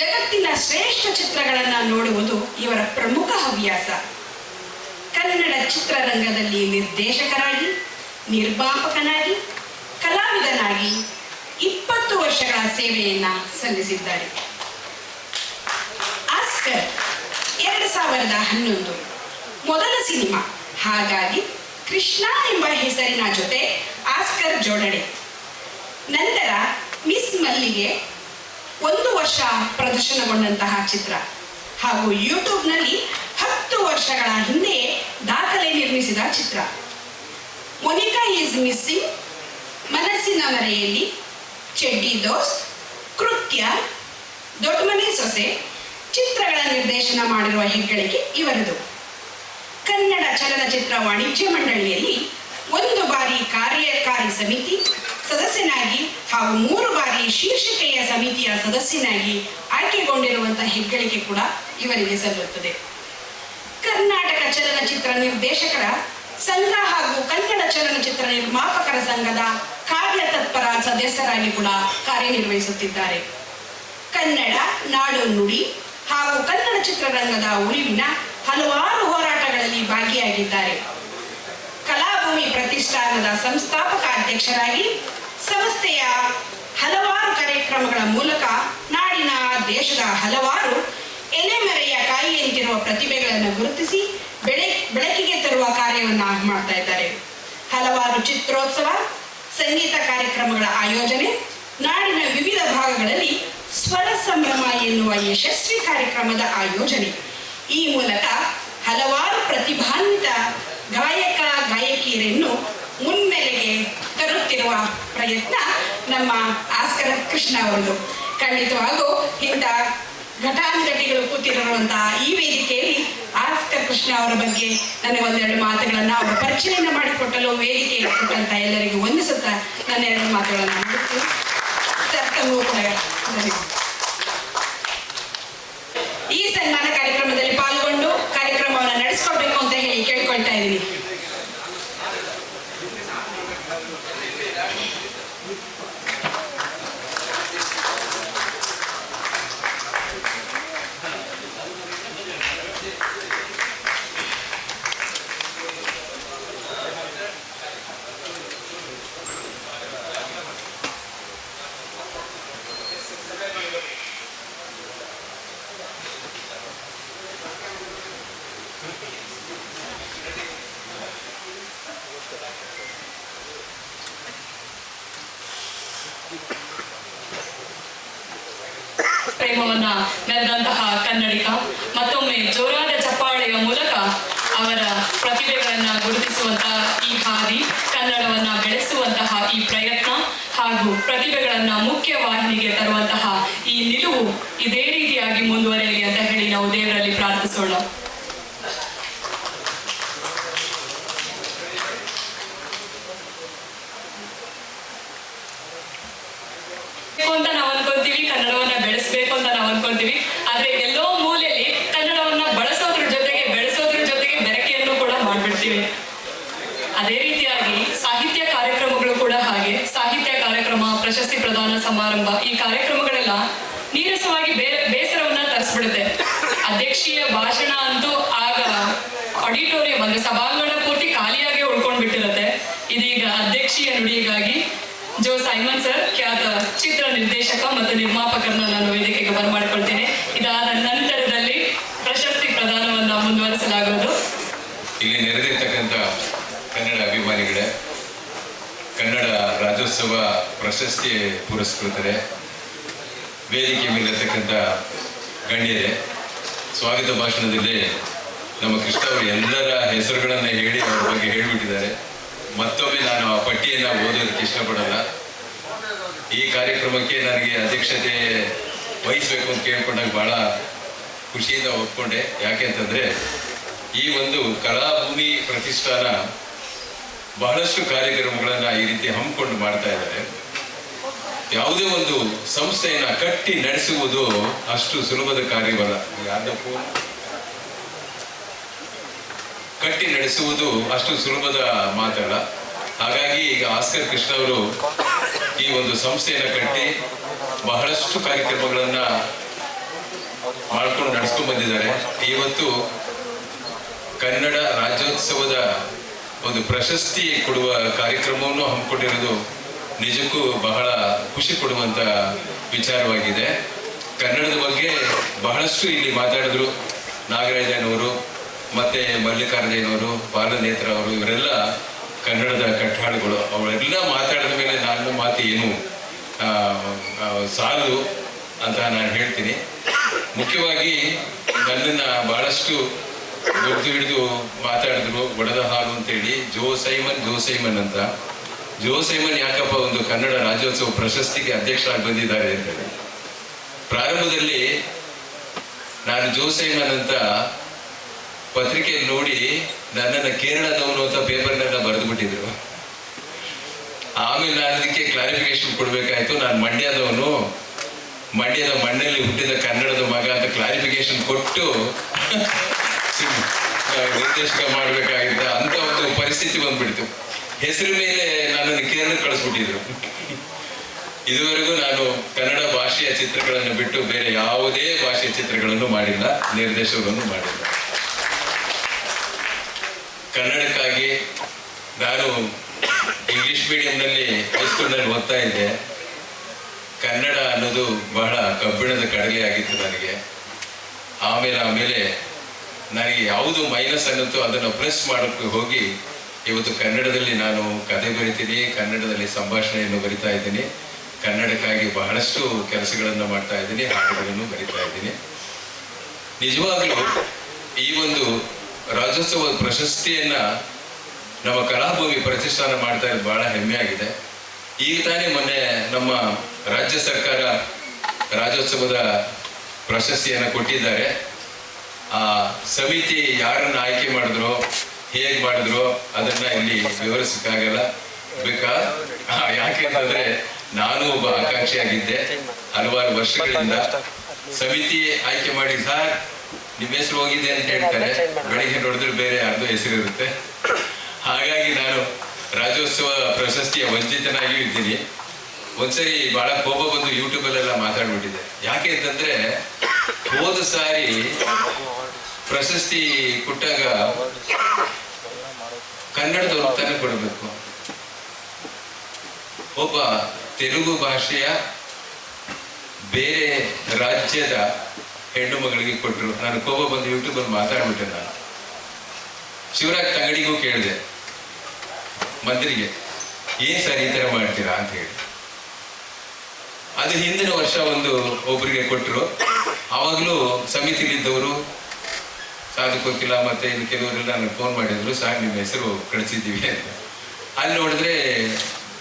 ಜಗತ್ತಿನ ಶ್ರೇಷ್ಠ ಚಿತ್ರಗಳನ್ನು ನೋಡುವುದು ಇವರ ಪ್ರಮುಖ ಹವ್ಯಾಸ. ಕನ್ನಡ ಚಿತ್ರರಂಗದಲ್ಲಿ ನಿರ್ದೇಶಕರಾಗಿ, ನಿರ್ಮಾಪಕನಾಗಿ, ಕಲಾವಿದನಾಗಿ 20 ವರ್ಷಗಳ ಸೇವೆಯನ್ನು ಸಲ್ಲಿಸಿದ್ದಾರೆ. ಆಸ್ಕರ್ 2011 ಮೊದಲ ಸಿನಿಮಾ. ಹಾಗಾಗಿ ಕೃಷ್ಣ ಎಂಬ ಹೆಸರಿನ ಜೊತೆ ಆಸ್ಕರ್ ಜೋಡಣೆ. ನಂತರ ಮಿಸ್ ಮಲ್ಲಿಗೆ 1 ವರ್ಷ ಪ್ರದರ್ಶನಗೊಂಡಂತಹ ಚಿತ್ರ ಹಾಗೂ ಯೂಟ್ಯೂಬ್ನಲ್ಲಿ 10 ವರ್ಷಗಳ ಹಿಂದೆಯೇ ದಾಖಲೆ ನಿರ್ಮಿಸಿದ ಚಿತ್ರ. ಮೊನಿಕಾ ಈಸ್ ಮಿಸ್ಸಿಂಗ್, ಮನಸ್ಸಿನ ಮರೆಯಲ್ಲಿ, ಚೆಡ್ಡಿ ದೋಸ್ತ್, ಕೃತ್ಯ, ದೊಡ್ಡಮನೆ ಸೊಸೆ ಚಿತ್ರಗಳ ನಿರ್ದೇಶನ ಮಾಡಿರುವ ಹೆಗ್ಗಳಿಕೆ ಇವರದು. ಕನ್ನಡ ಚಲನಚಿತ್ರ ವಾಣಿಜ್ಯ ಮಂಡಳಿಯಲ್ಲಿ 1 ಬಾರಿ ಕಾರ್ಯಕಾರಿ ಸಮಿತಿ ಸದಸ್ಯನಾಗಿ ಹಾಗೂ 3 ಬಾರಿ ಶೀರ್ಷಿಕೆಯ ಸಮಿತಿಯ ಸದಸ್ಯನಾಗಿ ಆಯ್ಕೆಗೊಂಡಿರುವಂತಹ ಹೆಗ್ಗಳಿಕೆ ಕೂಡ ಇವರಿಗೆ ಸಲ್ಲುತ್ತದೆ. ಕರ್ನಾಟಕ ಚಲನಚಿತ್ರ ನಿರ್ದೇಶಕರ ಸಂಘ ಹಾಗೂ ಕನ್ನಡ ಚಲನಚಿತ್ರ ನಿರ್ಮಾಪಕರ ಸಂಘದ ಕಾರ್ಯತತ್ಪರ ಸದಸ್ಯರಾಗಿ ಕೂಡ ಕಾರ್ಯನಿರ್ವಹಿಸುತ್ತಿದ್ದಾರೆ. ಕನ್ನಡ ನಾಡು ನುಡಿ ಹಾಗೂ ಕನ್ನಡ ಚಿತ್ರರಂಗದ ಉಳಿವಿನ ಹಲವಾರು ಹೋರಾಟಗಳಲ್ಲಿ ಭಾಗಿಯಾಗಿದ್ದಾರೆ. ಕಲಾಭೂಮಿ ಪ್ರತಿಷ್ಠಾನದ ಸಂಸ್ಥಾಪಕ ಅಧ್ಯಕ್ಷರಾಗಿ ಸಂಸ್ಥೆಯ ಹಲವಾರು ಕಾರ್ಯಕ್ರಮಗಳ ಮೂಲಕ ನಾಡಿನ ದೇಶದ ಹಲವಾರು ಎಲೆಮರೆಯ ಕಾಯಿಯಂತಿರುವ ಪ್ರತಿಭೆಗಳನ್ನು ಗುರುತಿಸಿ ಬೆಳಕಿಗೆ ತರುವ ಕಾರ್ಯವನ್ನು ಮಾಡ್ತಾ ಇದ್ದಾರೆ. ಹಲವಾರು ಚಿತ್ರೋತ್ಸವ, ಸಂಗೀತ ಕಾರ್ಯಕ್ರಮಗಳ ಆಯೋಜನೆ, ನಾಡಿನ ವಿವಿಧ ಭಾಗಗಳಲ್ಲಿ ಸ್ವರ ಸಂಭ್ರಮ ಎನ್ನುವ ಯಶಸ್ವಿ ಕಾರ್ಯಕ್ರಮದ ಆಯೋಜನೆ, ಈ ಮೂಲಕ ಹಲವಾರು ಪ್ರತಿಭಾನ್ವಿತ ಗಾಯಕ ಗಾಯಕಿಯರನ್ನು ಮುನ್ನೆಲೆಗೆ ತರುತ್ತಿರುವ ಪ್ರಯತ್ನ ನಮ್ಮ ಆಸ್ಕರ್ ಕೃಷ್ಣ ಅವರದು. ಖಂಡಿತವಾಗೂ ಇಂಥ ಘಟಾನುಘಟಿಗಳು ಕೂತಿರುವಂತಹ ಈ ವೇದಿಕೆಯಲ್ಲಿ ಆಸ್ಕರ್ ಕೃಷ್ಣ ಅವರ ಬಗ್ಗೆ ನನಗೆ 1-2 ಮಾತುಗಳನ್ನು ಅವರ ಪರಿಚಯನ ಮಾಡಿಕೊಟ್ಟಲು ವೇದಿಕೆ ಕೊಟ್ಟಂತ ಎಲ್ಲರಿಗೂ ವಂದಿಸುತ್ತಾ ನನ್ನ 2 ಮಾತುಗಳನ್ನು ಮುಗಿಸ್ತೀನಿ. ಈ ಸನ್ಮಾನ ಕಾರ್ಯಕ್ರಮದಲ್ಲಿ ಪಾಲ್ಗೊಂಡು ಕಾರ್ಯಕ್ರಮವನ್ನು ನಡೆಸ್ಕೊಳ್ಬೇಕು ಅಂತ ಹೇಳಿ ಕೇಳ್ಕೊಳ್ತಾ ಇದ್ದೀನಿ. ಪ್ರೇಮವನ್ನ ಮೆರೆದಂತಹ ಕನ್ನಡಿಗ ಮತ್ತೊಮ್ಮೆ ಜೋರಾದ ಚಪ್ಪಾಳೆಯ ಮೂಲಕ ಅವರ ಪ್ರತಿಭೆಗಳನ್ನ ಗುರುತಿಸುವಂತಹ ಈ ಹಾದಿ, ಕನ್ನಡವನ್ನ ಬೆಳೆಸುವಂತಹ ಈ ಪ್ರಯತ್ನ ಹಾಗೂ ಪ್ರತಿಭೆಗಳನ್ನ ಮುಖ್ಯ ವಾಹಿನಿಗೆ ತರುವಂತಹ ಈ ನಿಲುವು ಇದೇ ರೀತಿಯಾಗಿ ಮುಂದುವರೆಯಲಿ ಅಂತ ಹೇಳಿ ನಾವು ದೇವರಲ್ಲಿ ಪ್ರಾರ್ಥಿಸೋಣ. ಮಾಡ್ತೀವಿ. ಅದೇ ರೀತಿಯಾಗಿ ಸಾಹಿತ್ಯ ಕಾರ್ಯಕ್ರಮಗಳು ಕೂಡ ಹಾಗೆ. ಸಾಹಿತ್ಯ ಕಾರ್ಯಕ್ರಮ, ಪ್ರಶಸ್ತಿ ಪ್ರದಾನ ಸಮಾರಂಭ, ಈ ಕಾರ್ಯಕ್ರಮಗಳೆಲ್ಲ ನೀರಸವಾಗಿ ಬೇಸರವನ್ನ ತರಿಸ್ಬಿಡುತ್ತೆ. ಅಧ್ಯಕ್ಷೀಯ ಭಾಷಣ ಅಂತೂ ಆಗ ಆಡಿಟೋರಿಯಂ ಅಂದ್ರೆ ಸಭಾಂಗಣ ಪೂರ್ತಿ ಖಾಲಿಯಾಗಿ ಉಳ್ಕೊಂಡ್ಬಿಟ್ಟಿರುತ್ತೆ. ಇದೀಗ ಅಧ್ಯಕ್ಷೀಯ ನುಡಿಗಾಗಿ ಜೋ ಸೈಮನ್ ಸರ್, ಖ್ಯಾತ ಚಿತ್ರ ನಿರ್ದೇಶಕ ಮತ್ತು ನಿರ್ಮಾಪಕರನ್ನ ನಾನು ವೇದಿಕೆಗೆ ಬರಮಾಡಿಕೊಳ್ತೇನೆ. ಇದಾದ ನಂತರದಲ್ಲಿ ಪ್ರಶಸ್ತಿ ಪ್ರದಾನವನ್ನ ಮುಂದುವರಿಸಲಾಗುವುದು. ಇಲ್ಲಿ ನೆರೆದಿರ್ತಕ್ಕಂಥ ಕನ್ನಡ ಅಭಿಮಾನಿಗಳೇ, ಕನ್ನಡ ರಾಜ್ಯೋತ್ಸವ ಪ್ರಶಸ್ತಿ ಪುರಸ್ಕೃತರೆ, ವೇದಿಕೆ ಮೇಲಿರ್ತಕ್ಕಂಥ ಗಣ್ಯರೇ, ಸ್ವಾಗತ ಭಾಷಣದಲ್ಲಿ ನಮ್ಮ ಕೃಷ್ಣ ಅವರು ಎಲ್ಲರ ಹೆಸರುಗಳನ್ನು ಹೇಳಿ ಅವ್ರ ಬಗ್ಗೆ ಹೇಳಿಬಿಟ್ಟಿದ್ದಾರೆ. ಮತ್ತೊಮ್ಮೆ ನಾನು ಆ ಪಟ್ಟಿಯನ್ನು ಓದೋದಕ್ಕೆ ಇಷ್ಟಪಡಲ್ಲ. ಈ ಕಾರ್ಯಕ್ರಮಕ್ಕೆ ನನಗೆ ಅಧ್ಯಕ್ಷತೆ ವಹಿಸಬೇಕು ಅಂತ ಕೇಳ್ಕೊಂಡಾಗ ಭಾಳ ಖುಷಿಯಿಂದ ಒಪ್ಕೊಂಡೆ. ಯಾಕೆ ಅಂತಂದರೆ ಈ ಒಂದು ಕಲಾಭೂಮಿ ಪ್ರತಿಷ್ಠಾನ ಬಹಳಷ್ಟು ಕಾರ್ಯಕ್ರಮಗಳನ್ನು ಈ ರೀತಿ ಹಮ್ಮಿಕೊಂಡು ಮಾಡ್ತಾ ಇದ್ದಾರೆ. ಯಾವುದೇ ಒಂದು ಸಂಸ್ಥೆಯನ್ನು ಕಟ್ಟಿ ನಡೆಸುವುದು ಅಷ್ಟು ಸುಲಭದ ಕಾರ್ಯವಲ್ಲ. ಯಾರ್ದಕ್ಕೂ ಕಟ್ಟಿ ನಡೆಸುವುದು ಅಷ್ಟು ಸುಲಭದ ಮಾತಲ್ಲ. ಹಾಗಾಗಿ ಈಗ ಆಸ್ಕರ್ ಕೃಷ್ಣ ಅವರು ಈ ಒಂದು ಸಂಸ್ಥೆಯನ್ನು ಕಟ್ಟಿ ಬಹಳಷ್ಟು ಕಾರ್ಯಕ್ರಮಗಳನ್ನು ಮಾಡ್ಕೊಂಡು ನಡೆಸ್ಕೊಂಡು ಬಂದಿದ್ದಾರೆ. ಇವತ್ತು ಕನ್ನಡ ರಾಜ್ಯೋತ್ಸವದ ಒಂದು ಪ್ರಶಸ್ತಿ ಕೊಡುವ ಕಾರ್ಯಕ್ರಮವನ್ನು ಹಮ್ಮಿಕೊಂಡಿರೋದು ನಿಜಕ್ಕೂ ಬಹಳ ಖುಷಿ ಕೊಡುವಂಥ ವಿಚಾರವಾಗಿದೆ. ಕನ್ನಡದ ಬಗ್ಗೆ ಬಹಳಷ್ಟು ಇಲ್ಲಿ ಮಾತಾಡಿದ್ರು. ನಾಗರಾಜನವರು ಮತ್ತು ಮಲ್ಲಿಕಾರ್ಜುನವರು, ಬಾಲನೇತ್ರ ಅವರು, ಇವರೆಲ್ಲ ಕನ್ನಡದ ಕಟ್ಟಾಳುಗಳು. ಅವರೆಲ್ಲ ಮಾತಾಡಿದ ಮೇಲೆ ನನ್ನ ಮಾತು ಏನು ಸಾಲದು ಅಂತ ನಾನು ಹೇಳ್ತೀನಿ. ಮುಖ್ಯವಾಗಿ ನನ್ನನ್ನು ಬಹಳಷ್ಟು ದೊಡ್ಡ ಹಿಡಿದು ಮಾತಾಡಿದ್ರು. ಒಡೆದ ಹಾಲು ಅಂತೇಳಿ ಜೋ ಸೈಮನ್ ಅಂತ. ಜೋ ಸೈಮನ್ ಯಾಕಪ್ಪ ಒಂದು ಕನ್ನಡ ರಾಜ್ಯೋತ್ಸವ ಪ್ರಶಸ್ತಿಗೆ ಅಧ್ಯಕ್ಷರಾಗಿ ಬಂದಿದ್ದಾರೆ ಅಂತೇಳಿ, ಪ್ರಾರಂಭದಲ್ಲಿ ನಾನು ಜೋ ಸೈಮನ್ ಅಂತ ಪತ್ರಿಕೆಯಲ್ಲಿ ನೋಡಿ ನನ್ನನ್ನು ಕೇರಳದವನು ಅಂತ ಪೇಪರ್ನೆಲ್ಲ ಬರೆದು ಬಿಟ್ಟಿದ್ರು. ಆಮೇಲೆ ನಾನು ಅದಕ್ಕೆ ಕ್ಲಾರಿಫಿಕೇಶನ್ ಕೊಡಬೇಕಾಯ್ತು. ನಾನು ಮಂಡ್ಯದವನು, ಮಂಡ್ಯದ ಮಣ್ಣಲ್ಲಿ ಹುಟ್ಟಿದ ಕನ್ನಡದ ಮಗ ಅಂತ ಕ್ಲಾರಿಫಿಕೇಶನ್ ಕೊಟ್ಟು ನಿರ್ದೇಶಕ ಮಾಡಬೇಕಾಗಿದ್ದ ಅಂತ ಒಂದು ಪರಿಸ್ಥಿತಿ ಬಂದ್ಬಿಡ್ತು. ಹೆಸರು ಮೇಲೆ ನನ್ನನ್ನು ಕೇರಳಕ್ಕೆ ಕಳಿಸ್ಬಿಟ್ಟಿದ್ರು. ಇದುವರೆಗೂ ನಾನು ಕನ್ನಡ ಭಾಷೆಯ ಚಿತ್ರಗಳನ್ನು ಬಿಟ್ಟು ಬೇರೆ ಯಾವುದೇ ಭಾಷೆಯ ಚಿತ್ರಗಳನ್ನು ಮಾಡಿಲ್ಲ, ನಿರ್ದೇಶಕವನ್ನು ಮಾಡಿಲ್ಲ. ಕನ್ನಡಕ್ಕಾಗಿ ನಾನು ಇಂಗ್ಲಿಷ್ ಮೀಡಿಯಂನಲ್ಲಿ ಹೈಸ್ಕೂಲ್ನಲ್ಲಿ ಓದ್ತಾ ಇದ್ದೆ. ಕನ್ನಡ ಅನ್ನೋದು ಬಹಳ ಕಬ್ಬಿಣದ ಕಡಲೆ ಆಗಿತ್ತು ನನಗೆ. ಆಮೇಲೆ ನನಗೆ ಯಾವುದು ಮೈನಸ್ ಅನ್ನುತ್ತೋ ಅದನ್ನು ಪ್ಲಸ್ ಮಾಡೋಕ್ಕೆ ಹೋಗಿ ಇವತ್ತು ಕನ್ನಡದಲ್ಲಿ ನಾನು ಕತೆ ಬರಿತೀನಿ, ಕನ್ನಡದಲ್ಲಿ ಸಂಭಾಷಣೆಯನ್ನು ಬರಿತಾ ಇದ್ದೀನಿ, ಕನ್ನಡಕ್ಕಾಗಿ ಬಹಳಷ್ಟು ಕೆಲಸಗಳನ್ನು ಮಾಡ್ತಾ ಇದ್ದೀನಿ, ಹಾಡುಗಳನ್ನು ಬರಿತಾ ಇದ್ದೀನಿ. ನಿಜವಾಗ್ಲೂ ಈ ಒಂದು ರಾಜ್ಯೋತ್ಸವ ಪ್ರಶಸ್ತಿಯನ್ನ ನಮ್ಮ ಕಲಾಭೂಮಿ ಪ್ರತಿಷ್ಠಾನ ಮಾಡ್ತಾ ಇರೋದು ಬಹಳ ಹೆಮ್ಮೆಯಾಗಿದೆ. ಈಗ ತಾನೇ ಮೊನ್ನೆ ನಮ್ಮ ರಾಜ್ಯ ಸರ್ಕಾರ ರಾಜ್ಯೋತ್ಸವದ ಪ್ರಶಸ್ತಿಯನ್ನು ಕೊಟ್ಟಿದ್ದಾರೆ. ಆ ಸಮಿತಿ ಯಾರನ್ನು ಆಯ್ಕೆ ಮಾಡಿದ್ರು, ಹೇಗೆ ಮಾಡಿದ್ರು ಅದನ್ನ ಇಲ್ಲಿ ವಿವರಿಸಕ್ಕಾಗಲ್ಲ. ಯಾಕೆಂತಂದ್ರೆ ನಾನು ಒಬ್ಬ ಆಕಾಂಕ್ಷಿಯಾಗಿದ್ದೆ. ಹಲವಾರು ವರ್ಷಗಳಿಂದ ಸಮಿತಿ ಆಯ್ಕೆ ಮಾಡಿ, ಸರ್ ನಿಮ್ಮ ಹೆಸರು ಹೋಗಿದೆ ಅಂತ ಹೇಳ್ತಾರೆ. ಬೆಳಿಗ್ಗೆ ನೋಡಿದ್ರೆ ಬೇರೆ ಯಾರ್ದೋ ಹೆಸರು ಇರುತ್ತೆ. ಹಾಗಾಗಿ ನಾನು ರಾಜ್ಯೋತ್ಸವ ಪ್ರಶಸ್ತಿಯ ವಂಚಿತನಾಗಿಯೂ ಇದ್ದೀನಿ. ಒಂದ್ಸರಿ ಬಹಳ ಕೋಪ ಬಂದು ಯೂಟ್ಯೂಬಲ್ಲೆಲ್ಲ ಮಾತಾಡ್ಬಿಟ್ಟಿದೆ. ಯಾಕೆ ಅಂತಂದ್ರೆ ಹೋದ ಸಾರಿ ಪ್ರಶಸ್ತಿ ಕೊಟ್ಟಾಗ ಕನ್ನಡದವ್ರು ತಾನೇ ಕೊಡಬೇಕು. ಒಬ್ಬ ತೆಲುಗು ಭಾಷೆಯ ಬೇರೆ ರಾಜ್ಯದ ಹೆಣ್ಣು ಮಗಳಿಗೆ ಕೊಟ್ಟರು. ನಾನು ಕೋಪ ಬಂದು ಯೂಟ್ಯೂಬಲ್ಲಿ ಮಾತಾಡ್ಬಿಟ್ಟೆ. ನಾನು ಶಿವರಾಜ್ ತಂಗಡಿಗೂ ಕೇಳಿದೆ, ಮಂತ್ರಿಗೆ, ಏನ್ ಸರ್ ಈ ಥರ ಮಾಡ್ತೀರಾ ಅಂತ ಹೇಳಿ. ಅದು ಹಿಂದಿನ ವರ್ಷ ಒಬ್ಬರಿಗೆ ಕೊಟ್ಟರು. ಆವಾಗಲೂ ಸಮಿತಿಲಿದ್ದವರು ಸಾಧು ಕೋಕಿಲ ಮತ್ತೆ ಇನ್ನು ಕೆಲವರೆಲ್ಲ ನನಗೆ ಫೋನ್ ಮಾಡಿದ್ರು, ಸರ್ ನಿಮ್ಮ ಹೆಸರು ಕಳಿಸಿದ್ದೀವಿ ಅಂತ. ಅಲ್ಲಿ ನೋಡಿದ್ರೆ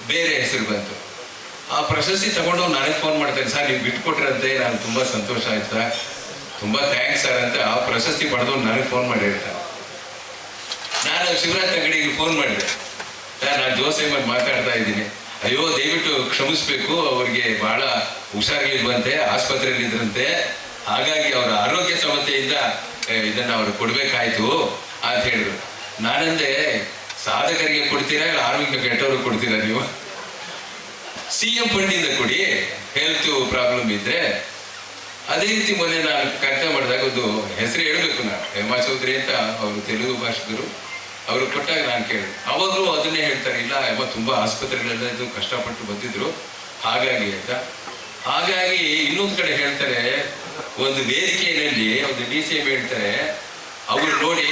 ಬೇರೆ ಹೆಸರು ಬಂತು. ಆ ಪ್ರಶಸ್ತಿ ತಗೊಂಡು ನನಗೆ ಫೋನ್ ಮಾಡ್ತೇನೆ, ಸರ್ ನೀವು ಬಿಟ್ಕೊಟ್ರಂತೆ, ನಾನು ತುಂಬ ಸಂತೋಷ ಆಯ್ತಾ, ತುಂಬ ಥ್ಯಾಂಕ್ಸ್ ಸರ್ ಅಂತ ಆ ಪ್ರಶಸ್ತಿ ಪಡೆದವ್ರು ನನಗೆ ಫೋನ್ ಮಾಡಿರ್ತಾರೆ. ನಾನು ಶಿವರಾಜ್ ತಂಗಡಿಗೆ ಫೋನ್ ಮಾಡಿದೆ, ಸರ್ ನಾನು ಜೋಸೈಮನ್ ಮಾತಾಡ್ತಾ ಇದ್ದೀನಿ, ಅಯ್ಯೋ ದಯವಿಟ್ಟು ಕ್ಷಮಿಸ್ಬೇಕು, ಅವ್ರಿಗೆ ಬಹಳ ಹುಷಾರಿಲ್ವಂತೆ, ಆಸ್ಪತ್ರೆಯಲ್ಲಿ ಇದ್ರಂತೆ, ಹಾಗಾಗಿ ಅವರ ಆರೋಗ್ಯ ಸಮಸ್ಯೆಯಿಂದ ಇದನ್ನು ಅವ್ರು ಕೊಡಬೇಕಾಯ್ತು ಅಂತ ಹೇಳಿದ್ರು. ನಾನಂದೆ ಸಾಧಕರಿಗೆ ಕೊಡ್ತೀರಾ ಇಲ್ಲ ಆರೋಗ್ಯ ಕೆಟ್ಟವ್ರಿಗೆ ಕೊಡ್ತೀರಾ ನೀವು? CM ಫಂಡಿಂದ ಕೊಡಿ, ಹೆಲ್ತ್ ಪ್ರಾಬ್ಲಮ್ ಇದ್ರೆ. ಅದೇ ರೀತಿ ಮೊನ್ನೆ ನಾನು ಕರ್ತ ಮಾಡಿದಾಗ ಒಂದು ಹೆಸರು ಹೇಳಬೇಕು, ನಾನು ಹೇಮಾ ಚೌಧರಿ ಅಂತ ಅವರು ತೆಲುಗು ಭಾಷಿಕರು, ಅವರು ಕೊಟ್ಟಾಗ ನಾನು ಕೇಳಿದೆ. ಅವಾಗಲೂ ಅದನ್ನೇ ಹೇಳ್ತಾರೆ, ಇಲ್ಲ ಹೇಮ ತುಂಬಾ ಆಸ್ಪತ್ರೆಗಳೆಲ್ಲ ಇದು ಕಷ್ಟಪಟ್ಟು ಬಂದಿದ್ರು ಹಾಗಾಗಿ ಅಂತ. ಹಾಗಾಗಿ ಇನ್ನೊಂದು ಕಡೆ ಹೇಳ್ತಾರೆ, ಒಂದು ವೇದಿಕೆಯಲ್ಲಿ ಒಂದು DCM ಹೇಳ್ತಾರೆ, ಅವರು ನೋಡಿ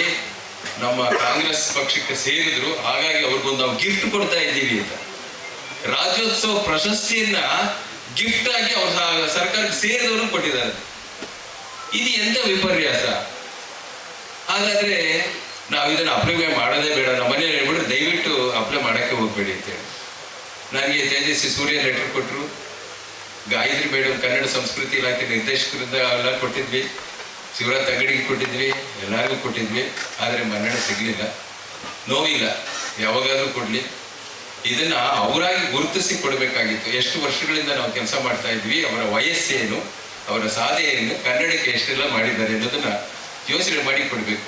ನಮ್ಮ ಕಾಂಗ್ರೆಸ್ ಪಕ್ಷಕ್ಕೆ ಸೇರಿದ್ರು, ಹಾಗಾಗಿ ಅವ್ರಿಗೊಂದು ನಾವು ಗಿಫ್ಟ್ ಕೊಡ್ತಾ ಇದ್ದೀವಿ ಅಂತ. ರಾಜ್ಯೋತ್ಸವ ಪ್ರಶಸ್ತಿಯನ್ನ ಗಿಫ್ಟ್ ಆಗಿ ಅವ್ರ ಸರ್ಕಾರಕ್ಕೆ ಸೇರಿದವರು ಕೊಟ್ಟಿದ್ದಾರೆ. ಇದು ಎಂತ ವಿಪರ್ಯಾಸ! ಹಾಗಾದ್ರೆ ನಾವು ಇದನ್ನು ಅಪ್ಲೈ ಮಾಡೋದೇ ಬೇಡ, ನಮ್ಮ ಮನೇಲಿ ಹೇಳ್ಬಿಟ್ರೆ ದಯವಿಟ್ಟು ಅಪ್ಲೈ ಮಾಡಕ್ಕೆ ಹೋಗ್ಬೇಡಿ ಅಂತೇಳಿ. ನನಗೆ ತೇಜಸ್ವಿ ಸೂರ್ಯ ಲೆಟರ್ ಕೊಟ್ಟರು, ಗಾಯತ್ರಿ ಮೇಡಮ್ ಕನ್ನಡ ಸಂಸ್ಕೃತಿ ಇಲಾಖೆ ನಿರ್ದೇಶಕರಿಂದ ಎಲ್ಲ ಕೊಟ್ಟಿದ್ವಿ, ಶಿವರಾಜ್ ತಂಗಡಿಗೆ ಕೊಟ್ಟಿದ್ವಿ, ಎಲ್ಲರಿಗೂ ಕೊಟ್ಟಿದ್ವಿ. ಆದರೆ ಮನ್ನಣೆ ಸಿಗಲಿಲ್ಲ. ನೋವಿಲ್ಲ, ಯಾವಾಗಾದ್ರೂ ಕೊಡಲಿ. ಇದನ್ನ ಅವರಾಗಿ ಗುರುತಿಸಿ ಕೊಡಬೇಕಾಗಿತ್ತು. ಎಷ್ಟು ವರ್ಷಗಳಿಂದ ನಾವು ಕೆಲಸ ಮಾಡ್ತಾ ಇದ್ವಿ, ಅವರ ವಯಸ್ಸೇನು, ಅವರ ಸಾಧನೆಯನ್ನು, ಕನ್ನಡಕ್ಕೆ ಎಷ್ಟೆಲ್ಲ ಮಾಡಿದ್ದಾರೆ ಅನ್ನೋದನ್ನ ಯೋಚನೆ ಮಾಡಿ ಕೊಡಬೇಕು.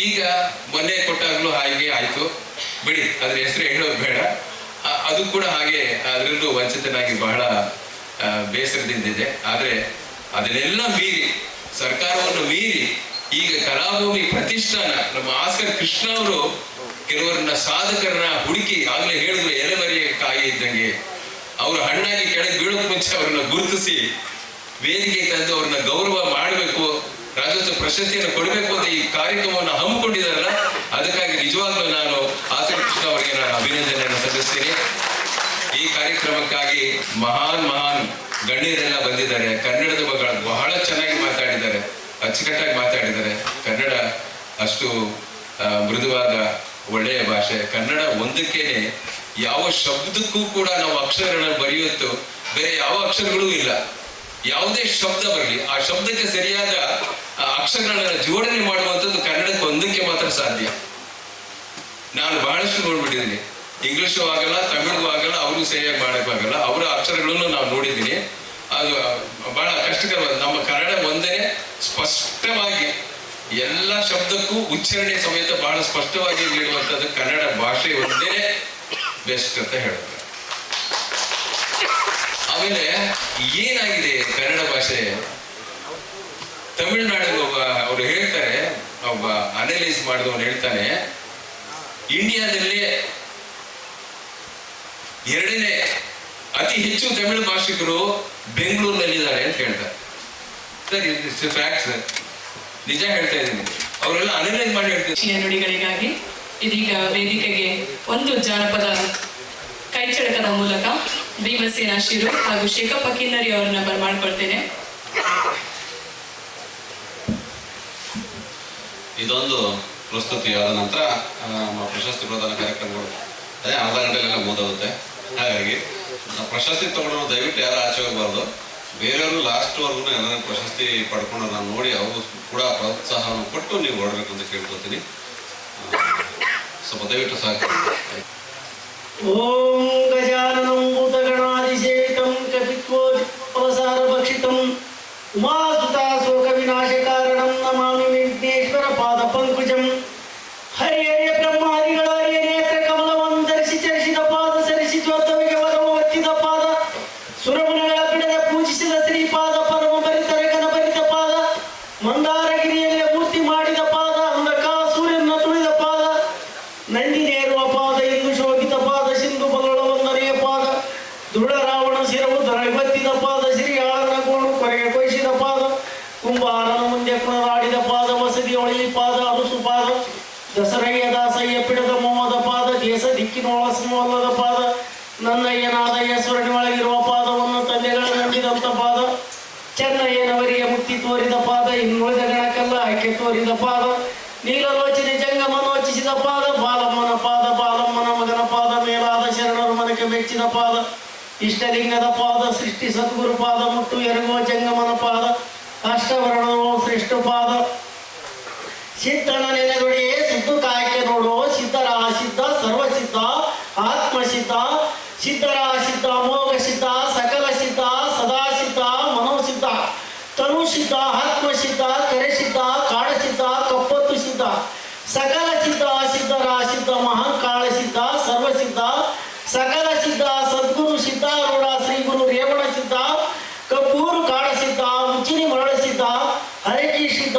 ಈಗ ಮೊನ್ನೆ ಕೊಟ್ಟಾಗಲೂ ಹಾಗೆ ಆಯಿತು ಬಿಡಿ, ಅದ್ರ ಹೆಸರು ಹೇಳೋದು ಬೇಡ. ಅದು ಕೂಡ ಹಾಗೆ ಅದರಲ್ಲೂ ವಂಚಿತನಾಗಿ ಬಹಳ ಬೇಸರದಿಂದ ಇದೆ. ಆದರೆ ಅದನ್ನೆಲ್ಲ ಮೀರಿ, ಸರ್ಕಾರವನ್ನು ಮೀರಿ ಈಗ ಕಲಾಭೂಮಿ ಪ್ರತಿಷ್ಠಾನ ನಮ್ಮ ಆಸ್ಕರ್ ಕೃಷ್ಣ ಅವರು ಕೆಲವರನ್ನ ಸಾಧಕರನ್ನ ಹುಡುಕಿ, ಆಗ್ಲೇ ಹೇಳಿದ್ರು ಎಲೆಮರೆಯ ಕಾಯಿ ಇದ್ದಂಗೆ, ಅವರು ಹಣ್ಣಾಗಿ ಕೆಳಗೆ ಬೀಳೋಕ್ ಮುಂಚೆ ಅವ್ರನ್ನ ಗುರುತಿಸಿ ವೇದಿಕೆ ತಂದು ಅವ್ರನ್ನ ಗೌರವ ಮಾಡಬೇಕು, ರಾಜ್ಯೋತ್ಸವ ಪ್ರಶಸ್ತಿಯನ್ನು ಕೊಡಬೇಕು ಅಂತ ಈ ಕಾರ್ಯಕ್ರಮವನ್ನು ಹಮ್ಮಿಕೊಂಡಿದಾರಲ್ಲ, ಅದಕ್ಕಾಗಿ ನಿಜವಾಗ್ಲೂ ನಾನು ಆಸ್ಕರ್ ಕೃಷ್ಣ ಅವರಿಗೆ ನಾನು ಅಭಿನಂದನೆಯನ್ನು ಸಲ್ಲಿಸ್ತೀನಿ. ಈ ಕಾರ್ಯಕ್ರಮಕ್ಕಾಗಿ ಮಹಾನ್ ಗಣ್ಯರೆಲ್ಲ ಬಂದಿದ್ದಾರೆ. ಕನ್ನಡದ ಬಗ್ಗೆ ಬಹಳ ಚೆನ್ನಾಗಿ ಮಾತಾಡಿದ್ದಾರೆ, ಅಚ್ಚುಕಟ್ಟಾಗಿ ಮಾತಾಡಿದ್ದಾರೆ. ಕನ್ನಡ ಅಷ್ಟು ಮೃದುವಾದ ಒಳ್ಳೆಯ ಭಾಷೆ. ಕನ್ನಡ ಒಂದಕ್ಕೇನೆ ಯಾವ ಶಬ್ದಕ್ಕೂ ಕೂಡ ನಾವು ಅಕ್ಷರಗಳನ್ನು ಬರೆಯುತ್ತೋ ಬೇರೆ ಯಾವ ಅಕ್ಷರಗಳೂ ಇಲ್ಲ. ಯಾವುದೇ ಶಬ್ದ ಬರಲಿ, ಆ ಶಬ್ದಕ್ಕೆ ಸರಿಯಾದ ಅಕ್ಷರಗಳನ್ನು ಜೋಡಣೆ ಮಾಡುವಂಥದ್ದು ಕನ್ನಡಕ್ಕೆ ಒಂದಕ್ಕೆ ಮಾತ್ರ ಸಾಧ್ಯ. ನಾನು ಬಹಳಷ್ಟು ನೋಡ್ಬಿಟ್ಟಿದ್ದೀನಿ, ಇಂಗ್ಲಿಷು ಆಗಲ್ಲ, ತಮಿಳಿಗೂ ಆಗಲ್ಲ, ಅವ್ರಿಗೂ ಸರಿಯಾಗಿ ಮಾಡೋಕ್ಕಾಗಲ್ಲ. ಅವರ ಅಕ್ಷರಗಳನ್ನು ನಾವು ನೋಡಿದ್ದೀನಿ. ಅದು ಬಹಳ ಕಷ್ಟಕರವಾದ. ನಮ್ಮ ಕನ್ನಡ ಒಂದೇ ಸ್ಪಷ್ಟವಾಗಿ ಎಲ್ಲ ಶಬ್ದಕ್ಕೂ ಉಚ್ಚಾರಣೆ ಸಮೇತ ಬಹಳ ಸ್ಪಷ್ಟವಾಗಿ ನೀಡುವಂಥದ್ದು ಕನ್ನಡ ಭಾಷೆ ಒಂದೇ ಬೆಸ್ಟ್ ಅಂತ ಹೇಳ್ತಾರೆ. ಆಮೇಲೆ ಏನಾಗಿದೆ ಕನ್ನಡ ಭಾಷೆ, ತಮಿಳುನಾಡಿಗೆ ಒಬ್ಬ ಅವರು ಹೇಳ್ತಾರೆ, ಒಬ್ಬ ಅನಲೈಸ್ ಮಾಡಿದವನು ಹೇಳ್ತಾನೆ, ಇಂಡಿಯಾದಲ್ಲಿ 2ನೇ ಅತಿ ಹೆಚ್ಚು ತಮಿಳು ಭಾಷಿಕರು ಬೆಂಗಳೂರಿನಲ್ಲಿದ್ದಾರೆ ಅಂತ ಹೇಳ್ತಾರೆ. ಸರ್, ಇದು ಫ್ಯಾಕ್ಟ್ ಸರ್, ನಿಜ ಹೇಳ್ತಾ ಇದ್ದೀನಿ. ಅವರೆಲ್ಲ ಅನಲೈಸ್ ಮಾಡಿ ಹೇಳ್ತಾರೆ. ನುಡಿಗಳಿಗಾಗಿ ಇದೀಗ ವೇದಿಕೆಗೆ ಒಂದು ಜಾನಪದ ಕೈಚಳಕದ ಮೂಲಕ ಭೀಮಸೇನ ಶಿರು ಹಾಗೂ ಶೇಖಪ್ಪ ಕಿನ್ನರಿ ಅವರನ್ನ ಬರಮಾಡ್ಕೊಳ್ತೇನೆ. ಇದೊಂದು ಪ್ರಸ್ತುತಿ ಆದ ನಂತರ ನಮ್ಮ ಪ್ರಶಸ್ತಿ ಪ್ರದಾನ ಕಾರ್ಯಕ್ರಮಗಳು ಅದೇ ಅರ್ಧ ಗಂಟೆಲೆಲ್ಲ ಮುಗಿದೋಗುತ್ತೆ. ಹಾಗಾಗಿ ಪ್ರಶಸ್ತಿ ತಗೊಂಡು ದಯವಿಟ್ಟು ಯಾರು ಆಚೆ ಹೋಗಬಾರ್ದು. ಬೇರೆಯವರು ಲಾಸ್ಟ್ವರೆಗೂ ಏನಾದ್ರು ಪ್ರಶಸ್ತಿ ಪಡ್ಕೊಂಡು ನಾನು ನೋಡಿ ಅವರು ಕೂಡ ಪ್ರೋತ್ಸಾಹವನ್ನು ಕೊಟ್ಟು ನೀವು ಹೊರಡಬೇಕು ಅಂತ ಕೇಳ್ಕೊತೀನಿ. ಸ್ವಲ್ಪ ದಯವಿಟ್ಟು ಸಹಕರಿಸಿ. ಓಂ ಗಜಾನನಂ ಭೂತಗಣಾಧಿಸೇವಿತಂ ಕಪಿತ್ವೋಪಸಾರ ಭಕ್ಷಿತಂ ಉಮಾಸುತಾ ಶೋಕ ವಿನಾಶ ಕಾರಣಂ ನಮಾಮಿ ವಿಘ್ನೇಶ್ವರ ಪಾದ ಪಂಕುಜಂ. ಹರಿಹರಿಯ ಬ್ರಹ್ಮಾದಿಗಳ ನೇತ್ರ ಕಮಲವನ್ನು ಧರಿಸಿ ಚರಿಸಿದ ಪಾದ, ಸರಿಸಿ ಜ್ಯೋತವಿಗೆ ವರವ ಒತ್ತಿದ ಪಾದ, ಸುರಮುನಿಗಳ ಬಿಡದ ಪೂಜಿಸಿದ ಶ್ರೀಪಾದ, ಪರಮ ಭರಿತರ ಘನಭರಿತ ಪಾದ, ಮಂದಾರಗಿರಿಯಲ್ಲೇ ಮೂರ್ತಿ ಮಾಡಿದ ಪಾದ, ಅಂಧಕಾಸುರನ್ನ ತುಳಿದ ಪಾದ, ನಂದಿನೇರುವ ಪಾದ, ಇಂದು ಶೋಭಿತ ಪಾದ, ಸಿಂಧು ಬಲಳ ಒಂದನೆಯ ಪಾದ, ದೃಢ ರಾವಣ ಶಿರವು ಧರಣಿ ಬತ್ತಿದ ಪಾದ, ಶ್ರೀಯಾಳನ ಗೋಣು ಕೊರೆಗೆ ಕೊಯ್ಸಿದ ಪಾದ, ಕುಂಬಾರನ ಮುಂದೆ ಪುನರಾಡಿದ ಪಾದ, ವಸದಿಯೊಳಗಿ ಪಾದ, ಅನುಸು ಪಾದ, ದಸರಯ್ಯ ದಾಸಯ್ಯ ಪಿಡದ ಮೋಹದ ಪಾದ, ದೇಶ ದಿಕ್ಕಿನೊಳ ಸಮವಲ್ಲದ ಪಾದ, ನನ್ನಯ್ಯನಾದಯ್ಯ ಸ್ವರ್ಣಿ ಒಳಗಿರುವ ಪಾದವನ್ನು ತಂದೆಗಳ ನಂಬಿದಂತ ಪಾದ, ಚೆನ್ನಯ್ಯನವರಿಗೆ ಮುಕ್ತಿ ತೋರಿದ ಪಾದ, ಇನ್ನುಳಿದ ಗಣಕ್ಕೆಲ್ಲ ಆಯ್ಕೆ ತೋರಿದ ಪಾದ, ನೀಲಲೋಚನೆ ಜಂಗಮನೋಚಿಸಿದ ಪಾದ, ಬಾಲಮ್ಮನ ಪಾದ, ಬಾಲಮ್ಮನ ಮಗನ ಪಾದ, ಮೇಲಾದ ಶರಣರು ಮನಕ್ಕೆ ಮೆಚ್ಚಿದ ಪಾದ, ಇಷ್ಟಲಿಂಗದ ಪಾದ, ಸೃಷ್ಟಿ ಸದ್ಗುರು ಪಾದ, ಮುಟ್ಟು ಎರಗುವ ಜಂಗಮನ ಪಾದ, ಅಷ್ಟವರ್ಣೋ ಶ್ರೇಷ್ಠ ಪಾದ, ಸಿದ್ಧನ ನೆನೆದೊಡೆಯೇ ಸುದ್ದು ಕಾಯಕ್ಕೆ ನೋಡೋ, ಸಿದ್ಧರ ಸಿದ್ಧ ಸರ್ವಸಿದ್ಧ ಆತ್ಮಸಿದ್ಧ, ಸಿದ್ಧರ ಸಿದ್ಧ ಮೋಗ ಸಿದ್ಧ ಸಕಲ ಸಿದ್ಧ ಸದಾ ಸಿದ್ಧ ಮನೋಸಿದ್ಧ, ತನು ಸಿದ್ಧ ಆತ್ಮಸಿದ್ಧ ಕರೆ ಸಿದ್ಧ ಕಾಡ ಸಿದ್ಧ ಕಪ್ಪತ್ತು ಸಿದ್ಧ, ಸಕಲ ಸಿದ್ಧ ಸಿದ್ಧರ ಸಿದ್ಧ ಮಹಾಕಾಳ ಸಿದ್ಧ ಸರ್ವಸಿದ್ಧ ಸಕಲ ಸಿದ್ಧ ಸದ್ಗುರು ಸಿದ್ಧಾರೂಢ ಶ್ರೀ ಗುರು ರೇವಣ ಸಿದ್ಧ ಕಬ್ಬೂರು ಕಾಡ ಸಿದ್ಧ ಉಜ್ಜಿನಿ ಮರಳ ಸಿದ್ಧ ಹರಕಿ ಸಿದ್ಧ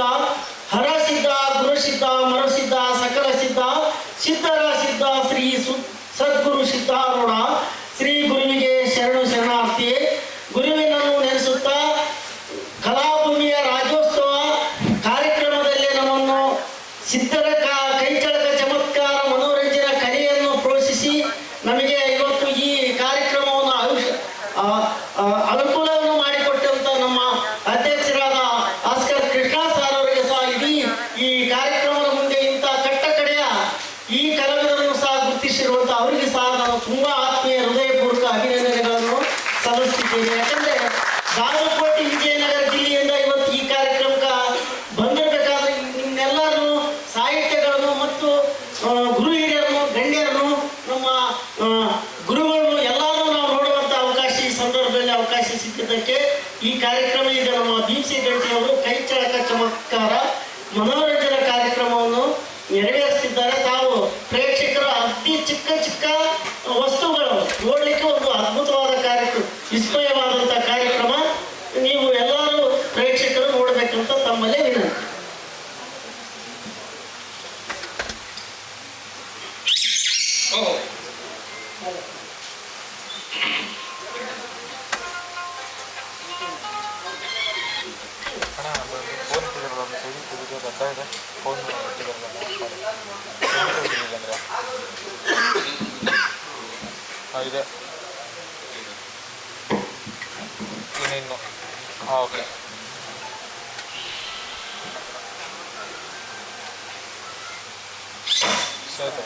ಹರ ಸಿದ್ಧ ಗುರು ಸಿದ್ಧ ಮರುಸಿದ್ಧ ಸಕಲ ಸಿದ್ಧ ಸಿದ್ಧರ ಸಿದ್ಧ ಶ್ರೀ ಸದ್ಗುರು ಸಿದ್ಧಾರೂಢ ಶ್ರೀ ಗುರುವಿಗೆ ಶರಣು ಶರಣಾರ್ಥಿ. ಗುರುವಿನನ್ನು ನೆನೆಸುತ್ತಾ ಕಲಾಭೂಮಿಯ ರಾಜ್ಯೋತ್ಸವ ಕಾರ್ಯಕ್ರಮದಲ್ಲಿ ನಮ್ಮನ್ನು ಸಿದ್ಧರ ಕೈಚಳಕ ಚಮತ್ಕಾರ ಮನೋರಂಜನಾ ಕಲೆಯನ್ನು ಪ್ರೋತ್ಸಾಹಿಸಿ ನಮಗೆ ಇವತ್ತು ಈ ಕಾರ್ಯಕ್ರಮವನ್ನು ಅನುಕೂಲವನ್ನು ಮಾಡಿಕೊಟ್ಟಂತ ನಮ್ಮ ಅಧ್ಯಕ್ಷರಾದ ಆಸ್ಕರ್ ಕೃಷ್ಣ ಸರ್ ಅವರಿಗೆ ಸಹ ಇಡೀ ಈ ಕಾರ್ಯಕ್ರಮದ ಮುಂದೆ ಇಂಥ ಕಟ್ಟಕಡೆಯ ಈ ಕಲಾವಿದರನ್ನು ಸಹ ಗುರುತಿಸಿರುವಂತ ಅವರಿಗೆ ಸಹ ನಾನು ತುಂಬಾ ಆತ್ಮೀಯ ಹೃದಯಪೂರ್ವಕ ಅಭಿನಂದನೆಗಳನ್ನು ಸಲ್ಲಿಸುತ್ತಿದ್ದೇನೆ. ಯಾಕಂದ್ರೆ ಬಾಗಲಕೋಟೆ ವಿಜಯನಗರ ಜಿಲ್ಲೆಯಿಂದ ಇವತ್ತು ಈ ಕಾರ್ಯಕ್ರಮಕ್ಕೆ ಬಂದಿರಬೇಕಾದ್ರೆ ನಿಮ್ಮೆಲ್ಲರೂ ಸಾಹಿತ್ಯಗಳನ್ನು ಮತ್ತು ಗುರು ಹಿರಿಯರನ್ನು ಗಣ್ಯರನ್ನು ನಮ್ಮ ಗುರುಗಳನ್ನು ಎಲ್ಲರೂ ನಾವು ನೋಡುವಂತ ಅವಕಾಶ ಈ ಸಂದರ್ಭದಲ್ಲಿ ಅವಕಾಶ ಸಿಕ್ಕಿದ್ದಕ್ಕೆ ಈ ಕಾರ್ಯಕ್ರಮ ಈಗ ನಮ್ಮ ಭೀಮ್ಸಿ ಗಂಟೆಯವರು ಕೈ ಚಳಕ ಚಮತ್ಕಾರ ಮನೋರಂಜನಾ ಕಾರ್ಯಕ್ರಮವನ್ನು ನೆರವೇರಿಸುತ್ತಿದ್ದಾರೆ. ತಾವು ಪ್ರೇಕ್ಷಕರು ಅತಿ ಚಿಕ್ಕ ಚಿಕ್ಕ ವಸ್ತುಗಳು ನೋಡ್ಲಿಕ್ಕೆ ಒಂದು ಅದ್ಭುತವಾದ ಕಾರ್ಯಕ್ರಮ, ವಿಸ್ಮಯವಾದಂತಹ ಕಾರ್ಯಕ್ರಮ. ನೀವು ಎಲ್ಲರೂ ಪ್ರೇಕ್ಷಕರು ನೋಡಬೇಕಂತ ತಮ್ಮಲ್ಲೇ ವಿನಂತಿ. ಇದೆ ಇನ್ನಿನ್ನು ಓಕೆ ಸರಿ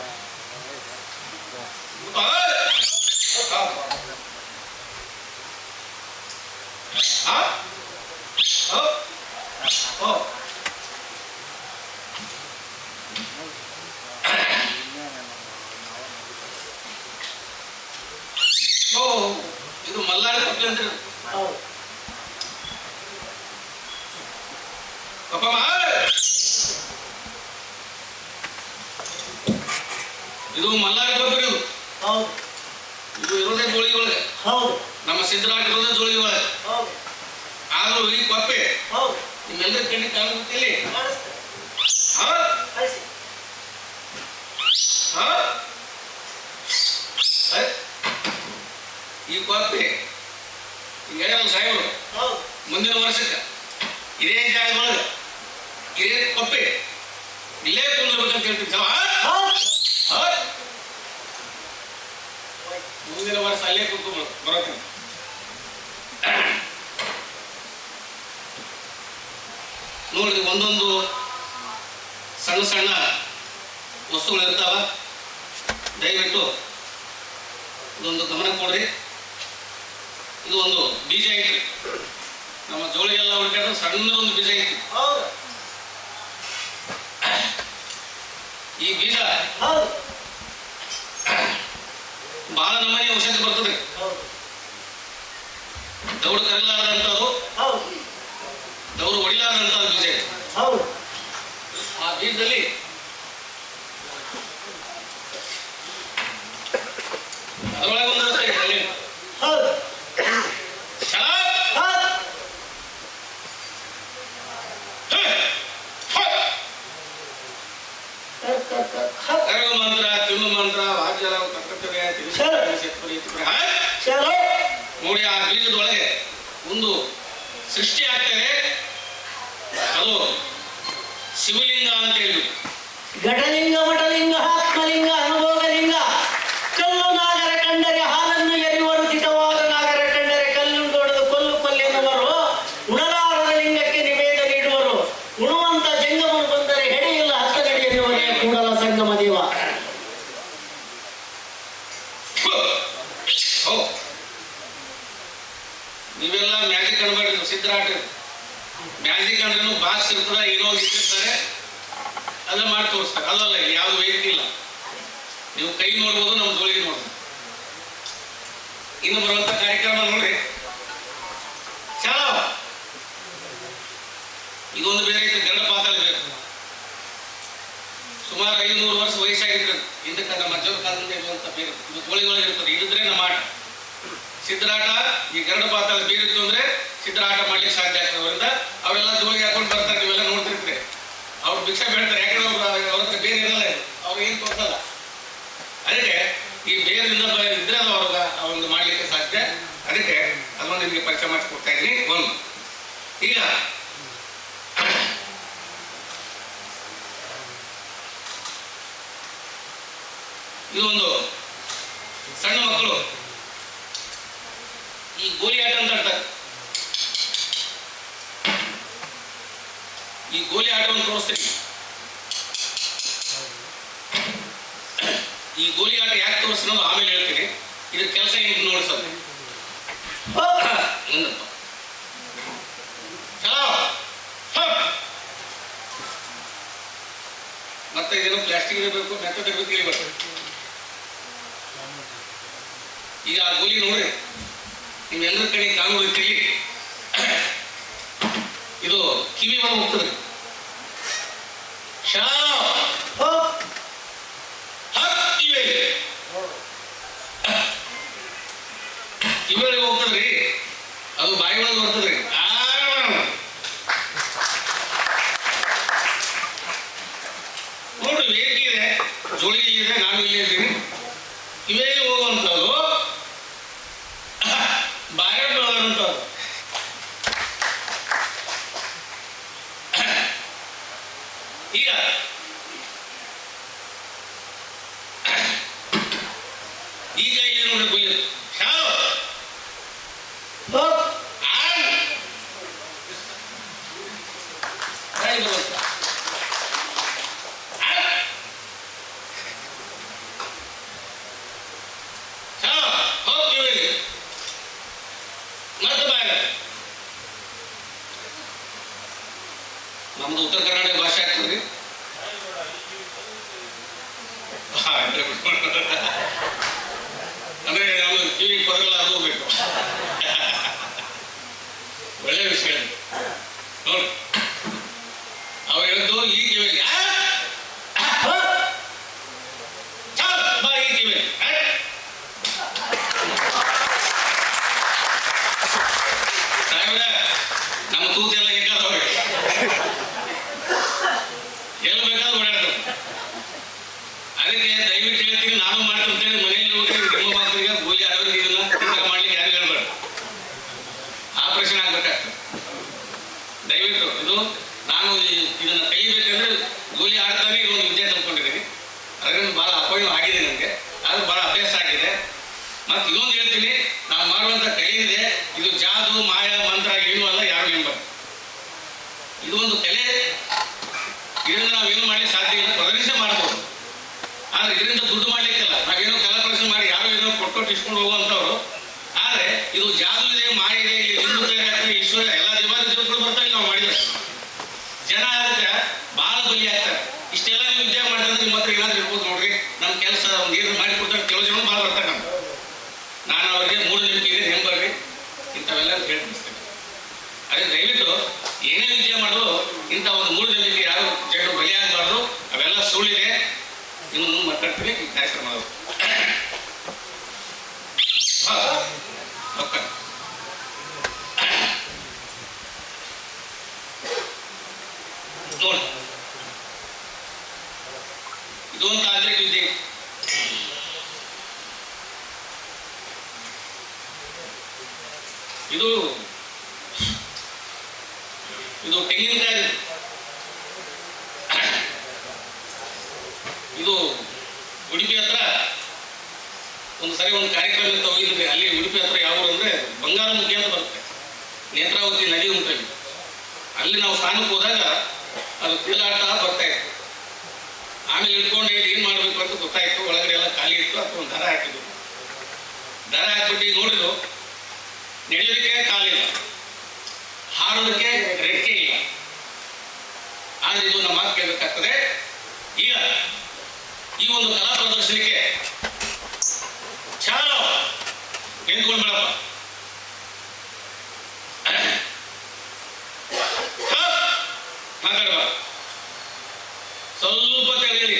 ಇದು ಮಲ್ಲಾಡಿ ಕಪ್ಪೆ ಅಂತ ಇದು ಮಲ್ಲಾಡಿ ಕಪ್ಪೆ. ಇದು ಇರೋದೇ ಜೋಳಿ ಒಳಗೆ, ನಮ್ಮ ಸಿದ್ದರಾಟ ಇರೋದೇ ಜೋಳಿ ಒಳಗೆ. ಆದ್ರೂ ಈ ಕಪ್ಪೆ ನಿಮ್ಮೆಲ್ಲರ ಕಣ್ಣಿಗೆ ಕಾಣುತ್ತಿಲ್ಲ. ಈ ಕಪ್ಪೆ ಈಗ ಸಾಹೇಬರು ಮುಂದಿನ ವರ್ಷಕ್ಕೆ ಇದೇ ಜಾಗದೊಳಗೆ ಇದೇ ಕಪ್ಪೆ ಇಲ್ಲೇ ಕುಂದಿರ್ಬೇಕಂತ ಹೇಳ್ತೀವಿ. ಮುಂದಿನ ವರ್ಷ ಅಲ್ಲೇ ಕೂತ್ಕೊಂಡು ಬರೋತೀನಿ. ನೋಡ್ರಿ, ಒಂದೊಂದು ಸಣ್ಣ ಸಣ್ಣ ವಸ್ತುಗಳು ಇರ್ತಾವ. ದಯವಿಟ್ಟು ಇದೊಂದು ಗಮನ ಕೊಡ್ರಿ. ಇದು ಒಂದು ಬೀಜ ಐತಿ. ನಮ್ಮ ಜೋಳಿಗೆಲ್ಲ ಹುಡುಕಾದ್ರೆ ಸಣ್ಣದೊಂದು ಬೀಜ ಐತಿ. ಈ ಬೀಜ ಬಹಳ ನಮ್ಮನೆ ಔಷಧಿ ಬರ್ತದೆ. ದೌಡು ಕರಿಲಾರದಂಥದ್ದು, ದೌಡು ಹೊಡಿಲಾರದಂಥದ್ದು ಬೀಜ. ಆ ಬೀಜದಲ್ಲಿ ಅದರೊಳಗೆ ಒಂದು ರಸ ಇದೆ. ಮಂತ್ರ, ತಿನ್ನು ಮಂತ್ರ, ವಾದ್ಯಲ ನೋಡಿ. ಆ ಬೀಜದೊಳಗೆ ಒಂದು ಸೃಷ್ಟಿ ಆಗ್ತದೆ. ಅದು ಶಿವಲಿಂಗ ಅಂತ ಹೇಳಿ, ಘಟಲಿಂಗ, ಮಠಲಿಂಗ, ಆತ್ಮಲಿಂಗ, ಅನುಭೋಗಲಿಂಗ. ಕಲ್ಲು ನಾಗರ ಕಂಡರೆ ಹಾಲನ್ನು ಎರಿವರು, ದಿಟವಾದ ನಾಗರ ಕಂಡರೆ ಕಲ್ಲುಂಡೊಡೆದು ಕೊಲ್ಲು ಕೊಲ್ಲೆನ್ನುವರು. ಉಣಲಾರದ ಲಿಂಗಕ್ಕೆ ನಿವೇದ ನೀಡುವರು. ಉಣುವಂತ ಜಂಗಮನು ಬಂದರೆ ಹೆಡೆಯಿಲ್ಲ ಹತ್ತಗಡಿ ಎನ್ನುವರೇ ಕೂಡಲ ಸಂಗಮ ದೇವ. ನೀವೆಲ್ಲ ಮ್ಯಾಜಿಕ್ ಅನ್ಬೇಡ್ರಿ. ಸಿದ್ಧರಾಟ ಮ್ಯಾಜಿಕ್ ಅಂದ್ರೂ ಬಾಕ್ಸ್ ಇರ್ತದೆ, ಏನೋ ಇಟ್ಟಿರ್ತಾರೆ, ಅದನ್ನ ಮಾಡಿ ತೋರಿಸ್ತಾರೆ. ಅದಲ್ಲ, ಇಲ್ಲಿ ಯಾವ್ದು ವೇದಿಕೆ ಇಲ್ಲ. ನೀವು ಕೈ ನೋಡ್ಬೋದು, ನಮ್ಮ ಜೋಳಿಗೆ ನೋಡ್ಬೋದು. ಇನ್ನು ಬರುವಂತ ಕಾರ್ಯಕ್ರಮ ನೋಡ್ರಿ, ಚಾಲವ ಇದೊಂದು ಬೇರೆ ಐತೆ, ಗರುಡ ಪಾತಾಳ ಬೇಕು. ಸುಮಾರು ಸುಮಾರು 500 ವರ್ಷ ವಯಸ್ಸಾಗಿದ್ರೆ ಹಿಂದಕ್ಕೆ ನಮ್ಮ ಅಜ್ಜವ್ರ ಕಾಲದಿಂದ ಇರುವಂಥ ಬೇರು ಇದು ತೋಳಿಗಳಿರ್ತದೆ, ಇಡಿದ್ರೆ ನಮ್ಮ ಆಟ. ಸಿದ್ಧರಾಟ ಈ ಗರಡು ಪಾತಾಳ ಬೇರಿತ್ತು ಅಂದ್ರೆ ಸಿದ್ಧರಾಟ ಮಾಡ್ಲಿಕ್ಕೆ ಸಾಧ್ಯ ಆಗ್ತದೆ. ಅವರಿಂದ ಅವೆಲ್ಲ ಜೋಳಿಗೆ ಹಾಕೊಂಡು ಬರ್ತಾರೆ, ನೀವೆಲ್ಲ ನೋಡ್ತಿರ್ತೀರಿ. ಅವ್ರು ಭಿಕ್ಷೆ ಬೇಡ್ತಾರೆ, ಯಾಕಂದ್ರೆ ಅವ್ರ ಹತ್ರ ಬೇರೆ ಇರಲ್ಲ, ಅವ್ರು ಏನು ತೋರಿಸಲ್ಲ. ಅದಕ್ಕೆ ಈ ಬೇರಿಂದ ಇದ್ರೆ ಅದು ಅವ್ರಿಗೆ ಒಂದು ಮಾಡ್ಲಿಕ್ಕೆ ಸಾಧ್ಯ. ಅದಕ್ಕೆ ಅದನ್ನು ನಿಮಗೆ ಪರಿಚಯ ಮಾಡಿಸ್ಕೊಡ್ತಾ ಇದ್ದೀನಿ. ಒಂದು ಈಗ ಇದು ಒಂದು ಸಣ್ಣ ಮಕ್ಕಳು ಈ ಗೋಲಿ ಆಟ ಅಂತ ಆಡ್ತಾರೆ. ಈ ಗೋಲಿ ಆಟವನ್ನು ತೋರಿಸ್ತೀನಿ. ಈ ಗೋಲಿ ಆಟ ಯಾಕೆ ತೋರಿಸ್ತೀನಿ ಅನ್ನೋದು ಆಮೇಲೆ ಹೇಳ್ತೀನಿ. ಇದ್ರ ಕೆಲಸ ಏನು ನೋಡಿ ಸರ್. ಮತ್ತೆ ಇದೇನೋ ಪ್ಲಾಸ್ಟಿಕ್ ಇರಬೇಕು, ಮೆತ್ತದ ಇರಬೇಕು, ಇರಬೇಕು. ಈಗ ಆ ಗೋಲಿ ನೋಡ್ರಿ, ನಿಮ್ಮೆಲ್ಲರ ಕಡೆ ಕಾನೂನು ರೀತಿಯಲ್ಲಿ ಇದು ಕಿವಿ ಒಳಗೆ ಹೋಗ್ತದ್ರಿ. ಕಿವಿಯೊಳಗೆ ಹೋಗ್ತದ್ರಿ, ಅದು ಬಾಯಿ ಒಳಗೆ ಬರ್ತದ್ರಿ. ನೋಡ್ರಿ, ವೇದಿಕೆ ಇದೆ, ಜೋಳಿಗೆ ಇದೆ, ನಾನು ಇಲ್ಲೇ ಇದ್ದೀನಿ. ಇವೇ ಹೋಗುವಂಥದ್ದು ಬಾಯ ಬೆಳೆದಂಥದ್ದು. ಈಗ ಈ ಕೈಲಿ ನೋಡ್ರಿ ಗುಲಿ ನಮ್ದು ಉತ್ತರ ಕರ್ನಾಟಕ ಭಾಷೆ ಆಗ್ತದ್ರಿ. ಅಂದ್ರೆ ನಾವು ಕಿವಿ ಪದಗಳ ಅದು ಹೋಗ್ಬೇಕು. ಒಳ್ಳೆ ವಿಷಯ ನೋಡಿ. ಅವ್ರು ಹೇಳಿದ್ದು ಈ ಕಿವಿಯಲ್ಲಿ ಬಾ, ಈ ಕಿವಿಯಲ್ಲಿ ಸಾಹೇಬ್ರ ನಮ್ಮ ತೂತೆಲ್ಲ ಹೇಗಾದವ್ರಿ ಎಲ್ಲಿ ಬೇಕಾದ್ರೂ ಓಡಾಡ್ತಾರೆ. ಅದಕ್ಕೆ ದಯವಿಟ್ಟು ಹೇಳ್ತೀನಿ, ನಾನು ಮಾಡ್ತಿರ್ತೇನೆ. ಮನೆಯಲ್ಲಿ ಹೋಗಿ ನಿಮ್ಮ ಮಕ್ಕಳಿಗೆ ಗೋಲಿ ಆಡೋರಿಗೆ ಇದನ್ನ ಮಾಡ್ಲಿಕ್ಕೆ ಯಾರು ಹೇಳ್ಬೇಡ, ಆಪರೇಷನ್ ಆಗ್ಬೇಕಾಗ್ತದೆ. ದಯವಿಟ್ಟು ಇದು ನಾನು ಇದನ್ನ ಕಲಿಬೇಕಂದ್ರೆ ಗೋಲಿ ಆಡ್ತಾನೆ ಇದೊಂದು ವಿದ್ಯೆ ತಂದ್ಕೊಂಡಿದ್ದೀನಿ. ಅದರಿಂದ ಭಾಳ ಅಪಾಯ ಆಗಿದೆ ನನಗೆ, ಅದು ಭಾಳ ಅಭ್ಯಾಸ ಆಗಿದೆ. ಮತ್ತು ಇನ್ನೊಂದು ಹೇಳ್ತೀನಿ, ನಾವು ಮಾಡುವಂಥ ಕಲೆ ಇದೆ, ಇದು ಜಾದು ಮಾಯ ಮಂತ್ರ ಏನೂ ಅಲ್ಲ, ಯಾರು ಎಂಬರು. ಇದು ಒಂದು ಕಲೆ. ಇದರಿಂದ ನಾವೇನು ಮಾಡಲಿಕ್ಕೆ ಸಾಧ್ಯ ಇಲ್ಲ, ಪ್ರದರ್ಶನ ಮಾಡ್ಬೋದು. ಆದರೆ ಇದರಿಂದ ದುಡ್ಡು ಮಾಡ್ಲಿಕ್ಕಿಲ್ಲ. ನಾವೇನೋ ಕಲಾ ಪ್ರದರ್ಶನ ಮಾಡಿ ಯಾರೋ ಏನೋ ಕೊಟ್ಟು ಇಸ್ಕೊಂಡು ಹೋಗುವಂಥವ್ರು. ಆದರೆ ಇದು ಜಾದು ಇದೆ, ಮಾಯ ಇದೆ, ಇಲ್ಲಿ ಹಿಂದೂ ಆಗ್ತದೆ, ಈಶ್ವರ ಎಲ್ಲ ದೇವಾಲಯಗಳು ಬರ್ತಾರೆ. ನಾವು ಮಾಡಿದ್ರೆ ಜನ ಅದಕ್ಕೆ ಭಾಳ ಬಲಿ ಆಗ್ತಾರೆ. ಇಷ್ಟೆಲ್ಲ ನೀವು ವಿದ್ಯೆ ಮಾಡಿದ್ರೆ ನಿಮ್ಮ ಹತ್ರ ಏನಾದ್ರು ಇರ್ಬೋದು ನೋಡ್ರಿ. ನಮ್ಮ ಕೆಲಸ ಒಂದು ಏನು ಮಾಡಿಕೊಡ್ತಾರೆ, ಕೆಲವು ಜನ ಭಾಳ ಬರ್ತಾರೆ. ನಾನು ಅವ್ರಿಗೆ ಮೂಢನಂಬಿಕೆ ಇದೆ, ನೆಂಬರ್ರಿ, ಇಂಥವೆಲ್ಲ ಹೇಳ್ತಿಸ್ತೇನೆ. ಅದೇ ದಯವಿಟ್ಟು ಏನೇ ವಿದ್ಯೆ ಮಾಡೋದು ಇಂಥ ಒಂದು ಮೂಢನಂಬಿಕೆ ಯಾರು ಜನರು ಬಲಿಯಾಗಬಾರ್ದು. ಅವೆಲ್ಲ ಸುಳ್ಳಿದೆ. ಇನ್ನು ಮುಂದೆ ಮಾತಾಡ್ತೀನಿ ಈ ಕಾರ್ಯಕ್ರಮ. ನೋಡಿ, ಇದು ಒಂದು ತಾಂತ್ರಿಕ ವಿದ್ಯೆ. ಇದು ಇದು ತೆಂಗಿನಕಾಯಿ. ಇದು ಉಡುಪಿ ಹತ್ರ ಒಂದು ಸರಿ ಒಂದು ಕಾರ್ಯಕ್ರಮ ಅಂತ ಹೋಗಿದ್ವಿ. ಅಲ್ಲಿ ಉಡುಪಿ ಹತ್ರ ಯಾವ ಊರು ಅಂದರೆ ಬಂಗಾರಮುಖಿ ಅಂತ ಬರುತ್ತೆ, ನೇತ್ರಾವತಿ ನದಿ ಉಂಟಲ್ಲಿ. ಅಲ್ಲಿ ನಾವು ಸ್ನಾನಕ್ಕೆ ಹೋದಾಗ ಅದು ತೇಲಾಟ ಬರ್ತಾ ಇತ್ತು. ಆಮೇಲೆ ಇಟ್ಕೊಂಡು ಏನು ಮಾಡಬೇಕು ಅಂತ ಗೊತ್ತಾಯಿತು. ಒಳಗಡೆ ಎಲ್ಲ ಖಾಲಿ ಇತ್ತು. ಅಥವಾ ಒಂದು ದರ ಹಾಕಿದ್ರು. ದರ ಹಾಕ್ಬಿಟ್ಟು ನೋಡಿದ್ರು, ನಡೆಯೋದಕ್ಕೆ ಕಾಲಿಲ್ಲ, ಹಾರೋದಕ್ಕೆ ರೆಕ್ಕೆ ಇಲ್ಲ. ಆದರೆ ಇದು ನಮ್ಮ ಮಾತು ಕೇಳಬೇಕಾಗ್ತದೆ. ಈಗ ಈ ಒಂದು ಕಲಾ ಪ್ರದರ್ಶನಕ್ಕೆ ಚಾಲೋ ನಿಂತ್ಕೊಂಡು ಬೇಡಪ್ಪ, ಮಾತಾಡಬಾರ್ದು, ಸ್ವಲ್ಪ ತೆಗೆದಿ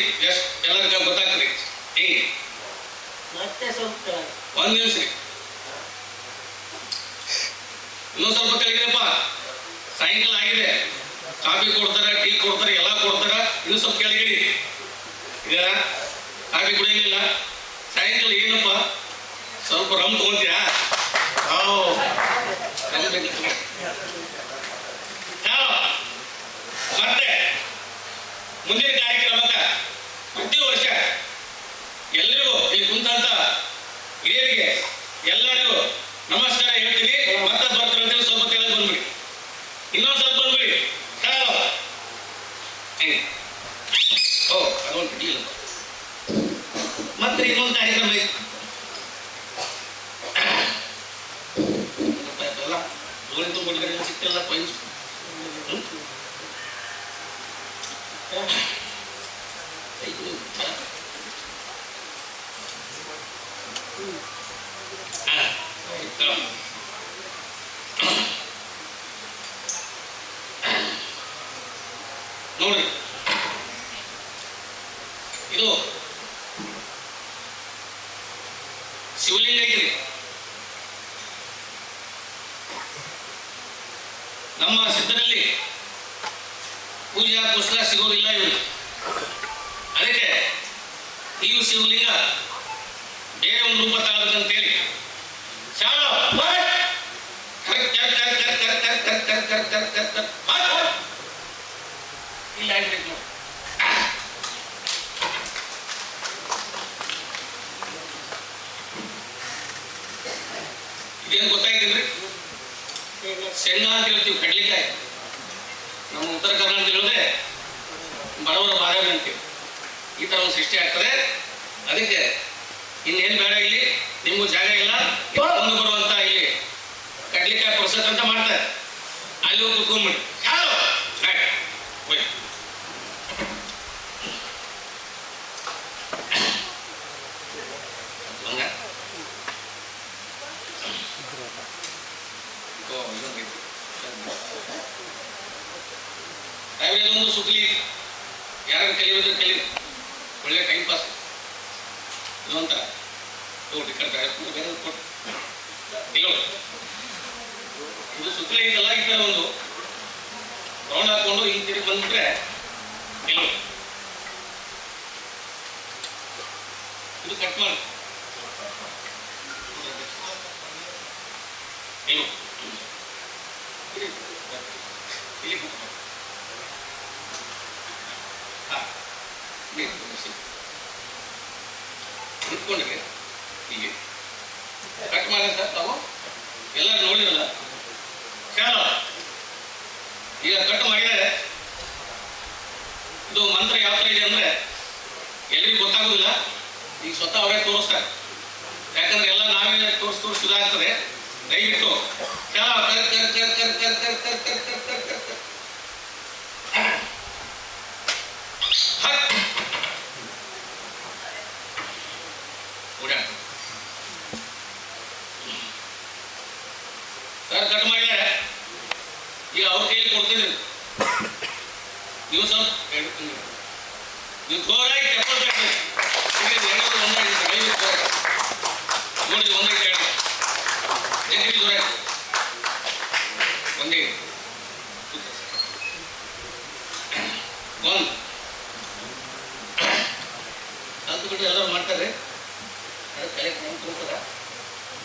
ಬಂದು ನಿಲ್ಸ್ರಿ. ಇನ್ನೊಂದು ಸ್ವಲ್ಪ ಕೆಳಗಿರಪ್ಪ. ಸಾಯಂಕಾಲ ಆಗಿದೆ, ಕಾಫಿ ಕೊಡ್ತಾರ, ಟೀ ಕೊಡ್ತಾರ, ಎಲ್ಲ ಕೊಡ್ತಾರ. ಇನ್ನೂ ಸ್ವಲ್ಪ ಕೆಳಗಿರಿ. ಈಗ ಕಾಫಿ ಕುಡಿಯಂಗಿಲ್ಲ. ಸಾಯಂಕಾಲ ಏನಪ್ಪ ಸ್ವಲ್ಪ ರಮ್ ತಗೊಂತೀಯಾ? ಮತ್ತೆ ಮುಂದಿನ ಕಾರ್ಯಕ್ರಮಕ್ಕೆ ಪ್ರತಿ ವರ್ಷ ಎಲ್ಲರಿಗೂ ಇಲ್ಲಿ ಕುಂತಂತ ಹಿರಿಯರಿಗೆ ಎಲ್ಲರಿಗೂ ನಮಸ್ಕಾರ ಹೇಳ್ತೀನಿ. ಮತ್ತೆ ಬರ್ತಾರೆ ಅಂತೇಳಿ ಸ್ವಲ್ಪ ಕೆಳಗೆ ಬಂದ್ಬಿಡಿ. ಇನ್ನೊಂದು ಸ್ವಲ್ಪ ಬಂದ್ಬಿಡಿ. ಓ ಅದೊಂದು ಇಲ್ಲ. ಮತ್ತೆ ಇನ್ನೊಂದು ಕಾರ್ಯಕ್ರಮ ಐತಿ. ಗೋಳಿ ತುಂಬಿಟ್ಟಿದ್ರೆ ಸಿಕ್ತಿಲ್ಲ ಪಾಯಿಂಟ್ಸ್. ನೋಡಿ, ಇದು ಶಿವಲಿಂಗ ಐತ್ರಿ. ನಮ್ಮ ಸಿದ್ಧರಲ್ಲಿ ಪೂಜಾ ಪುಸ್ತಕ ಸಿಗೋದಿಲ್ಲ ಇವರು. ಅದಕ್ಕೆ ಈ ಶಿವಲಿಂಗ ಬೇರೆ ಒಂದು ರೂಪ ತಾಳಬೇಕಂತೇಳಿ ಇಲ್ಲ ಆಗ್ಬೇಕು. ಇದೇನು ಗೊತ್ತಾಯ್ತೇನ್ರಿ? ಶೇಂಗಾ ಅಂತ ಹೇಳ್ತೀವಿ, ಕಡ್ಲಿಕಾಯಿ. ನಮ್ಮ ಉತ್ತರ ಕರ್ನಾಟಕ ಹೇಳೋದೆ ಬಡವರ ಬಾದಾಮಿ ಅಂತೀವಿ. ಈ ಥರ ಒಂದು ಸೃಷ್ಟಿ ಆಗ್ತದೆ. ಅದಕ್ಕೆ ಇನ್ನೇನು ಬೇಡ, ಇಲ್ಲಿ ನಿಮಗೂ ಜಾಗ ಇಲ್ಲ. ಒಂದು ಬರುವಂತ ಇಲ್ಲಿ ಕಡ್ಲಿಕಾಯಿ ಪ್ರಸಾದ ಅಂತ ಮಾಡ್ತಾರೆ. ಅಲ್ಲಿ ಹೋಗಿ ಕುತ್ಕೊಂಡ್ಬಿಡಿ. ಒಂದು ಸುತ್ತಲಿ ಯಾರು ಕಲಿಯೋದ್ರೆ ಕಲಿ, ಒಳ್ಳೆ ಟೈಮ್ ಪಾಸ್. ಇದೊಂಥರ ಬೇರೆ ಕೊಟ್ಟು ಇಲ್ಲ, ಇದು ಸುತ್ತಲೇ ಐತಲ್ಲ, ಈ ಥರ ಒಂದು ರೌಂಡ್ ಹಾಕೊಂಡು ಹಿಂಗೆ ತಿರುಗಿ ಬಂದ್ಬಿಟ್ರೆ ಇಲ್ಲ, ಇದು ಕಟ್ ಮಾಡಿ ಇಲ್ಲ ಇಲ್ಲಿ ನಿಂತ್ಕೊಂಡಿರಿ. ಹೀಗೆ ಕಟ್ ಮಾಡಿ ಸರ್. ತಾವು ಎಲ್ಲರೂ ನೋಡಿರಲ್ಲ, ಈಗ ಕಟ್ ಮಾಡಿದರೆ ಇದು ಮಂತ್ರ ಯಾವ ಥರ ಇದೆ ಅಂದರೆ ಎಲ್ರಿಗೂ ಗೊತ್ತಾಗೋದಿಲ್ಲ. ಈಗ ಸ್ವತಃ ಅವರೇ ತೋರಿಸ್ತಾರೆ. ಯಾಕಂದ್ರೆ ಎಲ್ಲ ನಾವೇ ತೋರಿಸ್ದಾಗ್ತದೆ. ದಯವಿಟ್ಟು ಸರ್ ಕಟ್ ಮಾಡಿದರೆ ಈಗ ಅವ್ರ ಕೈಲಿ ಕೊಡ್ತೀನಿ. ನೀವು ಸ್ವಲ್ಪ ನೀವು ಜೋರಾಗಿ ಚಪ್ಪಲ್ ನೋಡಿ, ಒಂದೇ ಕೇಳಿ ಜಗ್ಗಿ ಜೋರಾಗಿ ಒಂದೇ ಒಂದು ಕಲ್ತು ಬಿಟ್ಟು ಎಲ್ಲರೂ ಮಾಡ್ತಾರೆ. ಕಲೆ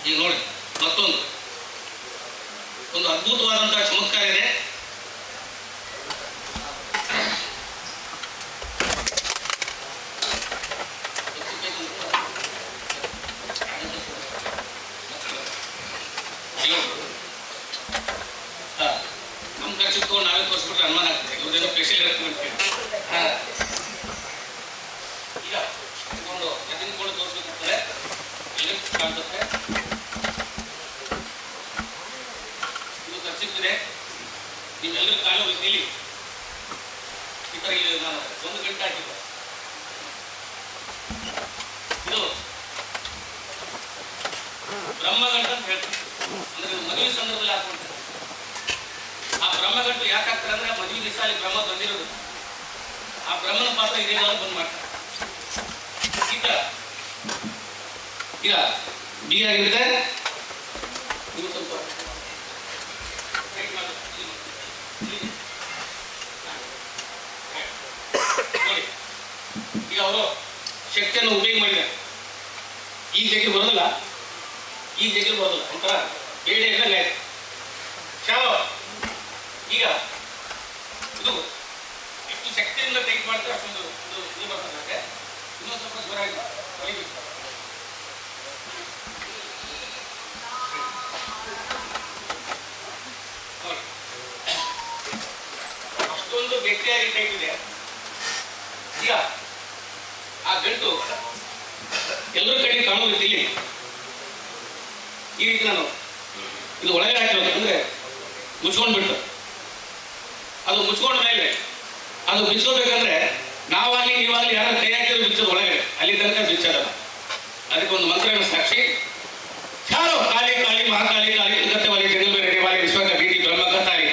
ಈಗ ನೋಡಿ, ಮತ್ತೊಂದು ಅದ್ಭುತವಾದಂತಹ ಚಮತ್ಕಾರ ಇದೆ. ನಮ್ಮ ಖರ್ಚಿತ್ತು ನಾವೇ ತೋರಿಸ್ಬಿಟ್ರೆ ಅನುಮಾನ ಆಗ್ತದೆ. ಇವ್ರದೇನೋ ಸ್ಪೆಷಲ್ ಇರುತ್ತೆ. ಈಗ ಒಂದು ಎತ್ತಿನ ಕೂಡ ತೋರಿಸ್ಬೇಕಾಗ್ತದೆ. ಇಲ್ಲಿ ಕಾಣ್ಸುತ್ತೆ, ಇದು ಖರ್ಚಿತ್ತಿದೆ. ನೀವೆಲ್ಲರೂ ಕಾಲು ಇಲ್ಲಿ ಈ ಥರ ನಾನು 1 ಗಂಟೆ ಹಾಕಿದ್ದೆ. ಇದು ಬ್ರಹ್ಮಗಂಟ ಅಂತ ಹೇಳ್ತಾರೆ. ಅಂದ್ರೆ ಮದುವೆ ಸಂದರ್ಭದಲ್ಲಿ ಹಾಕ್ಕೊಳ್ತಾರೆ. ಆ ಬ್ರಹ್ಮಗಂಟು ಯಾಕೆ ಹಾಕ್ತಾರೆ ಅಂದ್ರೆ ಮದುವೆ ದಿವಸ ಅಲ್ಲಿ ಬ್ರಹ್ಮ ಬಂದಿರೋದು. ಆ ಬ್ರಹ್ಮನ ಪಾತ್ರ ಇದೇ ಬಂದ್ ಮಾಡ್ತಾರೆ. ಈಗ ಬಿಗಿಯಾಗಿರುತ್ತೆ. ನೀವು ಸ್ವಲ್ಪ ನೋಡಿ, ಈಗ ಅವರು ಶಕ್ತಿಯನ್ನು ಉಪಯೋಗ ಮಾಡಿದ್ದಾರೆ. ಈ ಜಗ್ಗಿ ಬರೋದಿಲ್ಲ, ಈ ಜಗ್ಗಿ ಬರೋದಿಲ್ಲ, ಒಂಥರ ಬೇಡ ಇದ್ದಂಗೆ ಆಯ್ತು. ಶಾವ ಈಗ ಇದು ಎಷ್ಟು ಶಕ್ತಿಯಿಂದ ಟೈಟ್ ಮಾಡ್ತಾರೆ ಅಷ್ಟೊಂದು ಇದು ಬರ್ತದೆ. ಇನ್ನೊಂದು ಸ್ವಲ್ಪ ಜೋರಾಗಿ ಹೊಲಿಬೇಕು. ಅಷ್ಟೊಂದು ಗಟ್ಟಿಯಾಗಿ ಟೈಟ್ ಇದೆ. ಈಗ ಆ ಗಂಟು ಎಲ್ಲರ ಕಡೆ ಕಾಣುವ ರೀತಿಯಲ್ಲಿ ಈ ರೀತಿ ನಾನು ಇದು ಒಳಗಡೆ ಹಾಕಿರೋದು ಅಂದ್ರೆ ಮುಚ್ಕೊಂಡ್ಬಿಟ್ಟು, ಅದು ಮುಚ್ಕೊಂಡ ಮೇಲೆ ಅದು ಬಿಚ್ಚೋಬೇಕಂದ್ರೆ ನಾವಾಗಲಿ ನೀವಾಗಲಿ ಯಾರು ಕೈ ಹಾಕಿದ್ರು ಬಿಚ್ಚೋದು ಒಳಗಡೆ, ಅಲ್ಲಿ ತನಕ ಬಿಚ್ಚೋದಲ್ಲ. ಅದಕ್ಕೆ ಒಂದು ಮಂತ್ರನ ಸಾಕ್ಷಿ, ಚಾರೋ ಕಾಲಿ ಕಾಲಿ ಮಹಾಕಾಲಿ ಕಾಲಿ ಜಗತ್ತವಾಲಿ ಜಗಲ್ಬೇರೆ ರೇವಾಲಿ ವಿಶ್ವಕ ಬೀದಿ ಬ್ರಹ್ಮಕ ತಾಳಿ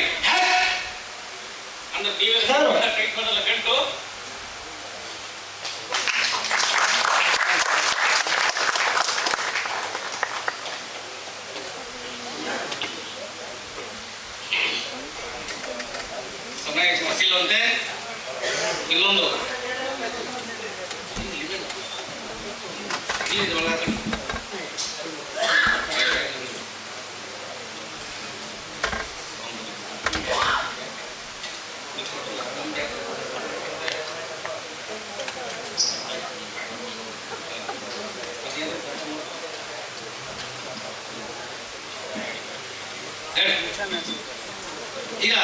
ಅಂದ್ರೆ ನೀವೇ ಟೈಟ್ ಮಾಡಲ್ಲ ಗಂಟು. ಸಮಯ ಮಸಿಲಂತೆ ಇನ್ನೊಂದು ಈಗ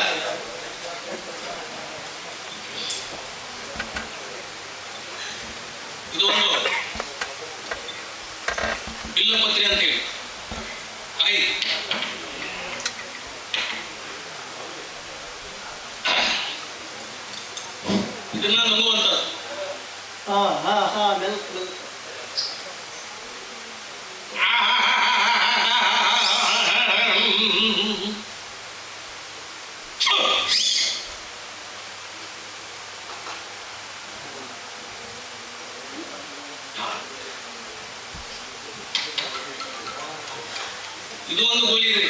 ಇದು ಒಂದು ಬಿಲ್ಲಪತ್ರಿ ಅಂತೇಳಿ ಕಾಯಿ, ಇದನ್ನ ನಂಬುವಂತ ಇದು ಒಂದು ಗೋಲಿ ಇದೆ.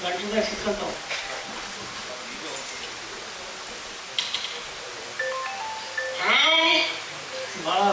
ಗಂಟದಾಗ ಸಿಕ್ಕಂತಾವ. ಭಾಳ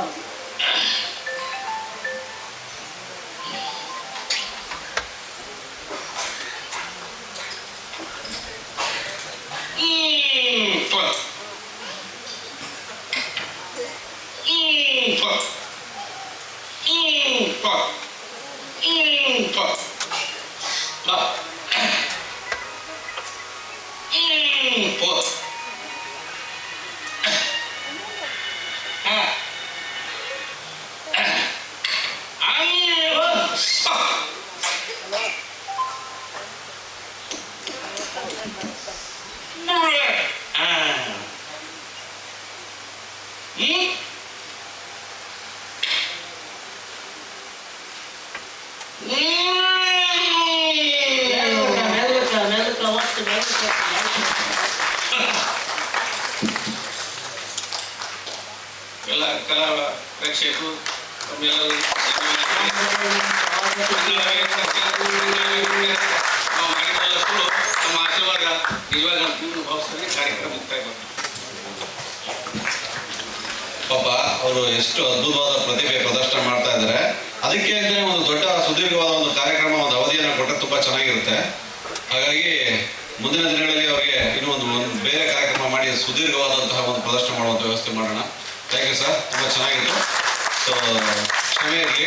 ಎಲ್ಲ ಕಲಾ ಪ್ರೇಕ್ಷಕರು ತಮ್ಮೆಲ್ಲರೂ ನಾವು ಮಾಡಿದಷ್ಟು ನಮ್ಮ ಆಶೀರ್ವಾದ ನಿಜವಾಗ ಭಾವಿಸ್ತದೆ. ಕಾರ್ಯಕ್ರಮ ಮುಕ್ತಾಯ ಪಾಪ ಅವರು ಎಷ್ಟು ಅದ್ಭುತವಾದ ಪ್ರತಿಭೆ ಪ್ರದರ್ಶನ ಮಾಡ್ತಾ ಇದ್ದಾರೆ. ಅದಕ್ಕೆ ಅಂತಲೇ ಒಂದು ದೊಡ್ಡ ಸುದೀರ್ಘವಾದ ಒಂದು ಕಾರ್ಯಕ್ರಮ, ಒಂದು ಅವಧಿಯನ್ನು ಕೊಟ್ಟರೆ ತುಂಬಾ ಚೆನ್ನಾಗಿರುತ್ತೆ. ಹಾಗಾಗಿ ಮುಂದಿನ ದಿನಗಳಲ್ಲಿ ಅವರಿಗೆ ಇನ್ನೂ ಒಂದು ಬೇರೆ ಕಾರ್ಯಕ್ರಮ ಮಾಡಿ ಸುದೀರ್ಘವಾದಂತಹ ಒಂದು ಪ್ರದರ್ಶನ ಮಾಡುವಂಥ ವ್ಯವಸ್ಥೆ ಮಾಡೋಣ. ಥ್ಯಾಂಕ್ ಯು ಸರ್, ತುಂಬ ಚೆನ್ನಾಗಿತ್ತು. ಸೊ ಕ್ಷಮೆ ಇರಲಿ.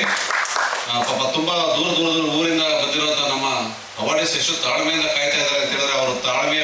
ಪಾಪ ತುಂಬ ದೂರ ಊರಿಂದ ಬಂದಿರುವಂಥ ನಮ್ಮ ಆಡಿಯನ್ಸ್ ಎಷ್ಟು ತಾಳ್ಮೆಯಿಂದ ಕಾಯ್ತಾ ಇದ್ದಾರೆ ಅಂತ ಹೇಳಿದ್ರೆ ಅವರು ತಾಳ್ಮೆಯ